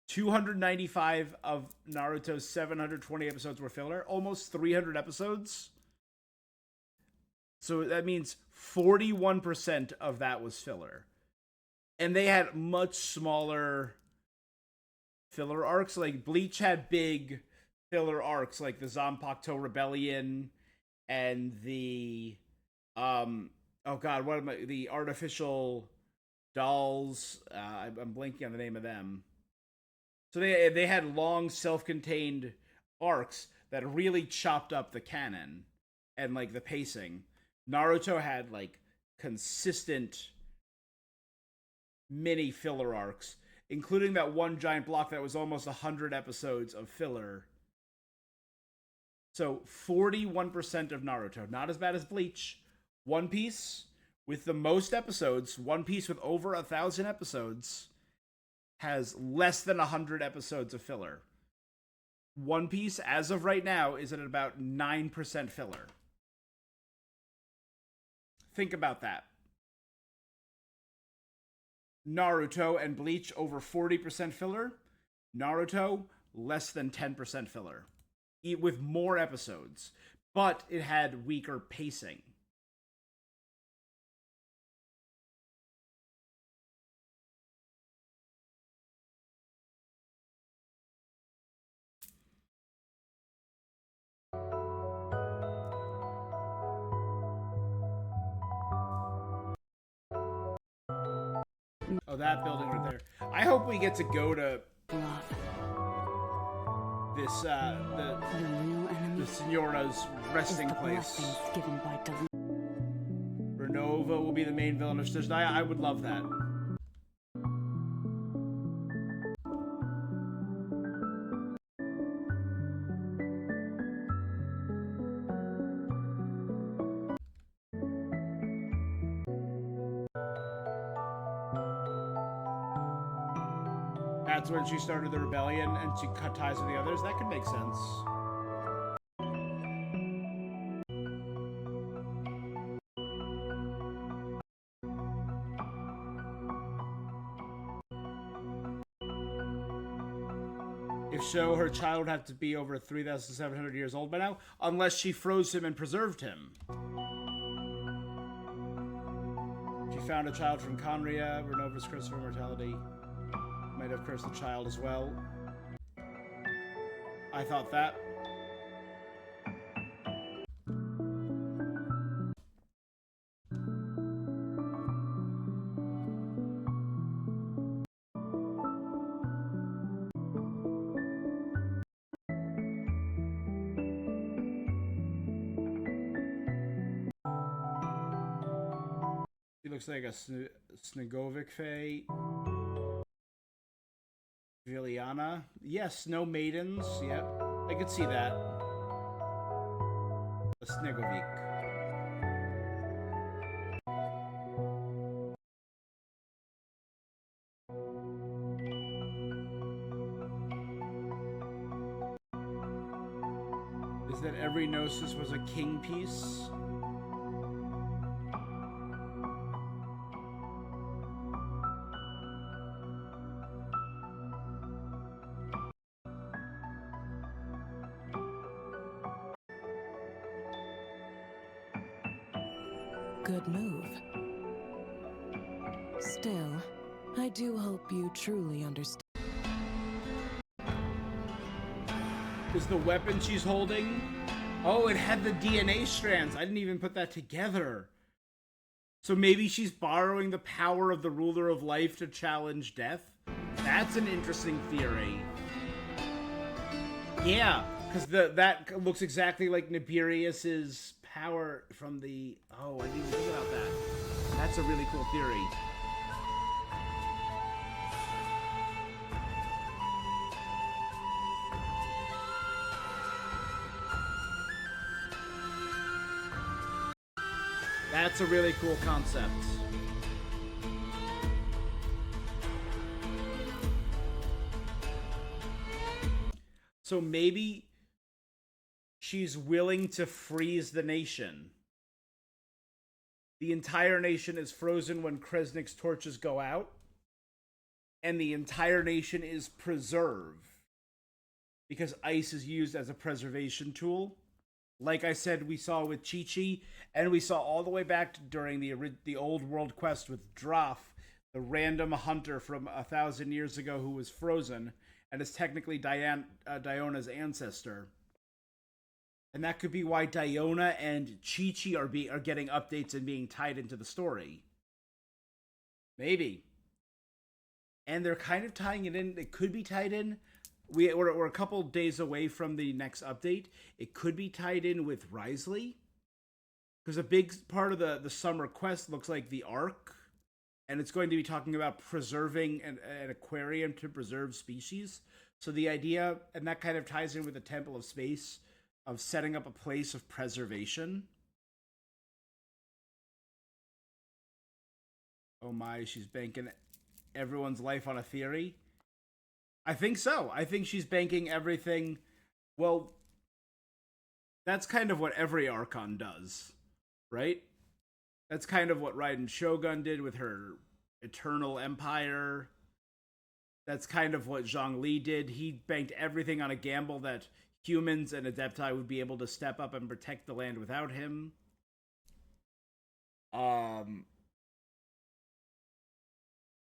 295 of Naruto's 720 episodes were filler, almost 300 episodes. So that means 41% of that was filler. And they had much smaller filler arcs. Like Bleach had big filler arcs, like the Zanpakuto Rebellion and the the artificial dolls. I'm blanking on the name of them. So they had long self-contained arcs that really chopped up the canon and like the pacing. Naruto had like consistent mini filler arcs, including that one giant block that was almost 100 episodes of filler. So 41% of Naruto, not as bad as Bleach. One Piece with the most episodes, One Piece with over 1,000 episodes, has less than 100 episodes of filler. One Piece, as of right now, is at about 9% filler. Think about that. Naruto and Bleach over 40% filler. Naruto less than 10% filler. With more episodes. But it had weaker pacing. Oh, that building right there. I hope we get to go to this, the Signora's resting place. Renova will be the main villain of Snezhnaya. I would love that. That's when she started the rebellion and she cut ties with the others. That could make sense. If so, her child would have to be over 3,700 years old by now, unless she froze him and preserved him. She found a child from Conria. Renova's curse for immortality. Might have cursed the child as well. I thought that. He looks like a Snegovic Fae. Viliana. Yes, Snow Maidens. Yep. I could see that. A Snegovic. Is that every Gnosis was a king piece? Good move. Still, I do hope you truly understand. Is the weapon she's holding Oh, it had the DNA strands. I didn't even put that together. So maybe she's borrowing the power of the ruler of life to challenge death? That's an interesting theory. Yeah, because that looks exactly like Nibirius's power from the... Oh, I didn't even think about that. That's a really cool theory. That's a really cool concept. So maybe she's willing to freeze the nation. The entire nation is frozen when Kresnik's torches go out, and the entire nation is preserved because ice is used as a preservation tool. Like I said, we saw with Chi-Chi, and we saw all the way back during the old world quest with Droff, the random hunter from 1,000 years ago who was frozen, and is technically Diona's ancestor. And that could be why Diona and Chi-Chi are getting updates and being tied into the story. Maybe. And they're kind of tying it in. It could be tied in. We're a couple days away from the next update. It could be tied in with Risley. Because a big part of the summer quest looks like the Ark. And it's going to be talking about preserving an aquarium to preserve species. So the idea, and that kind of ties in with the Temple of Space, of setting up a place of preservation. Oh my, she's banking everyone's life on a theory. I think so. I think she's banking everything. Well, that's kind of what every Archon does, right? That's kind of what Raiden Shogun did with her Eternal Empire. That's kind of what Zhongli did. He banked everything on a gamble that humans and Adepti would be able to step up and protect the land without him.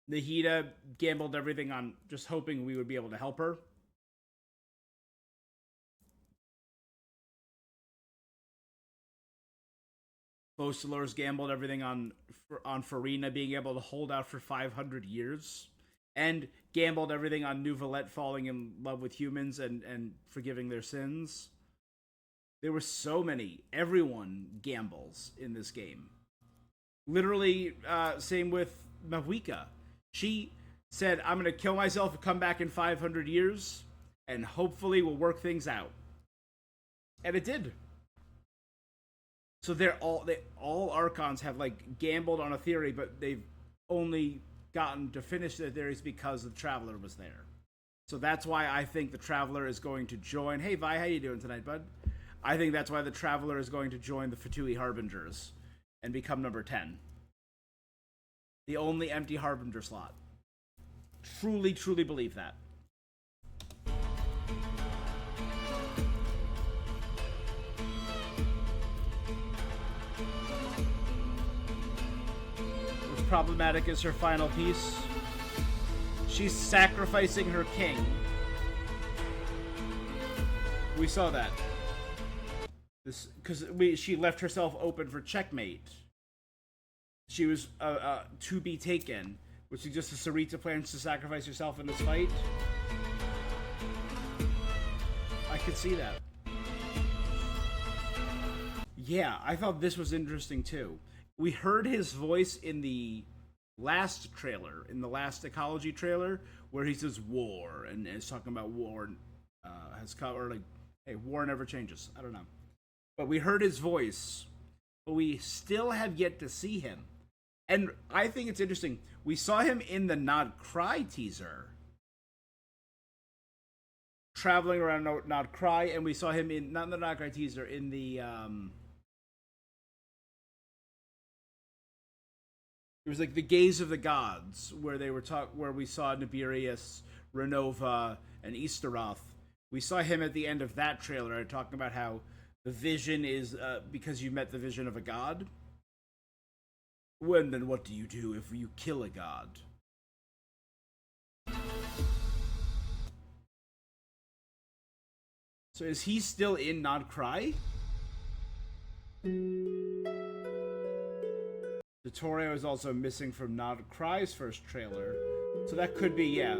Nahida gambled everything on just hoping we would be able to help her. Focalors gambled everything on Farina being able to hold out for 500 years. And gambled everything on Neuvillette falling in love with humans and forgiving their sins. There were so many. Everyone gambles in this game. Literally, same with Mavuika. She said, I'm going to kill myself and come back in 500 years, and hopefully we'll work things out. And it did. So all Archons have like gambled on a theory, but they've only gotten to finish their theories because the Traveler was there. So that's why I think the Traveler is going to join. Hey Vi, how you doing tonight, bud? I think that's why the Traveler is going to join the Fatui Harbingers and become number 10. The only empty Harbinger slot. Truly, truly believe that. What's problematic is her final piece. She's sacrificing her king. We saw that. This because she left herself open for checkmate. She was to be taken, which suggests that Sarita plans to sacrifice herself in this fight. I could see that. Yeah, I thought this was interesting too. We heard his voice in the last trailer, in the last Ecology trailer, where he says war, and is talking about war has come, or like, hey, war never changes. I don't know. But we heard his voice, but we still have yet to see him. And I think it's interesting. We saw him in the Nod Cry teaser, traveling around Nod Cry, and we saw him in, not in the Nod Cry teaser, in the, it was like the Gaze of the Gods, where they were where we saw Nibirius, Renova, and Easteroth. We saw him at the end of that trailer, talking about how the vision is because you met the vision of a god. When then what do you do if you kill a god? So is he still in Nod Cry? Dotorio is also missing from Not Cry's first trailer. So that could be, yeah.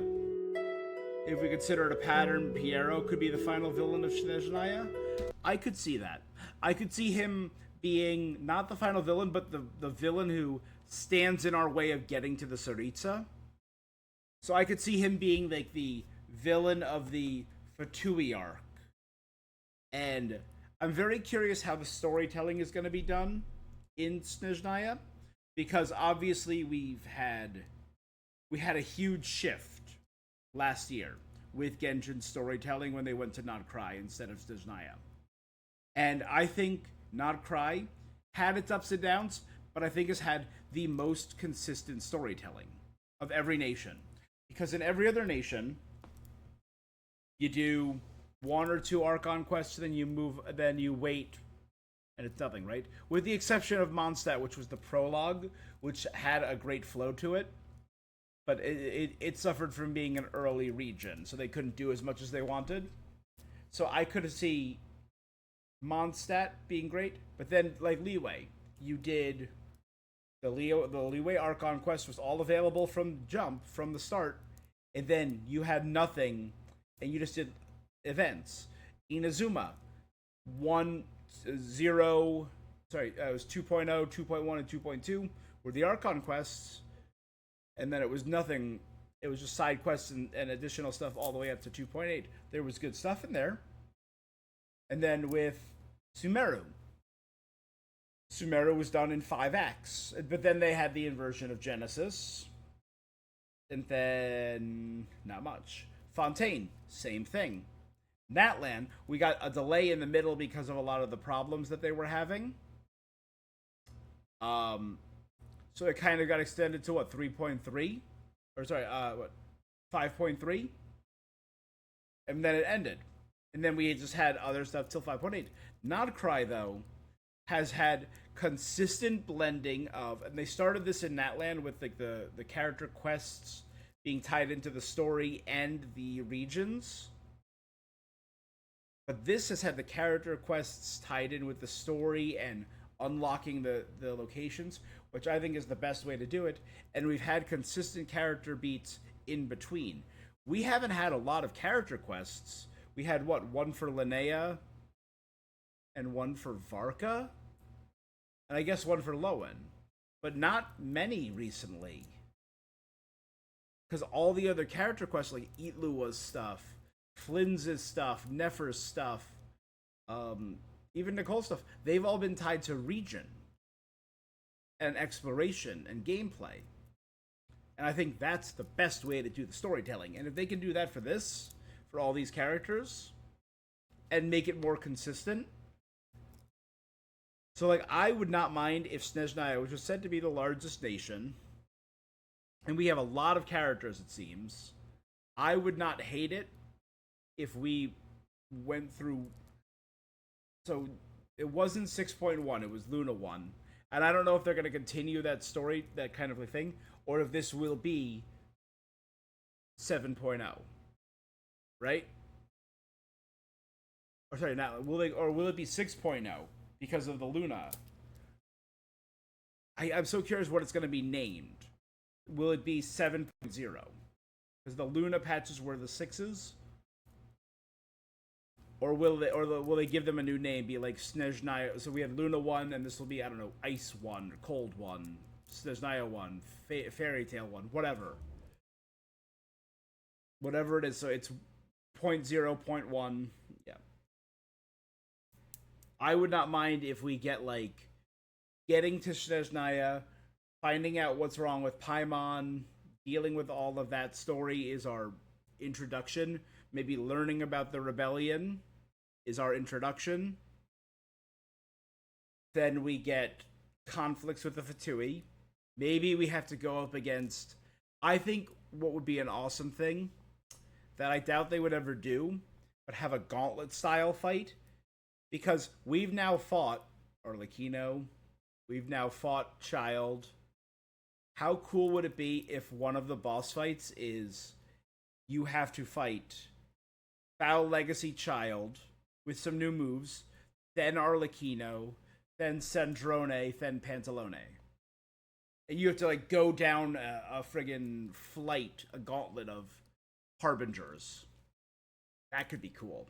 If we consider it a pattern, Piero could be the final villain of Snezhnaya. I could see that. I could see him being not the final villain, but the villain who stands in our way of getting to the Tsaritsa. So I could see him being like the villain of the Fatui arc. And I'm very curious how the storytelling is going to be done in Snezhnaya, because obviously we had a huge shift last year with Genshin's storytelling when they went to Not Cry instead of Snezhnaya. And I think Not Cry had its ups and downs, but I think has had the most consistent storytelling of every nation. Because in every other nation, you do one or two Archon quests, then you wait, and it's nothing, right? With the exception of Mondstadt, which was the prologue, which had a great flow to it, but it suffered from being an early region, so they couldn't do as much as they wanted. So I could see Mondstadt being great, but then like Leeway, you did the Leeway Archon quest was all available from the start, and then you had nothing, and you just did events. Inazuma, it was 2.0, 2.1, and 2.2 were the Archon quests, and then it was nothing. It was just side quests and additional stuff all the way up to 2.8. There was good stuff in there. And then with Sumeru was done in 5 acts. But then they had the inversion of Genesis. And then not much. Fontaine, same thing. Natlan, we got a delay in the middle because of a lot of the problems that they were having. So it kind of got extended to what, 3.3? Or sorry, 5.3? And then it ended. And then we just had other stuff till 5.8. Not Cry, though, has had consistent blending of, and they started this in Natlan with like the character quests being tied into the story and the regions. But this has had the character quests tied in with the story and unlocking the locations, which I think is the best way to do it. And we've had consistent character beats in between. We haven't had a lot of character quests. We had, what, one for Linnea and one for Varka? And I guess one for Lowen. But not many recently. Because all the other character quests, like Itlua's stuff, Flynn's stuff, Nefer's stuff, even Nicole's stuff, they've all been tied to region and exploration and gameplay. And I think that's the best way to do the storytelling. And if they can do that for this, for all these characters, and make it more consistent. So, like, I would not mind if Snezhnaya, which was said to be the largest nation, and we have a lot of characters, it seems, I would not hate it if we went through. So, it wasn't 6.1, it was Luna 1. And I don't know if they're going to continue that story, that kind of a thing, or if this will be 7.0. Right? Or sorry, not will it be 6.0 because of the Luna? I'm so curious what it's going to be named. Will it be 7.0? Because the Luna patches were the 6s. Or will they give them a new name? Be like Snezhnaya. So we have Luna 1, and this will be, I don't know, Ice 1, or Cold 1, Snezhnaya 1, Fairy Tale 1, whatever. Whatever it is. So it's 0.0, 0.1. Yeah. I would not mind if we get, like, getting to Snezhnaya, finding out what's wrong with Paimon, dealing with all of that story is our introduction. Maybe learning about the rebellion is our introduction. Then we get conflicts with the Fatui. Maybe we have to go up against, I think what would be an awesome thing that I doubt they would ever do, but have a gauntlet style fight. Because we've now fought Arlecchino, we've now fought Child. How cool would it be if one of the boss fights is you have to fight Foul Legacy Child with some new moves, then Arlecchino, then Snezhnaya, then Pantalone. And you have to like go down a friggin' flight, a gauntlet of harbingers. That could be cool.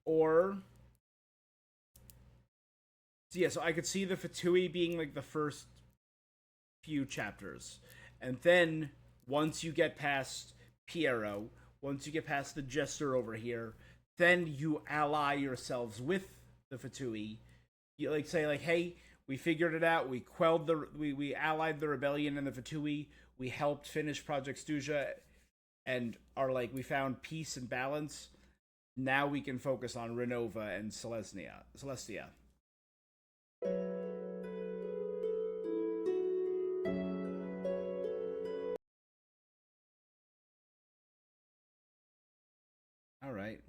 Or so yeah, so I could see the Fatui being like the first few chapters. And then once you get past Piero, once you get past the Jester over here, then you ally yourselves with the Fatui. You like say like, hey, we figured it out. We quelled we allied the rebellion and the Fatui. We helped finish Project Stuzha, and are like we found peace and balance. Now we can focus on Renova and Celestia. All right.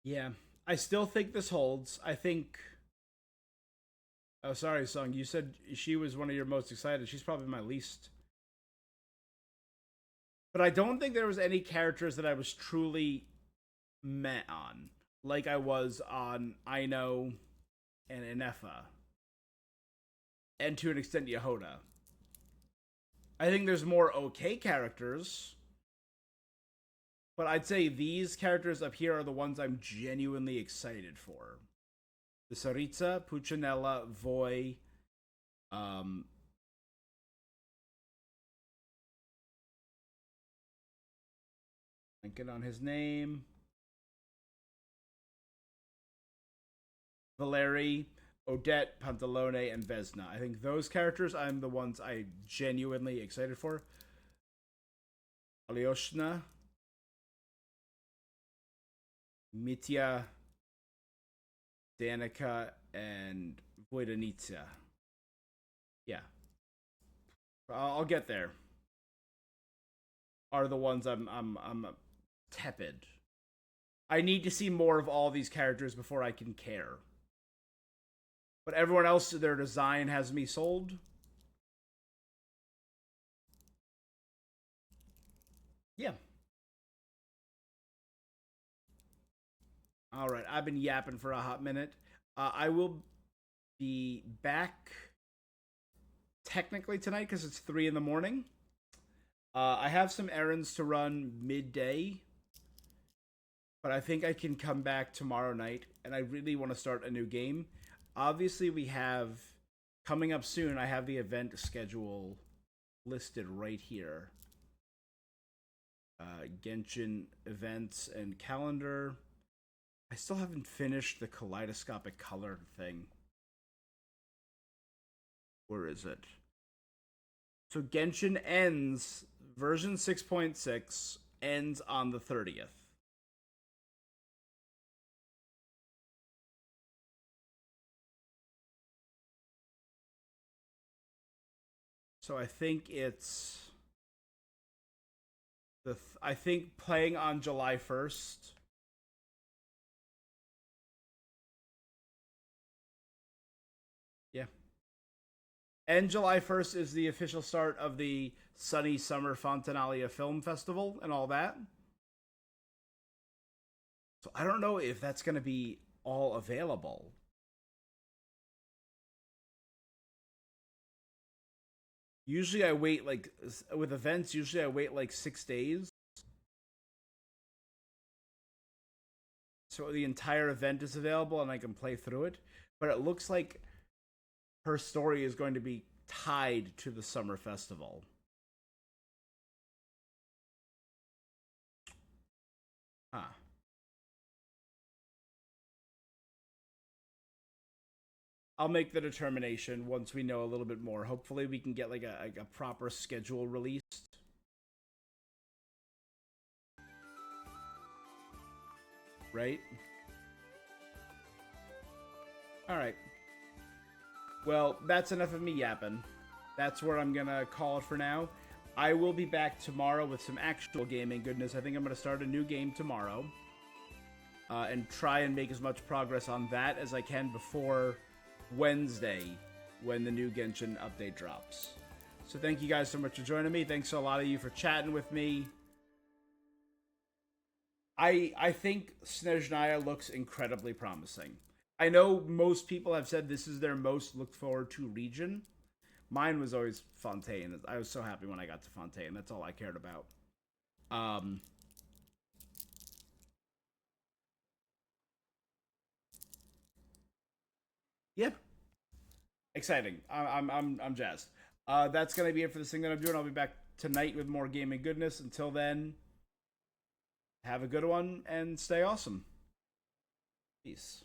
Yeah, I still think this holds. I think. Oh, sorry, Sung. You said she was one of your most excited. She's probably my least. But I don't think there was any characters that I was truly met on, like I was on Aino and Inefa, and to an extent Yehoda. I think there's more okay characters, but I'd say these characters up here are the ones I'm genuinely excited for. The Saritsa, Puccinella, Voy, thinking on his name. Valeri, Odette, Pantalone, and Vesna. I think those characters I'm the ones I genuinely excited for. Alyoshna, Mitya, Danica, and Voidanitsa. Yeah. I'll get there. Are the ones I'm tepid. I need to see more of all these characters before I can care. But everyone else, their design has me sold. Yeah. All right, I've been yapping for a hot minute. I will be back technically tonight because it's 3 in the morning. I have some errands to run midday, but I think I can come back tomorrow night, and I really want to start a new game. Obviously, we have coming up soon. I have the event schedule listed right here. Genshin events and calendar. I still haven't finished the kaleidoscopic color thing. Where is it? So Genshin ends, version 6.6 ends on the 30th. So I think it's I think playing on July 1st. Yeah. And July 1st is the official start of the Sunny Summer Fontanalia Film Festival and all that. So I don't know if that's going to be all available. Usually I wait like, with events, usually I wait like 6 days. So the entire event is available and I can play through it. But it looks like her story is going to be tied to the summer festival. Huh. I'll make the determination once we know a little bit more. Hopefully we can get like a proper schedule released. Right? Alright. Well, that's enough of me yapping. That's where I'm gonna call it for now. I will be back tomorrow with some actual gaming goodness. I think I'm gonna start a new game tomorrow. and try and make as much progress on that as I can before Wednesday, when the new Genshin update drops. So thank you guys so much for joining me. Thanks to a lot of you for chatting with me. I think Snezhnaya looks incredibly promising. I know most people have said this is their most looked forward to region. Mine was always Fontaine. I was so happy when I got to Fontaine. That's all I cared about. Yeah, exciting. I'm jazzed. That's gonna be it for this thing that I'm doing. I'll be back tonight with more gaming goodness. Until then, have a good one and stay awesome. Peace.